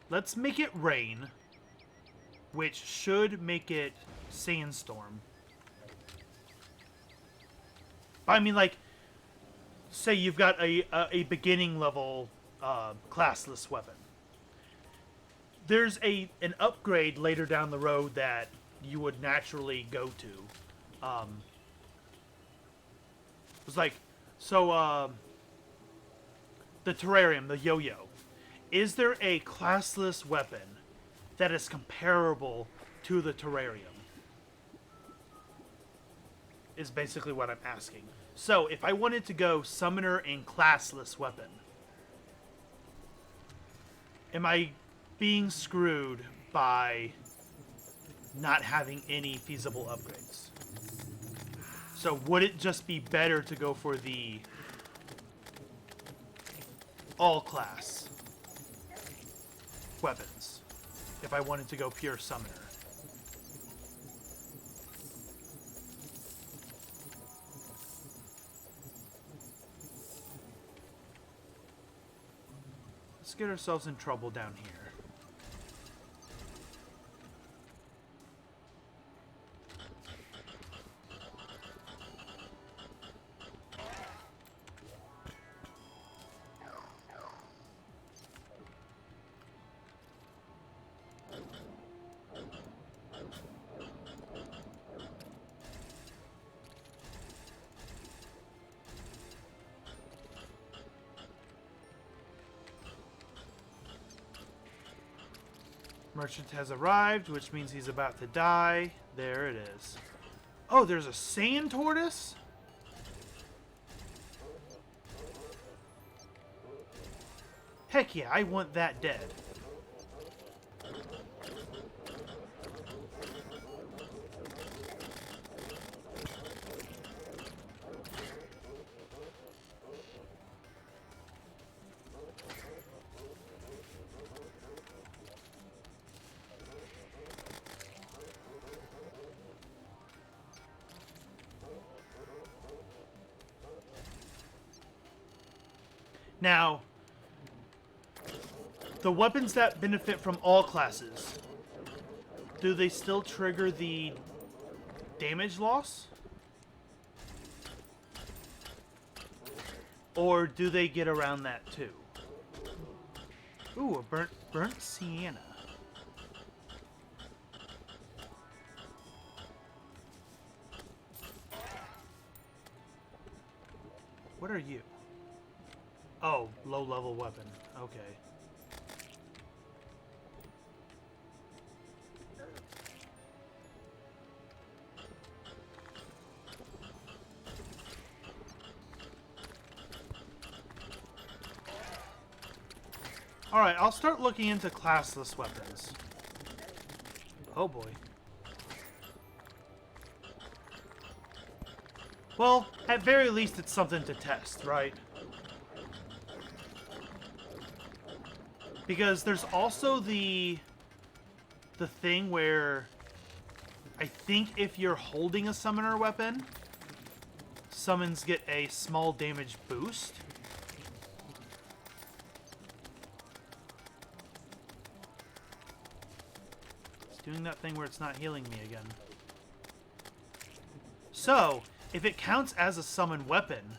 Let's make it rain, which should make it sandstorm. I mean, like, say you've got a beginning level classless weapon. There's an upgrade later down the road that you would naturally go to. It's like, so the Terrarium, the yo-yo. Is there a classless weapon that is comparable to the Terrarium? Is basically what I'm asking. So, if I wanted to go summoner and classless weapon, am I being screwed by not having any feasible upgrades? So, would it just be better to go for the all-class weapons if I wanted to go pure summoner? Let's get ourselves in trouble down here. Merchant has arrived, which means he's about to die. There it is. Oh, there's a sand tortoise? Heck yeah, I want that dead. Now, the weapons that benefit from all classes, do they still trigger the damage loss? Or do they get around that too? Ooh, a burnt sienna. What are you? Oh, low-level weapon. Okay. Alright, I'll start looking into classless weapons. Oh boy. Well, at very least it's something to test, right? Because there's also the thing where I think if you're holding a summoner weapon, summons get a small damage boost. It's doing that thing where it's not healing me again. So, if it counts as a summon weapon,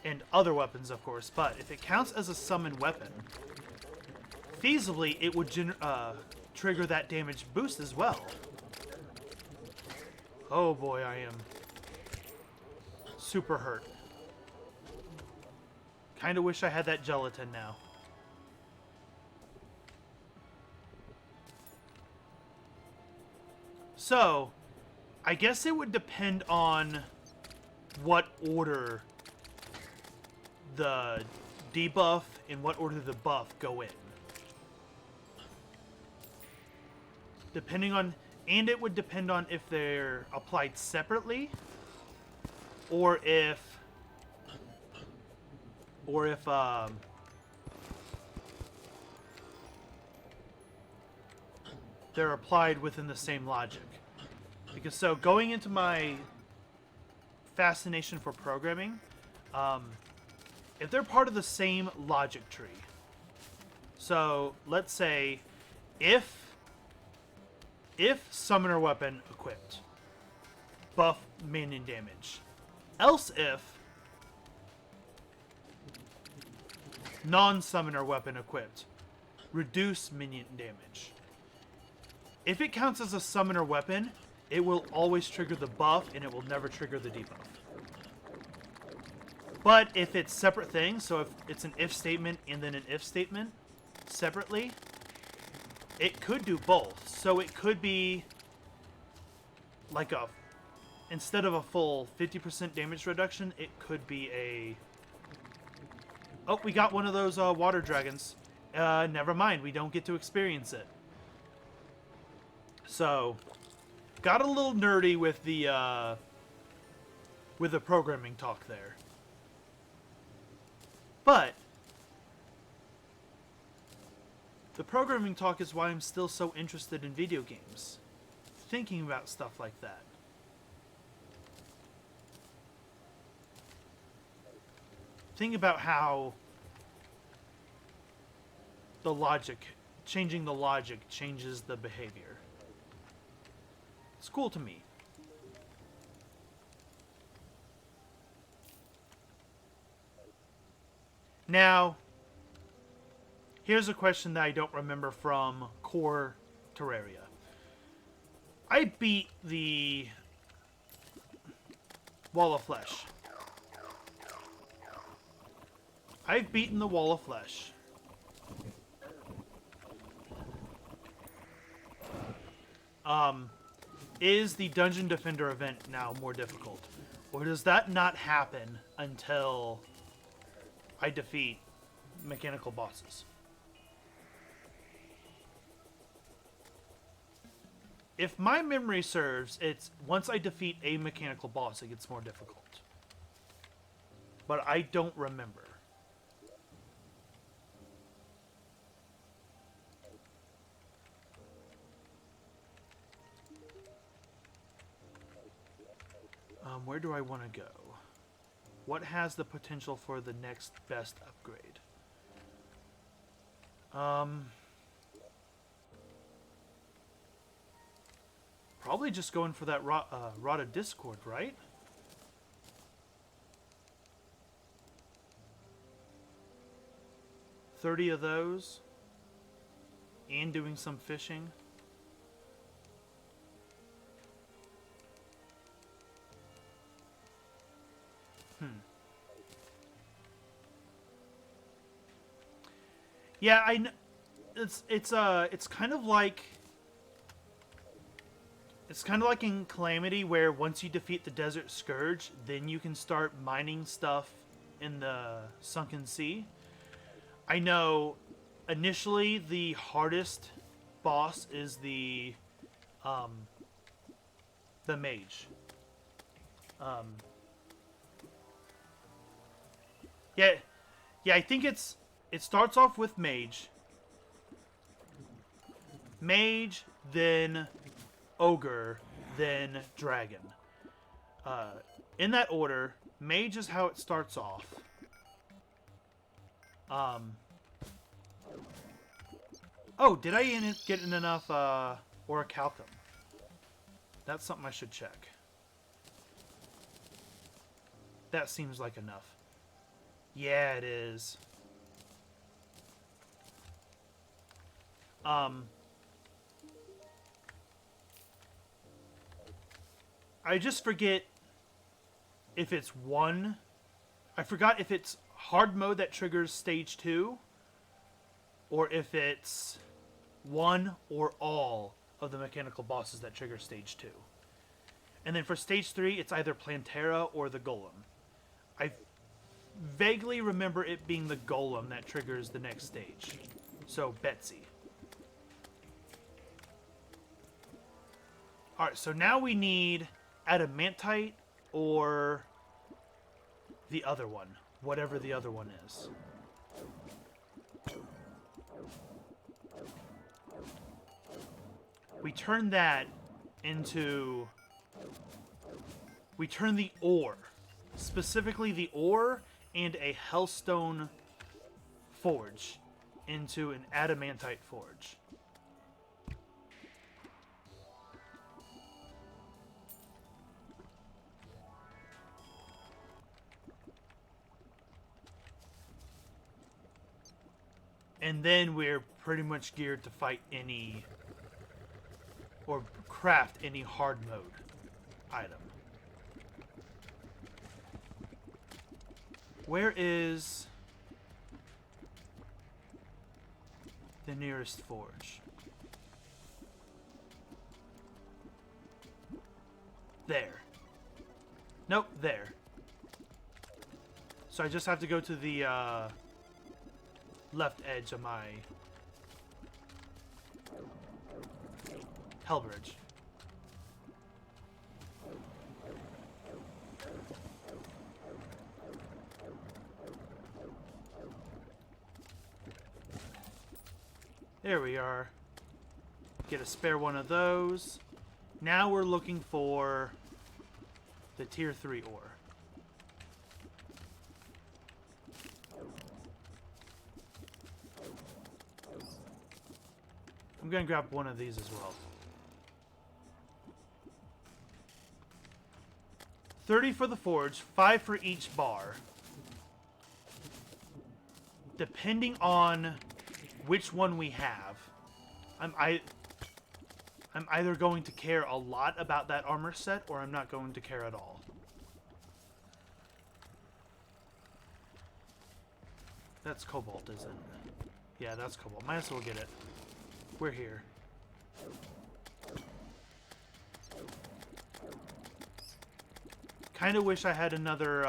and other weapons of course, but if it counts as a summon weapon, feasibly it would trigger that damage boost as well. Oh boy, I am super hurt. Kinda wish I had that gelatin now. So, I guess it would depend on what order the debuff and what order the buff go in. Depending on, and it would depend on if they're applied separately, or if they're applied within the same logic. Because so going into my fascination for programming, if they're part of the same logic tree, so let's say if summoner weapon equipped, buff minion damage. Else if non-summoner weapon equipped, reduce minion damage. If it counts as a summoner weapon, it will always trigger the buff and it will never trigger the debuff. But if it's separate things, so if it's an if statement and then an if statement separately, it could do both. So it could be like instead of a full 50% damage reduction, it could be a... Oh, we got one of those water dragons. Never mind, we don't get to experience it. So, got a little nerdy with the programming talk there. But the programming talk is why I'm still so interested in video games. Thinking about stuff like that. Think about how the logic, changing the logic changes the behavior. It's cool to me. Now, here's a question that I don't remember from core Terraria. I beat the Wall of Flesh. I've beaten the Wall of Flesh. Is the Dungeon Defender event now more difficult? Or does that not happen until I defeat mechanical bosses? If my memory serves, it's once I defeat a mechanical boss, it gets more difficult. But I don't remember. Where do I want to go? What has the potential for the next best upgrade? Probably just going for that Rod of Discord, right? $30 of those. And doing some fishing. Yeah, it's kind of like in Calamity, where once you defeat the Desert Scourge, then you can start mining stuff in the Sunken Sea. I know initially the hardest boss is the mage. Yeah, yeah. I think it starts off with mage, then ogre, then dragon. In that order. Mage is how it starts off. Oh, did I get in enough orichalcum? That's something I should check. That seems like enough. Yeah, it is. I just forget if it's one. I forgot if it's hard mode that triggers stage 2, or if it's one or all of the mechanical bosses that trigger stage 2. And then for stage 3, it's either Plantera or the Golem. I vaguely remember it being the Golem that triggers the next stage. So, Betsy. Alright, so now we need Adamantite or the other one. Whatever the other one is. We turn that into... We turn the ore. Specifically the ore and a hellstone forge into an adamantite forge. And then we're pretty much geared to fight any... or craft any hard mode item. Where is the nearest forge? There. Nope, there. So I just have to go to the left edge of my Hellbridge. There we are. Get a spare one of those. Now we're looking for the tier 3 ore. I'm gonna grab one of these as well. 30 for the forge, 5 for each bar. Depending on which one we have, I'm either going to care a lot about that armor set, or I'm not going to care at all. That's cobalt, isn't it? Yeah, that's cobalt. Might as well get it. We're here. Kind of wish I had another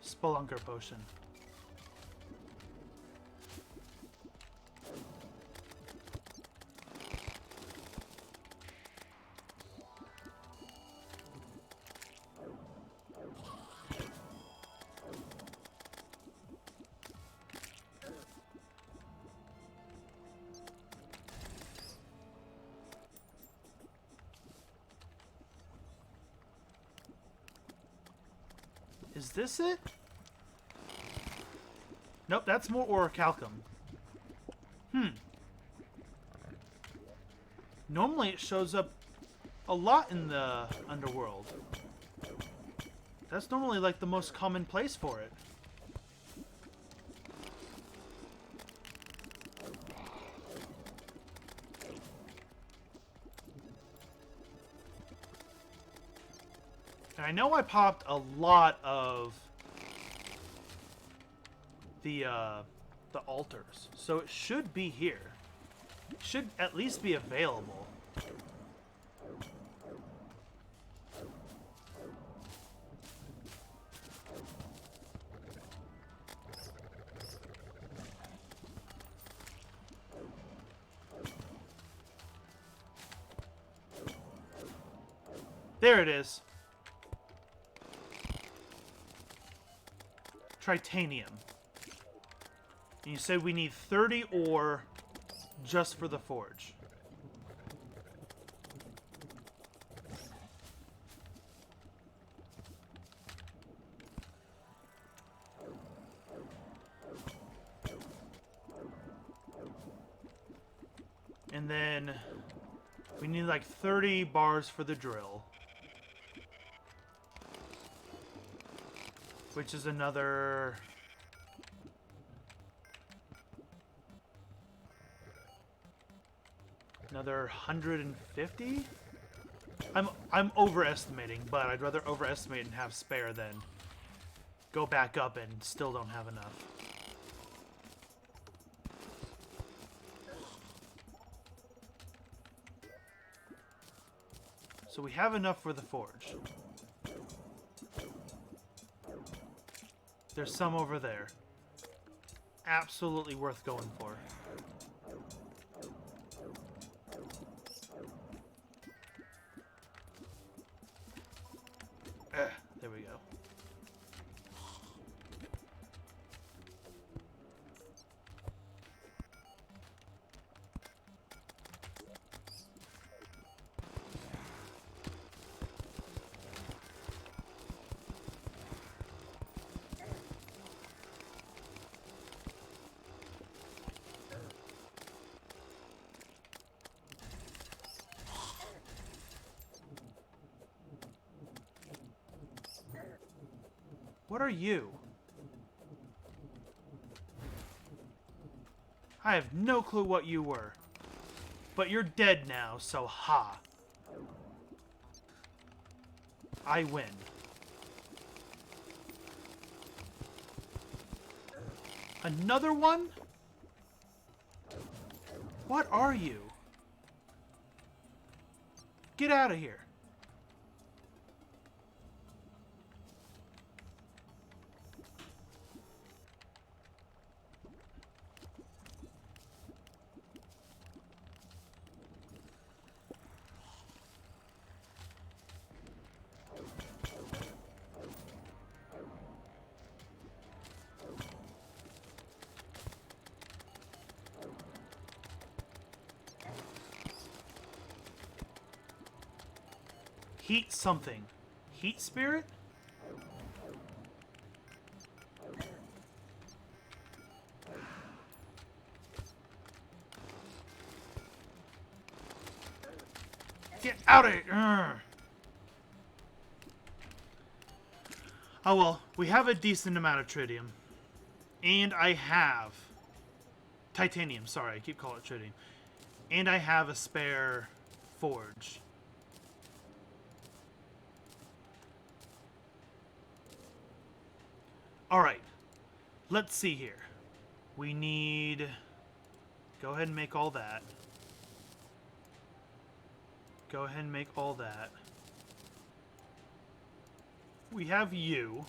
Spelunker potion. Is this it? Nope, that's more orichalcum. Normally it shows up a lot in the underworld. That's normally like the most common place for it. And I know I popped a lot of the altars, so it should be here. It should at least be available. There it is. Tritanium. And you said we need 30 ore just for the forge. And then we need like 30 bars for the drill. Which is another... Another 150? I'm overestimating, but I'd rather overestimate and have spare than go back up and still don't have enough. So we have enough for the forge. There's some over there. Absolutely worth going for. There we go. What are you? I have no clue what you were. But you're dead now, so ha. I win. Another one? What are you? Get out of here. Heat something. Heat spirit? Get out of here! Urgh. Oh well, we have a decent amount of tritium. And I have... Titanium, sorry, I keep calling it tritium. And I have a spare forge. Alright, let's see here. We need... Go ahead and make all that. Go ahead and make all that. We have you.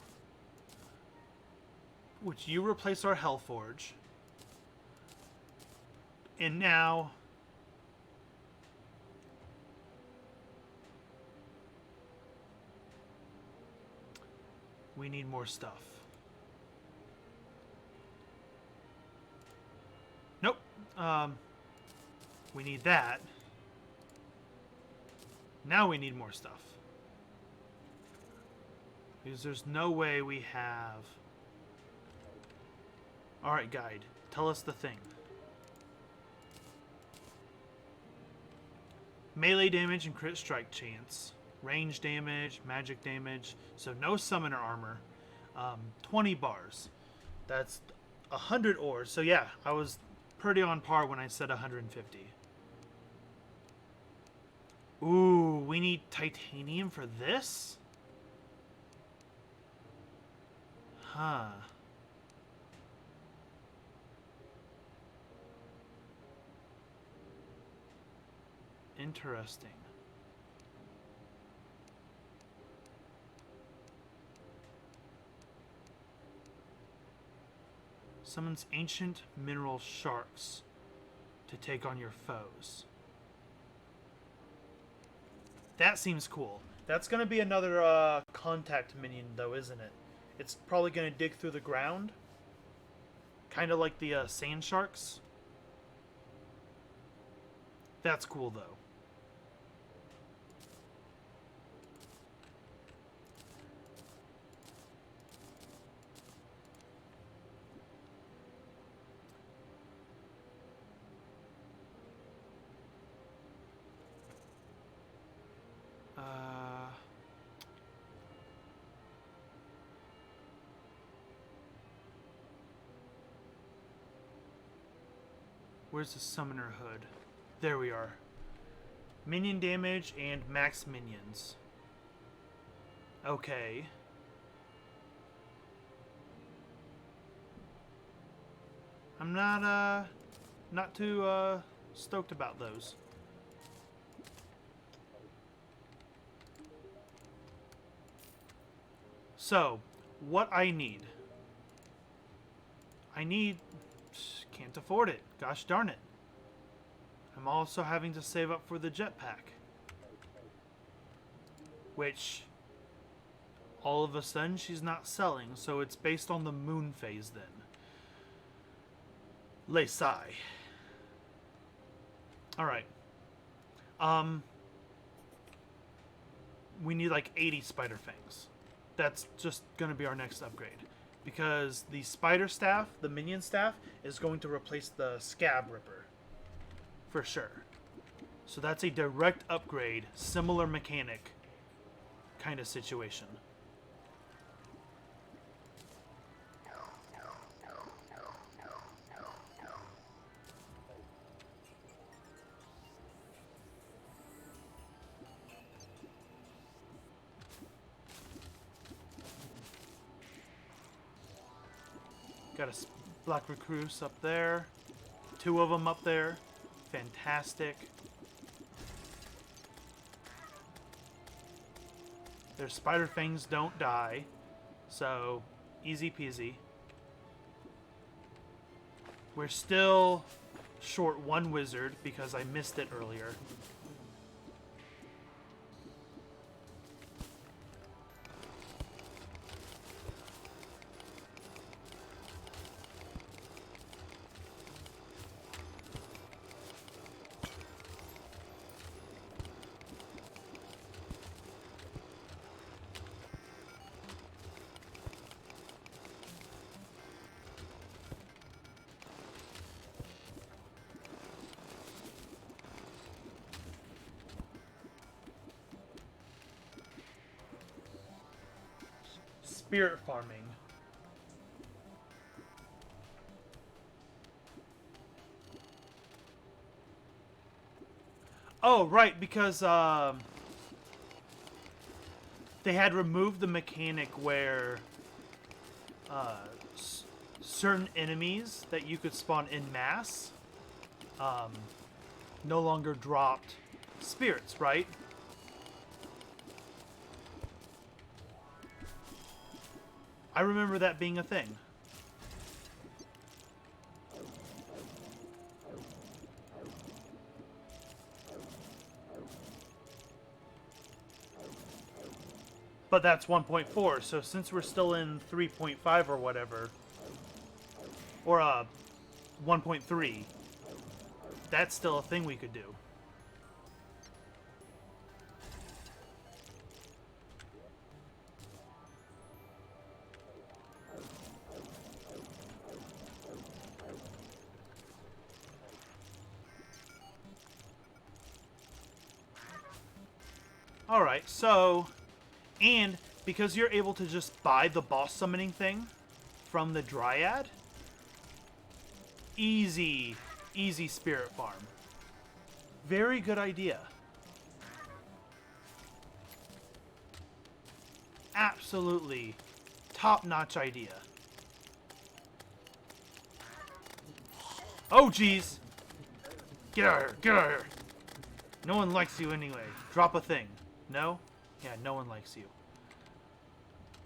Which you replace our Hellforge. And now... we need more stuff. Nope. We need that. Now we need more stuff. Because there's no way we have... Alright, guide. Tell us the thing. Melee damage and crit strike chance. Range damage, magic damage. So no summoner armor. 20 bars. That's 100 ores. So yeah, I was pretty on par when I said 150. Ooh, we need titanium for this? Huh. Interesting. Summons ancient mineral sharks to take on your foes. That seems cool. That's going to be another contact minion, though, isn't it? it's probably going to dig through the ground. Kind of like the sand sharks. That's cool, though. Where's the summoner hood? There we are. Minion damage and max minions. Okay. I'm not too stoked about those. So, what I need. Can't afford it. Gosh darn it. I'm also having to save up for the jetpack. Which, all of a sudden, she's not selling, so it's based on the moon phase then. Lay sigh. Alright. We need like 80 spider fangs. That's just gonna be our next upgrade. Because the spider staff, the minion staff, is going to replace the scab ripper. For sure. So that's a direct upgrade, similar mechanic kind of situation. Got a black recluse up there. 2 of them up there. Fantastic. Their spider fangs don't die. So, easy peasy. We're still short 1 wizard because I missed it earlier. Spirit farming. Oh, right, because they had removed the mechanic where certain enemies that you could spawn en masse no longer dropped spirits, right? I remember that being a thing. But that's 1.4, so since we're still in 3.5 or whatever, or 1.3, that's still a thing we could do. Alright, so, and because you're able to just buy the boss summoning thing from the Dryad, easy spirit farm. Very good idea. Absolutely top-notch idea. Oh, jeez. Get out of here, get out of here. No one likes you anyway. Drop a thing. No? Yeah, no one likes you.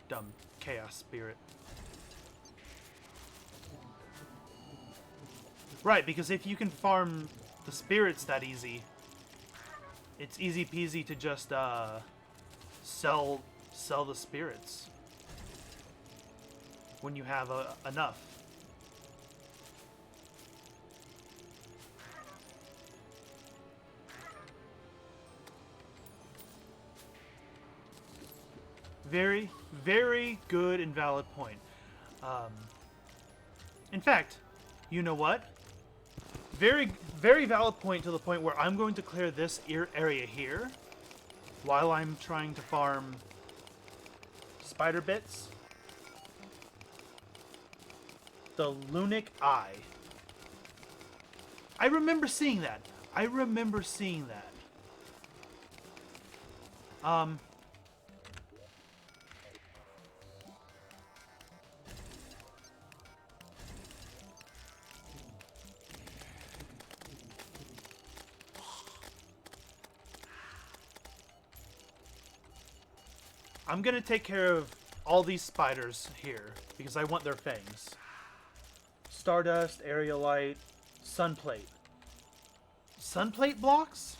Dumb chaos spirit. Right, because if you can farm the spirits that easy, it's easy peasy to just sell the spirits. when you have enough. Very, very good and valid point. In fact, you know what? Very, very valid point to the point where I'm going to clear this area here while I'm trying to farm spider bits. The Lunic Eye. I remember seeing that. I'm gonna take care of all these spiders here because I want their fangs. Stardust, Aerialite, Sunplate. Sunplate blocks?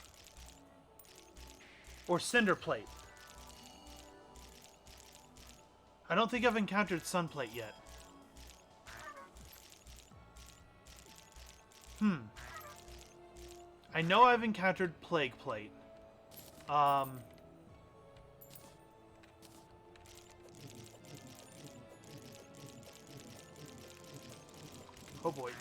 Or Cinderplate? I don't think I've encountered Sunplate yet. I know I've encountered Plague Plate. Oh boy.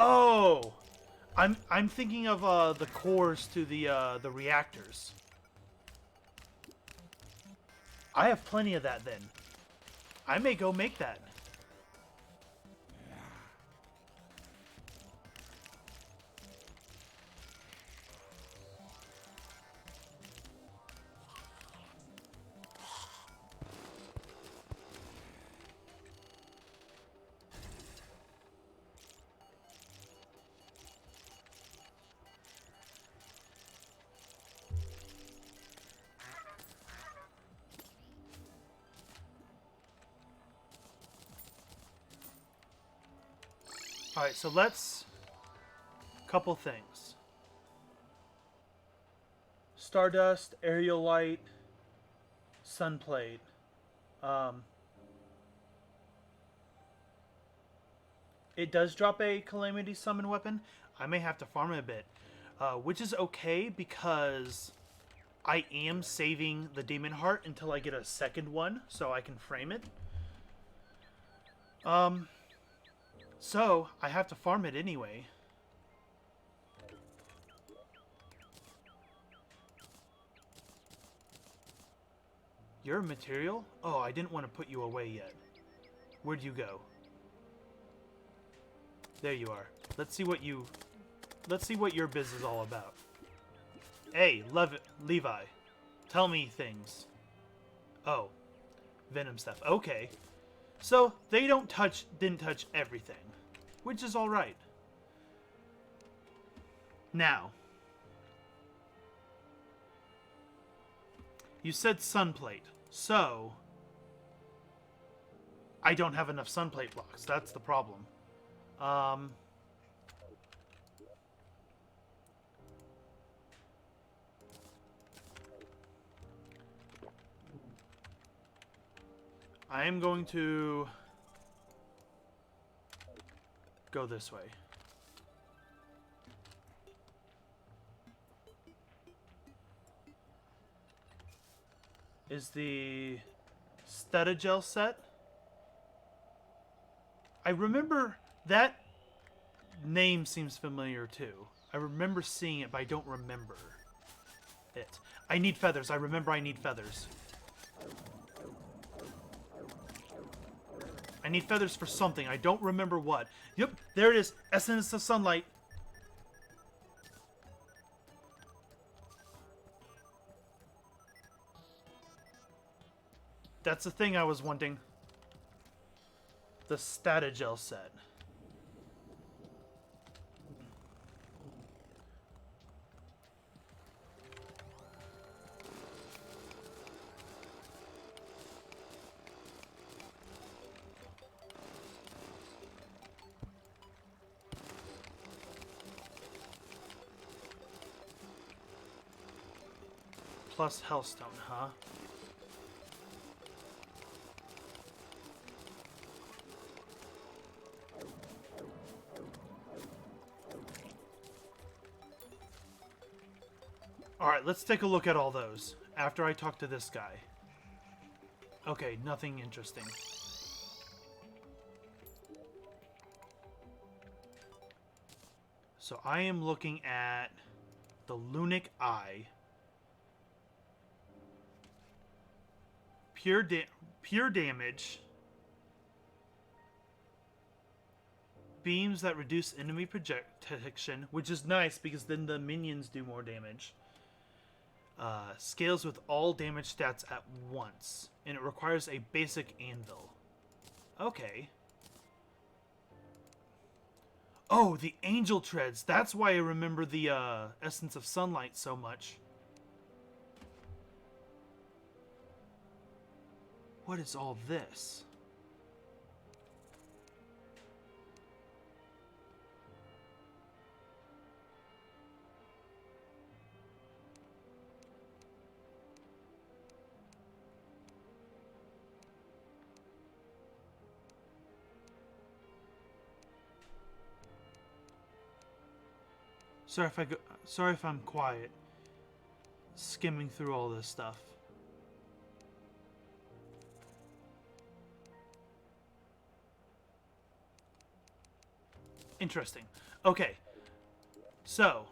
Oh, I'm thinking of the cores to the reactors. I have plenty of that then. I may go make that. Alright, so let's... Couple things. Stardust, Aerialite, Sunplate. It does drop a Calamity summon weapon. I may have to farm it a bit. Which is okay because I am saving the Demon Heart until I get a second one so I can frame it. So, I have to farm it anyway. Your material? Oh, I didn't want to put you away yet. Where'd you go? There you are. Let's see what your biz is all about. Hey, Levi. Tell me things. Oh. Venom stuff. Okay. So, they didn't touch everything. Which is alright. Now. You said Sunplate. So, I don't have enough Sunplate blocks. That's the problem. I am going to go this way. Is the Stratagel set? I remember that name seems familiar too. I remember seeing it, but I don't remember it. I need feathers. I remember I need feathers. I need feathers for something. I don't remember what. Yep, there it is. Essence of Sunlight. That's the thing I was wanting. The Stratagel set. plus Hellstone, huh? Alright, let's take a look at all those after I talk to this guy. Okay, nothing interesting. So I am looking at the Lunic Eye. Pure damage. Beams that reduce enemy protection, which is nice because then the minions do more damage. Scales with all damage stats at once. And it requires a basic anvil. Okay. Oh, the angel treads. That's why I remember the Essence of Sunlight so much. What is all this? Sorry if I'm quiet. Skimming through all this stuff. Interesting. Okay. So,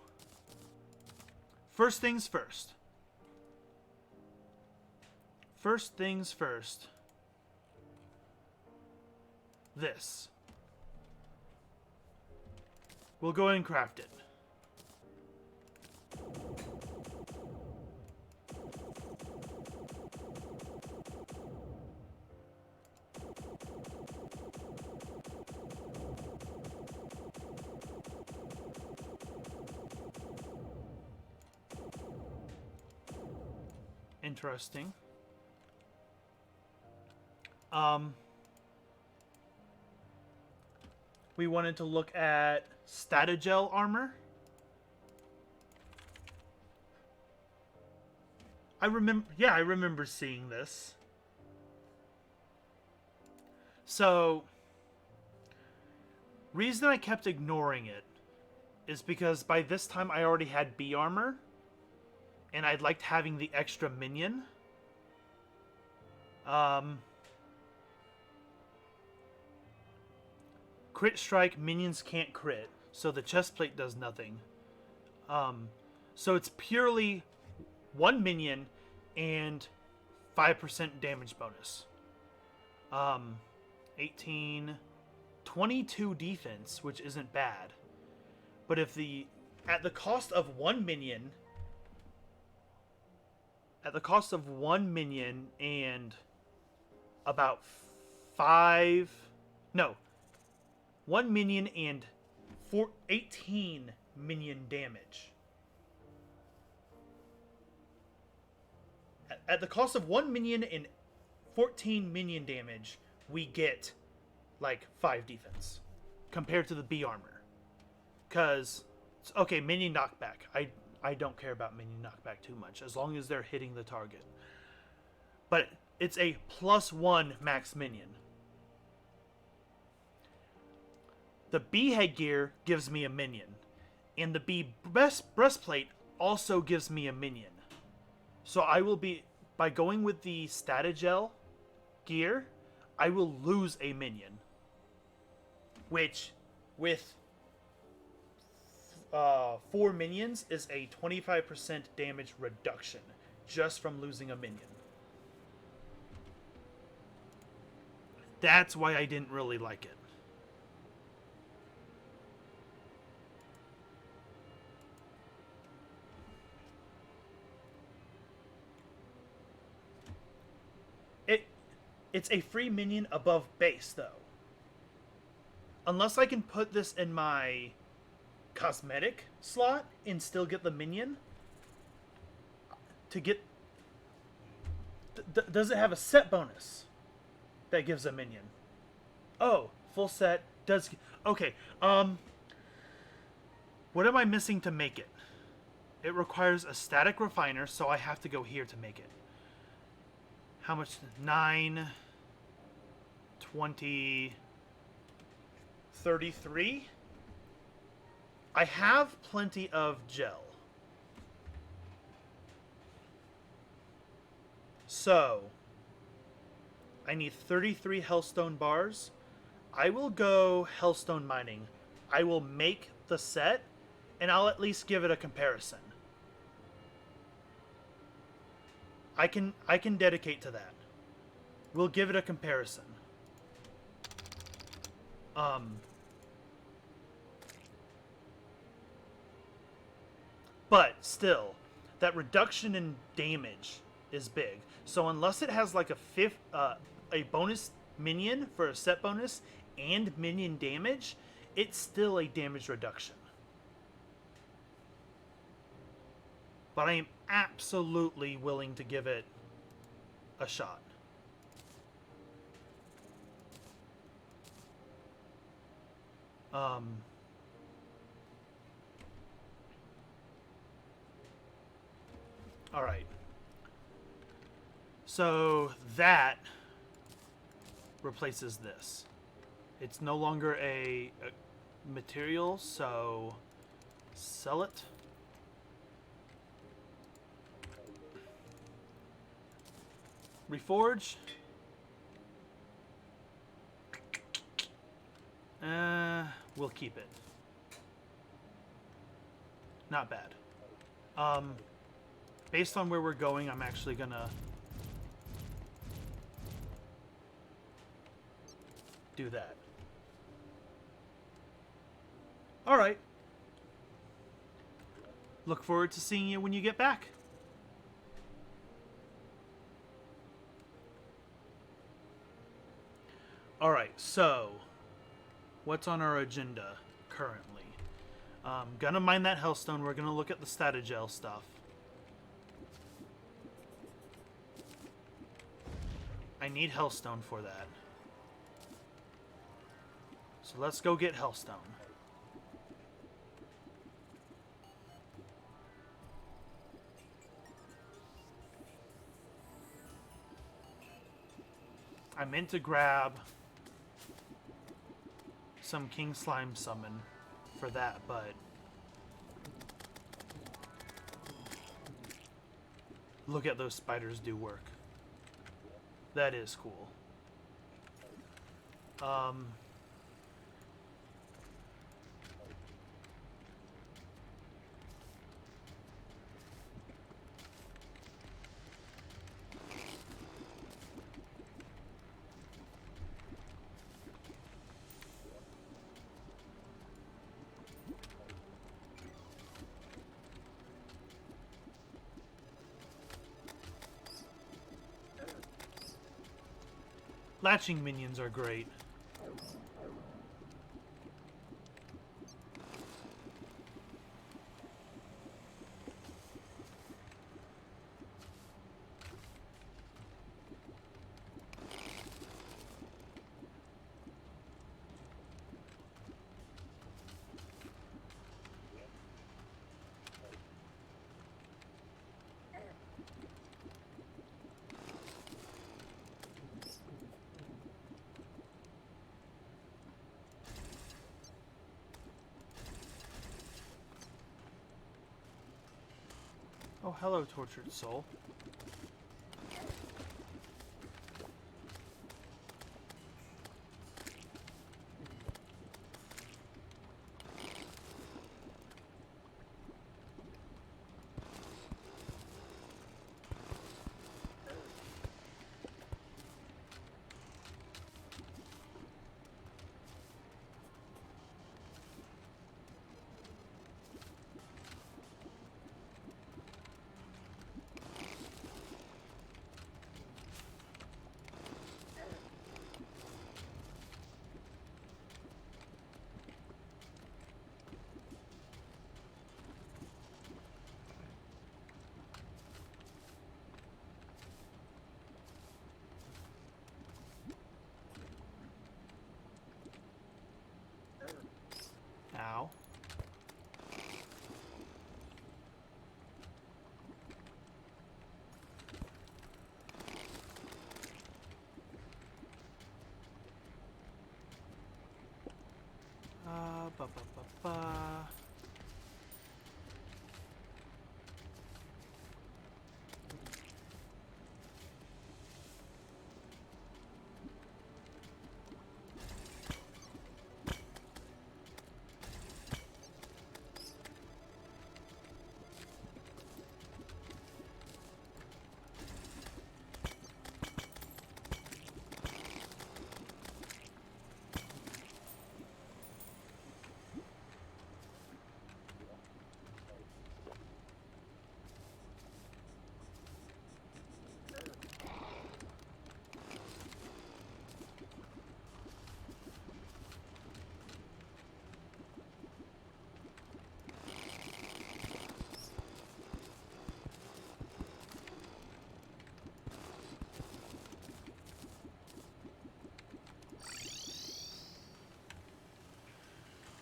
first things first. First things first. This. We'll go ahead and craft it. Interesting. We wanted to look at Stratagel Armor. I remember seeing this. So, reason I kept ignoring it is because by this time I already had B armor, and I liked having the extra minion. Crit strike, minions can't crit, so the chestplate does nothing. So it's purely one minion and 5% damage bonus. 18, 22 defense, which isn't bad. But if at the cost of one minion and about 1 minion and 18 minion damage. At the cost of 1 minion and 14 minion damage, we get like 5 defense compared to the B armor. Because, okay, minion knockback. I don't care about minion knockback too much, as long as they're hitting the target. But it's a +1 max minion. The B headgear gives me a minion, and the B breastplate also gives me a minion. So I will be, by going with the Stratagel gear, I will lose a minion. Which, with 4 minions, is a 25% damage reduction just from losing a minion. That's why I didn't really like it. It's a free minion above base, though. Unless I can put this in my cosmetic slot and still get the minion. To get... does it have a set bonus that gives a minion? Oh, full set does... Okay, what am I missing to make it? It requires a static refiner, so I have to go here to make it. How much? 9, 20, 33? I have plenty of gel. So, I need 33 hellstone bars. I will go hellstone mining. I will make the set, and I'll at least give it a comparison. I can dedicate to that. We'll give it a comparison. But still, that reduction in damage is big. So unless it has like a bonus minion for a set bonus and minion damage, it's still a damage reduction. But I am absolutely willing to give it a shot. Alright. So that replaces this. It's no longer a material, so sell it. Reforge. We'll keep it. Not bad. Based on where we're going, I'm actually gonna do that. Alright. Look forward to seeing you when you get back. Alright, so what's on our agenda currently? Gonna mine that hellstone. We're gonna look at the Stratagel stuff. I need hellstone for that. So let's go get hellstone. I meant to grab some King Slime summon for that, but look at those spiders do work. That is cool. Latching minions are great. Oh, hello, tortured soul. ba ba ba ba.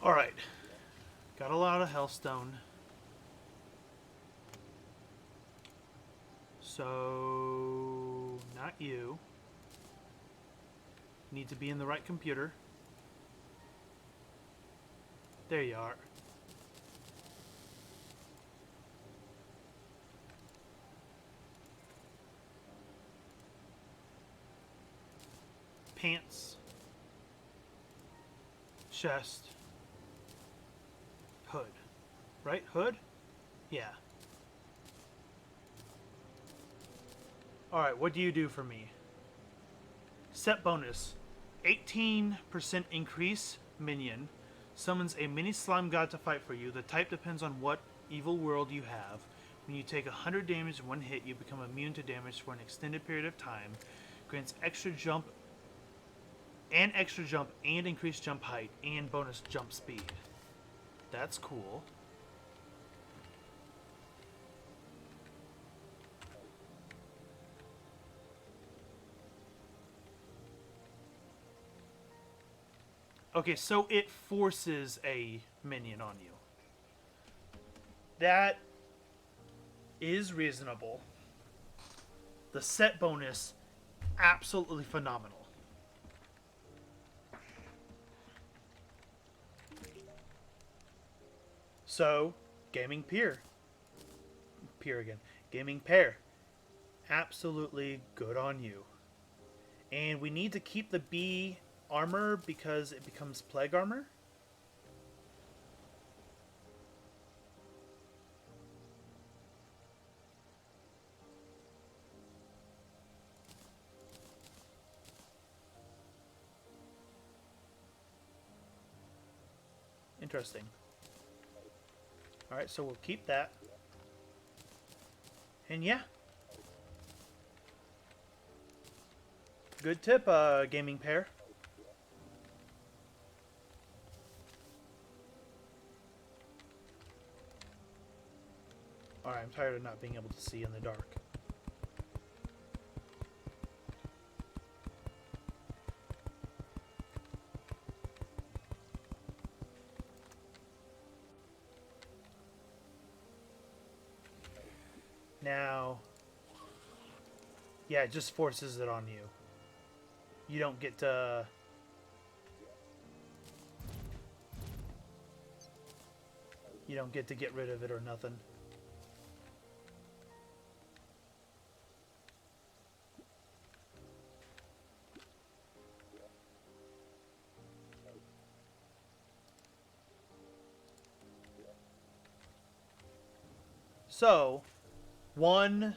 Alright. Got a lot of hellstone. So, not you. Need to be in the right computer. There you are. Pants. Chest. Hood. Right? Hood? Yeah. Alright, what do you do for me? Set bonus. 18% increase minion. Summons a mini slime god to fight for you. The type depends on what evil world you have. When you take 100 damage in one hit, you become immune to damage for an extended period of time. Grants extra jump and increased jump height and bonus jump speed. That's cool. Okay, so it forces a minion on you. That is reasonable. The set bonus, absolutely phenomenal. So, gaming peer. Peer again. Gaming pair. Absolutely good on you. And we need to keep the bee armor because it becomes plague armor. Interesting. Alright, so we'll keep that. And yeah. Good tip, gaming pair. Alright, I'm tired of not being able to see in the dark. Now, yeah, it just forces it on you. You don't get to... You don't get to get rid of it or nothing. So, one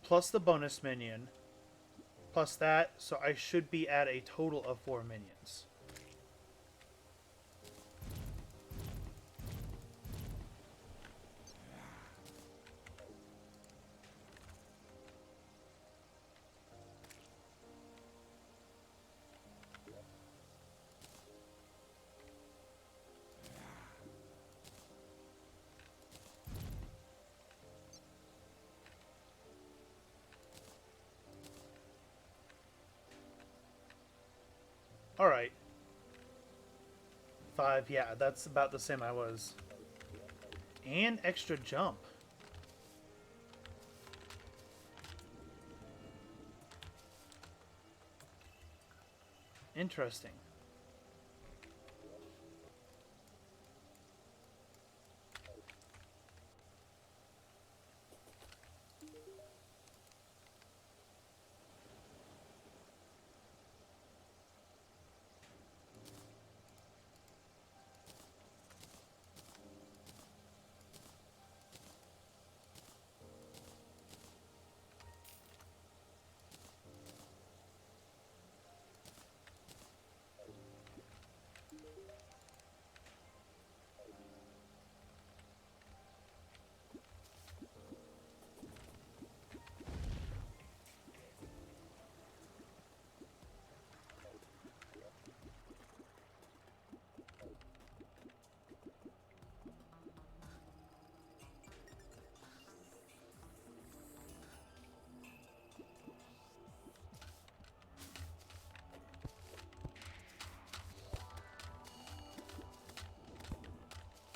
plus the bonus minion plus that, so I should be at a total of 4 minions. Alright. 5, yeah, that's about the same I was. And extra jump. Interesting.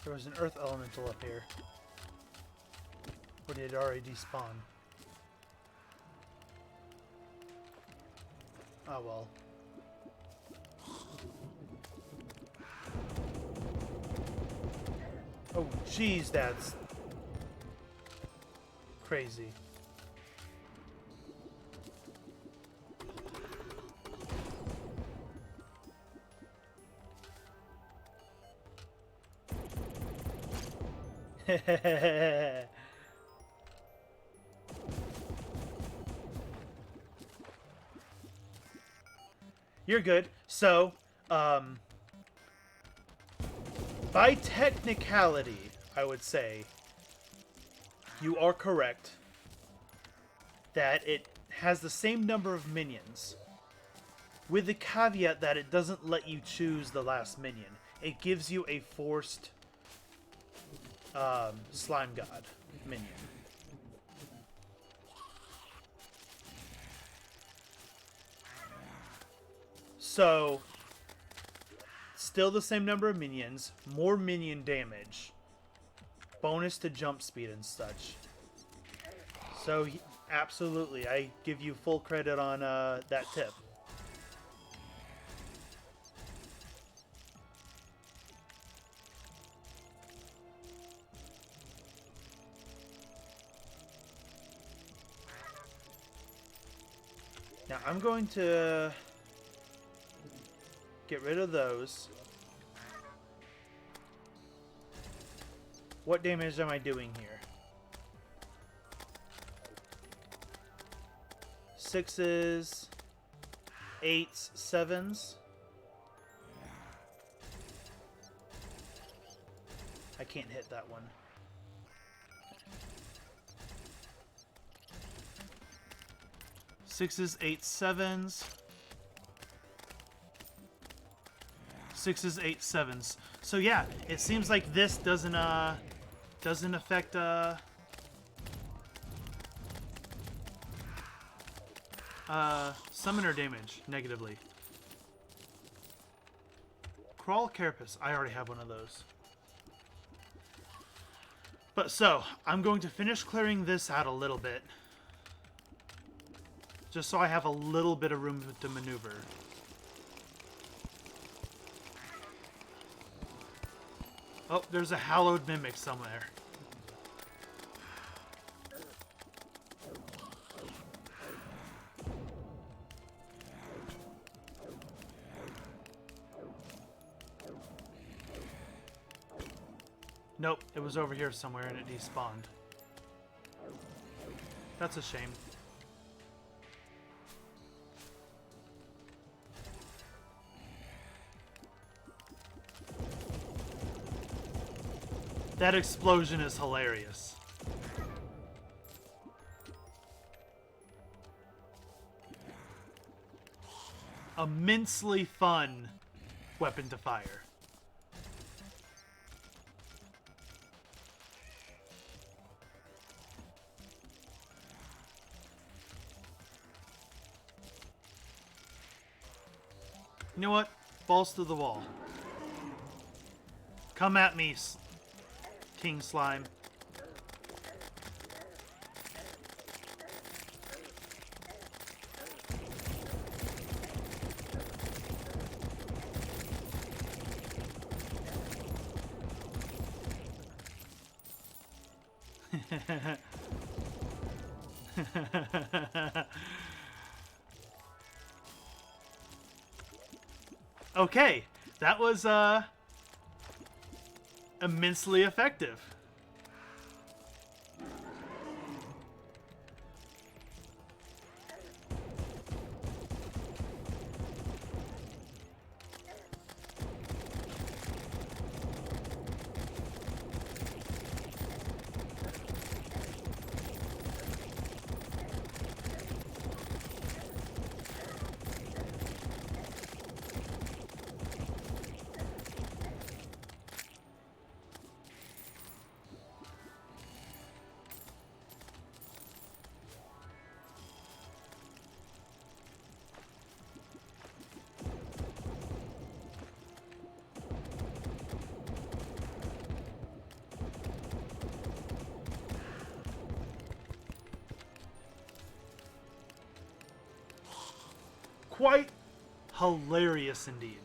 There was an earth elemental up here. Or did it already despawn? Oh well. Oh jeez, that's crazy. You're good. So, by technicality, I would say you are correct that it has the same number of minions, with the caveat that it doesn't let you choose the last minion. It gives you a forced slime god minion. So, still the same number of minions, more minion damage, bonus to jump speed and such. So, absolutely, I give you full credit on that tip. Now, I'm going to get rid of those. What damage am I doing here? 6s, 8s, 7s. I can't hit that one. Sixes, 8s, 7s. 6s, 8s, 7s. So yeah, it seems like this doesn't affect summoner damage negatively. Crawl Carapace. I already have one of those. But so, I'm going to finish clearing this out a little bit. Just so I have a little bit of room to maneuver. Oh, there's a hallowed mimic somewhere. Nope, it was over here somewhere and it despawned. That's a shame. That explosion is hilarious. Immensely fun weapon to fire. You know what? Balls to the wall. Come at me, King Slime. Okay, that was immensely effective. Quite hilarious indeed.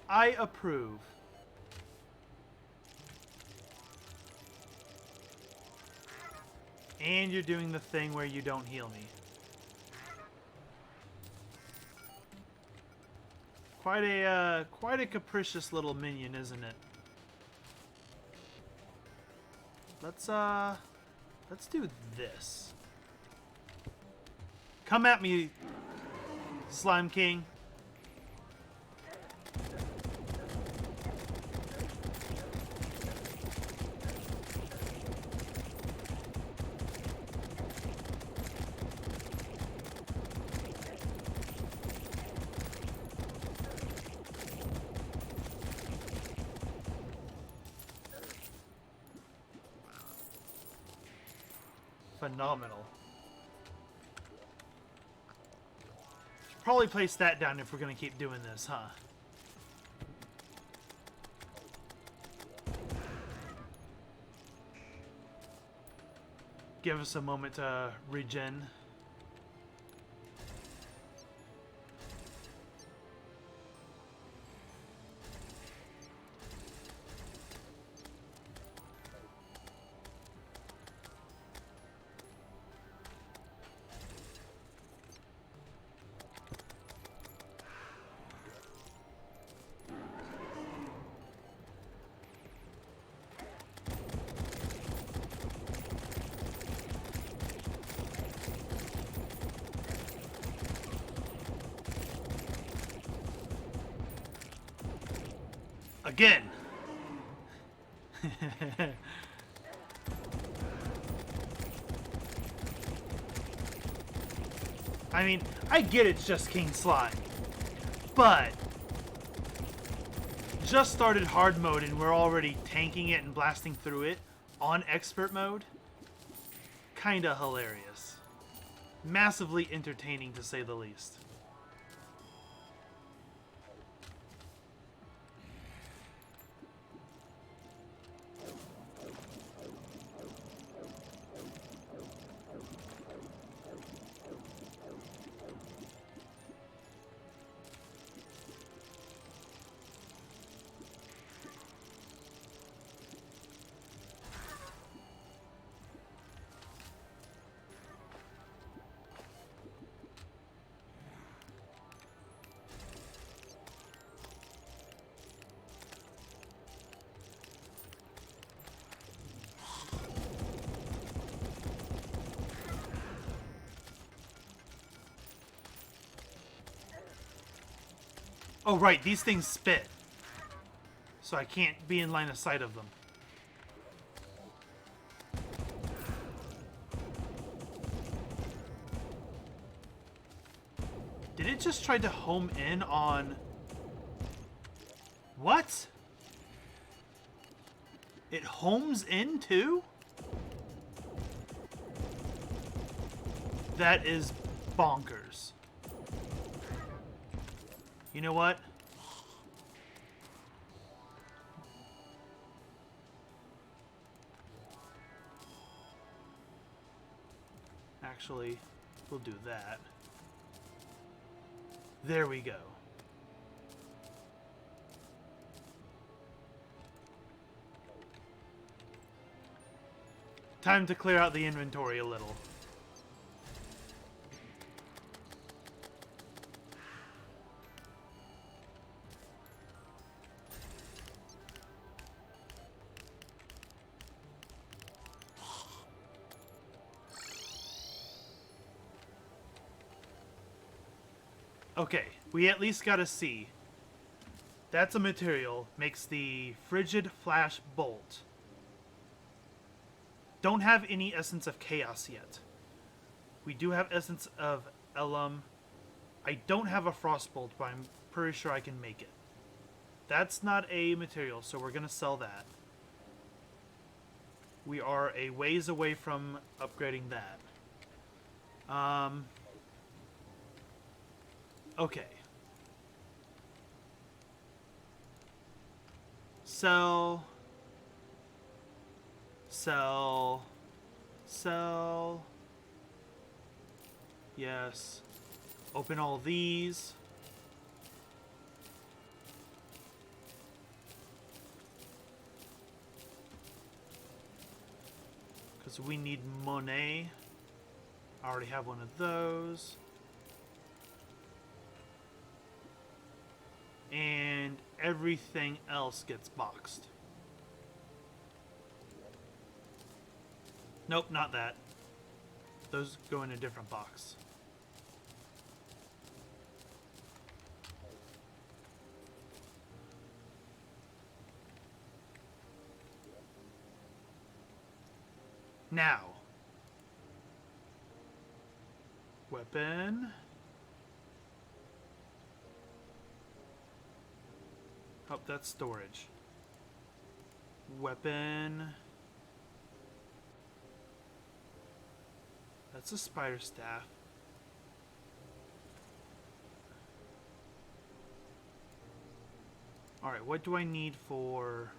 I approve. And you're doing the thing where you don't heal me. Quite a capricious little minion, isn't it? Let's do this. Come at me, Slime King. Phenomenal. Should probably place that down if we're going to keep doing this, huh? Give us a moment to regen. Again. I mean, I get it's just King Slime, but just started hard mode and we're already tanking it and blasting through it on expert mode. Kinda hilarious. Massively entertaining to say the least. Oh, right, these things spit. So I can't be in line of sight of them. Did it just try to home in on... What? It homes in too? That is bonkers. You know what? Actually, we'll do that. There we go. Time to clear out the inventory a little. Okay, we at least got to see. That's a material. Makes the Frigid Flash Bolt. Don't have any Essence of Chaos yet. We do have Essence of Elum. I don't have a Frostbolt, but I'm pretty sure I can make it. That's not a material, so we're going to sell that. We are a ways away from upgrading that. Okay. Sell. Sell. Sell. Yes. Open all these. Because we need money. I already have one of those. And everything else gets boxed. Nope, not that. Those go in a different box. Now. Weapon. Oh, that's storage. Weapon. That's a spider staff. Alright, what do I need for...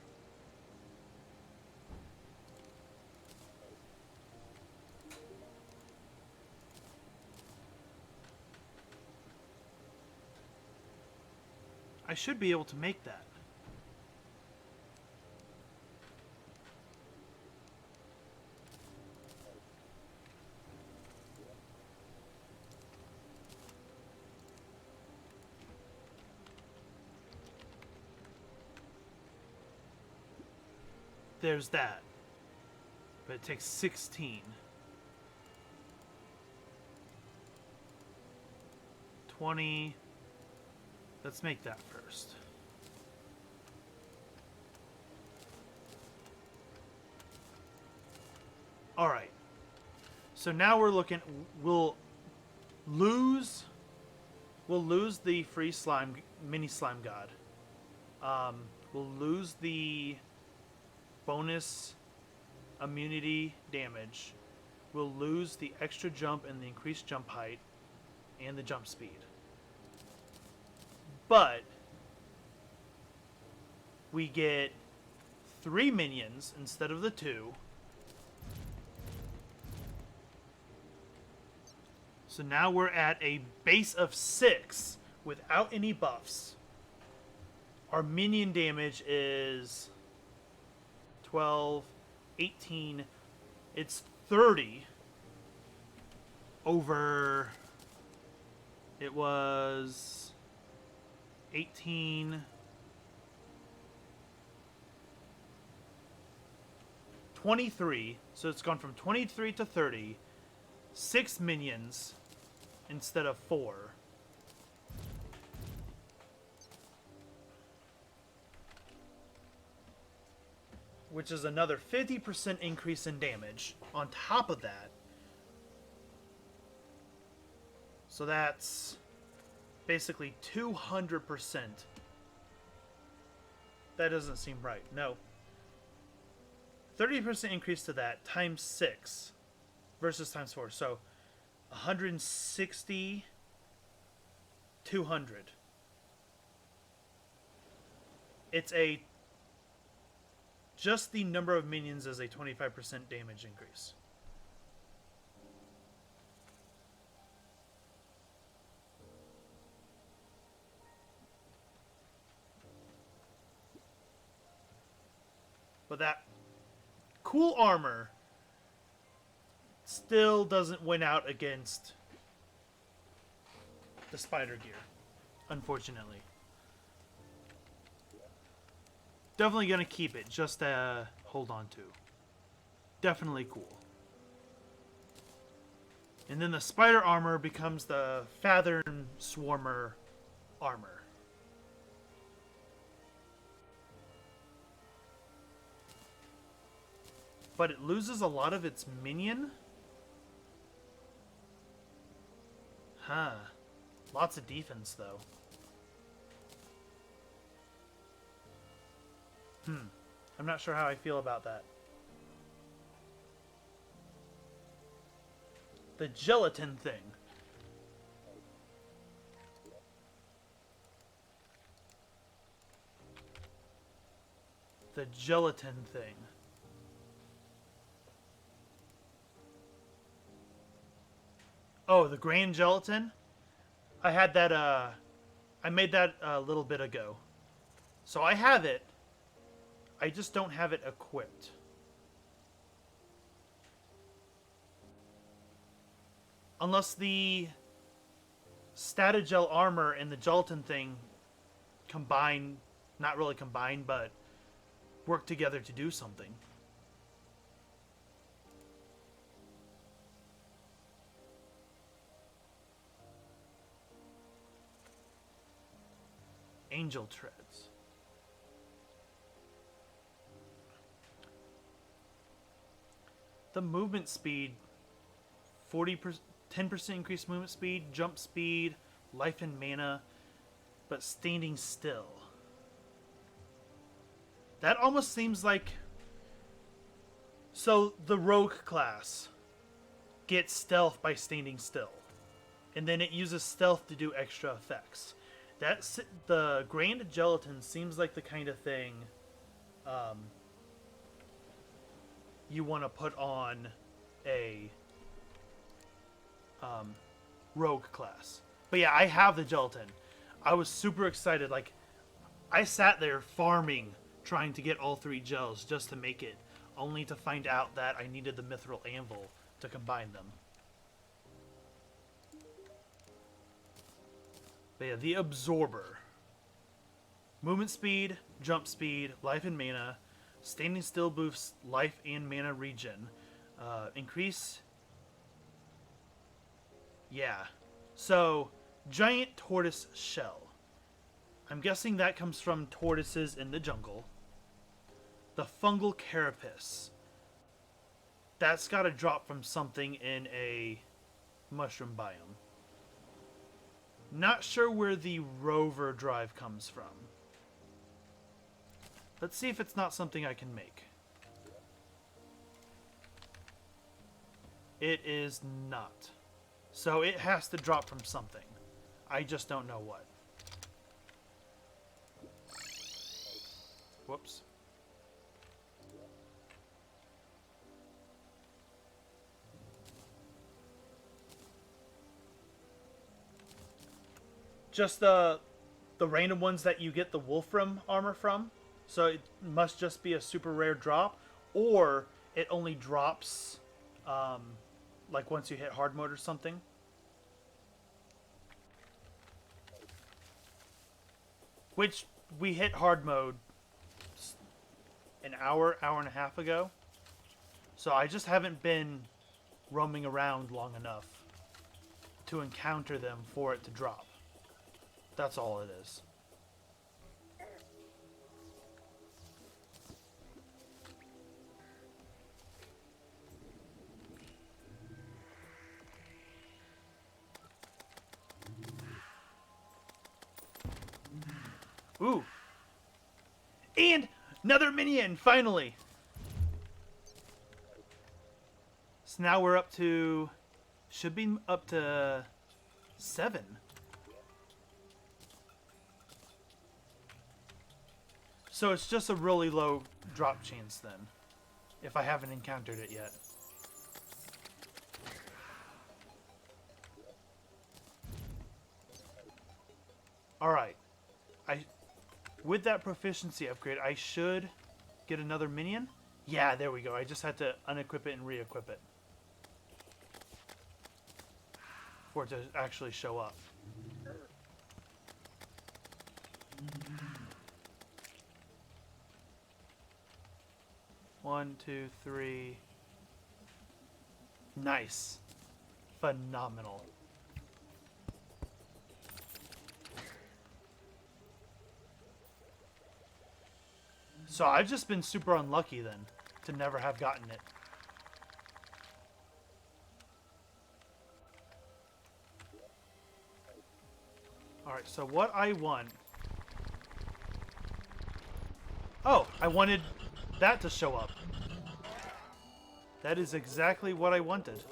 I should be able to make that. There's that. But it takes 16. 20. Let's make that first. Alright. So now we're looking... We'll lose the free slime... Mini slime god. We'll lose the bonus immunity damage. We'll lose the extra jump and the increased jump height. And the jump speed. But we get 3 minions instead of the 2. So now we're at a base of 6 without any buffs. Our minion damage is 12, 18. It's 30 over... It was 18, 23, so it's gone from 23 to 30, 6 minions instead of 4. Which is another 50% increase in damage on top of that. So that's basically 200%. That doesn't seem right. No. 30% increase to that times 6 versus times 4. So 160, 200. It's a... Just the number of minions is a 25% damage increase. But that cool armor Still doesn't win out against the spider gear, unfortunately. Definitely gonna keep it, just to hold on to. Definitely cool. And then the spider armor becomes the Fathern Swarmer armor. But it loses a lot of its minion? Huh. Lots of defense, though. I'm not sure how I feel about that. The gelatin thing. The gelatin thing. Oh, the grain gelatin? I had that, I made that a little bit ago. So I have it. I just don't have it equipped. Unless the Stratagel Armor and the gelatin thing combine, not really combine, but work together to do something. Angel Treads. The movement speed, 10% increased movement speed, jump speed, life and mana, but standing still. That almost seems like... So, the rogue class gets stealth by standing still. And then it uses stealth to do extra effects. The Grand Gelatin seems like the kind of thing you want to put on a rogue class. But yeah, I have the gelatin. I was super excited. Like, I sat there farming, trying to get all 3 gels just to make it, only to find out that I needed the Mithril Anvil to combine them. But yeah, the Absorber. Movement speed, jump speed, life and mana. Standing still boosts life and mana regen. Increase... Yeah. So, giant tortoise shell. I'm guessing that comes from tortoises in the jungle. The fungal carapace. That's got to drop from something in a mushroom biome. Not sure where the rover drive comes from. Let's see if it's not something I can make. It is not. So it has to drop from something. I just don't know what. Whoops. Just the random ones that you get the Wolfram armor from. So it must just be a super rare drop, or it only drops like once you hit hard mode or something. Which we hit hard mode an hour and a half ago. So I just haven't been roaming around long enough to encounter them for it to drop. That's all it is. Ooh. And another minion, finally. So now we're up to... Should be up to 7. So it's just a really low drop chance then, if I haven't encountered it yet. Alright. With that proficiency upgrade, I should get another minion? Yeah, there we go. I just had to unequip it and re-equip it. for it to actually show up. One, two, three. Nice. Phenomenal. So I've just been super unlucky then to never have gotten it. Alright, so what I want... Oh, I wanted that to show up. That is exactly what I wanted.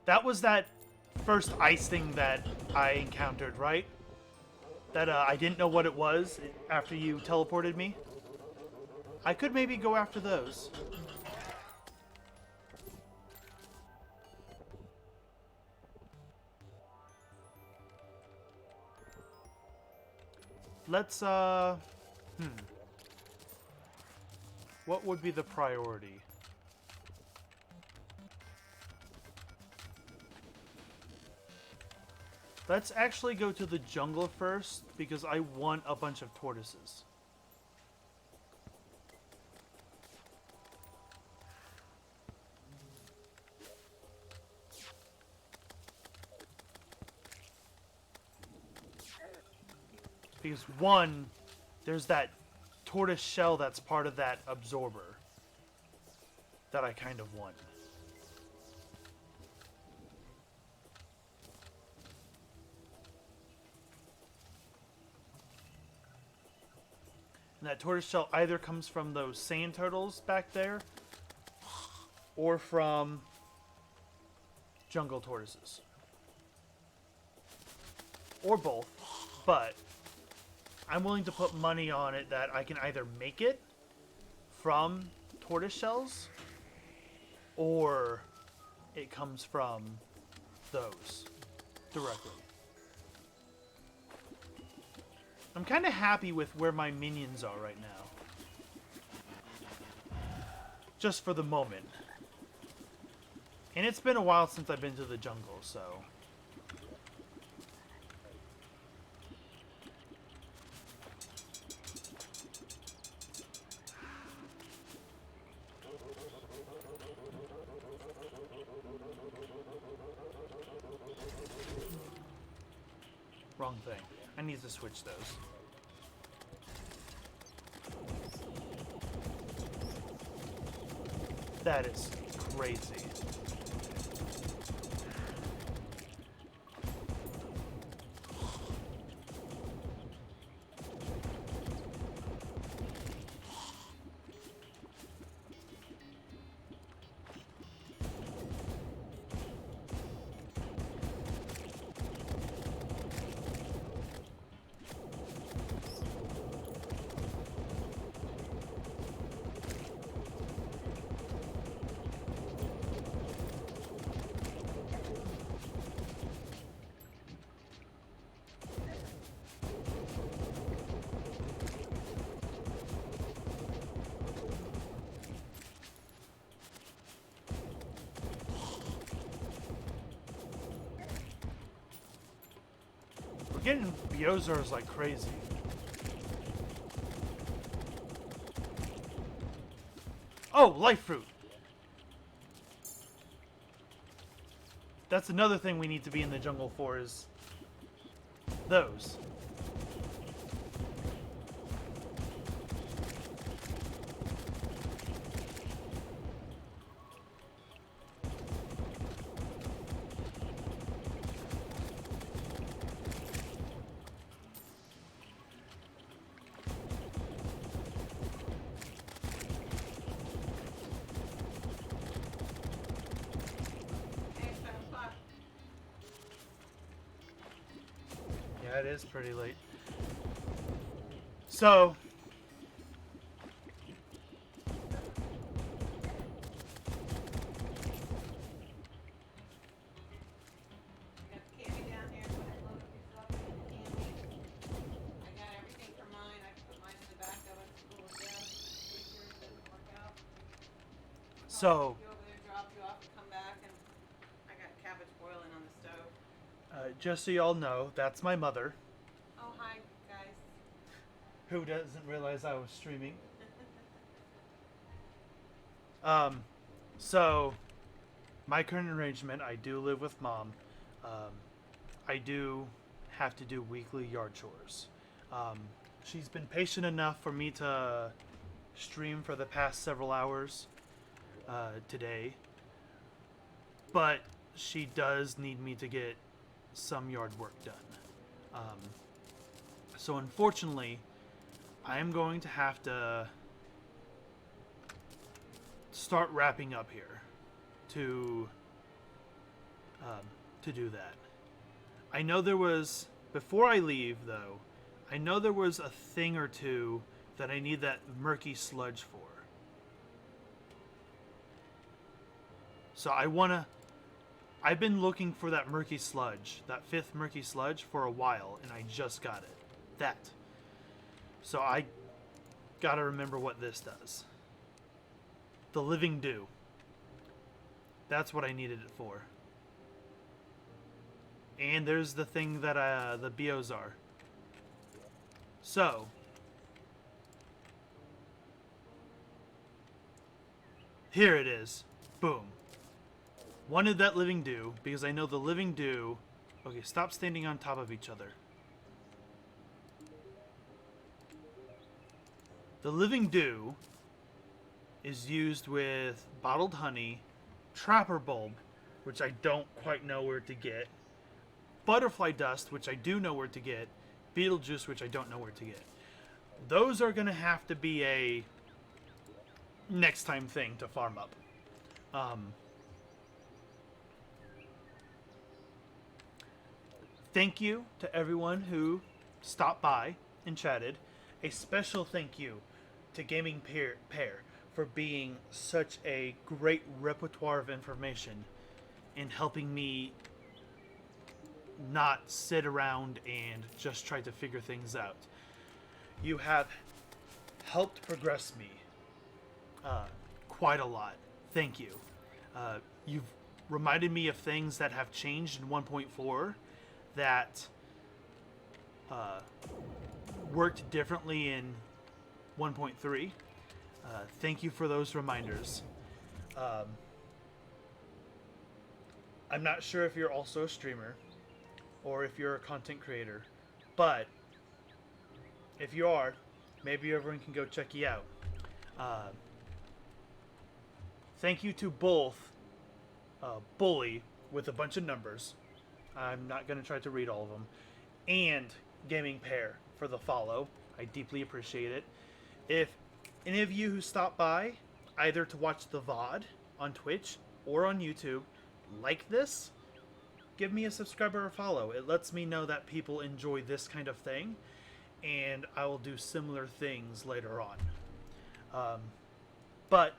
That was that first ice thing that I encountered, right? That I didn't know what it was after you teleported me. I could maybe go after those. Let's, what would be the priority? Let's actually go to the jungle first, because I want a bunch of tortoises. Because one, there's that tortoise shell that's part of that absorber that I kind of want. And that tortoise shell either comes from those sand turtles back there or from jungle tortoises. Or both. But I'm willing to put money on it that I can either make it from tortoise shells or it comes from those directly. I'm kind of happy with where my minions are right now. Just for the moment. And it's been a while since I've been to the jungle, so... Wrong thing. I need to switch those. That is crazy. Getting Biozars like crazy. Oh, life fruit. That's another thing we need to be in the jungle for is those. Yeah, it is pretty late. So, So, you over there, drop you off, and come back, and I got cabbage boiling on the stove. just so y'all know, that's my mother, Oh, hi, guys. who doesn't realize I was streaming. So, my current arrangement, I do live with Mom. I do have to do weekly yard chores. She's been patient enough for me to stream for the past several hours today, but she does need me to get some yard work done. So unfortunately, I am going to have to start wrapping up here to do that. I know there was, before I leave though, I know there was a thing or two that I need that murky sludge for. So I've been looking for that murky sludge, that 5th murky sludge for a while, and I just got it. That. So I gotta remember what this does. The Living Dew. That's what I needed it for. And there's the thing that the bios are. So, here it is. Boom. Wanted that Living Dew because I know the Living Dew... Okay, stop standing on top of each other. The Living Dew is used with bottled honey, trapper bulb, which I don't quite know where to get, butterfly dust, which I do know where to get, Beetlejuice, which I don't know where to get. Those are going to have to be a next time thing to farm up. Thank you to everyone who stopped by and chatted. A special thank you to Gaming Pair for being such a great repertoire of information in helping me not sit around and just try to figure things out. You have helped progress me quite a lot. Thank you. You've reminded me of things that have changed in 1.4 that worked differently in 1.3. Thank you for those reminders. I'm not sure if you're also a streamer or if you're a content creator, but if you are, maybe everyone can go check you out. Thank you to both Bully with a bunch of numbers. I'm not going to try to read all of them. And Gaming Pair for the follow. I deeply appreciate it. If any of you who stop by, either to watch the VOD on Twitch or on YouTube, like this, give me a subscriber or follow. It lets me know that people enjoy this kind of thing, and I will do similar things later on. But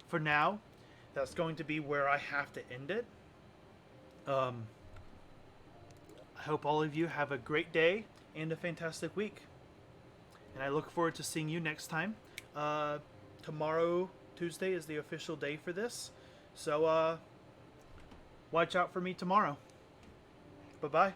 for now, that's going to be where I have to end it. I hope all of you have a great day and a fantastic week. And I look forward to seeing you next time. Tomorrow, Tuesday, is the official day for this. So, watch out for me tomorrow. Bye-bye.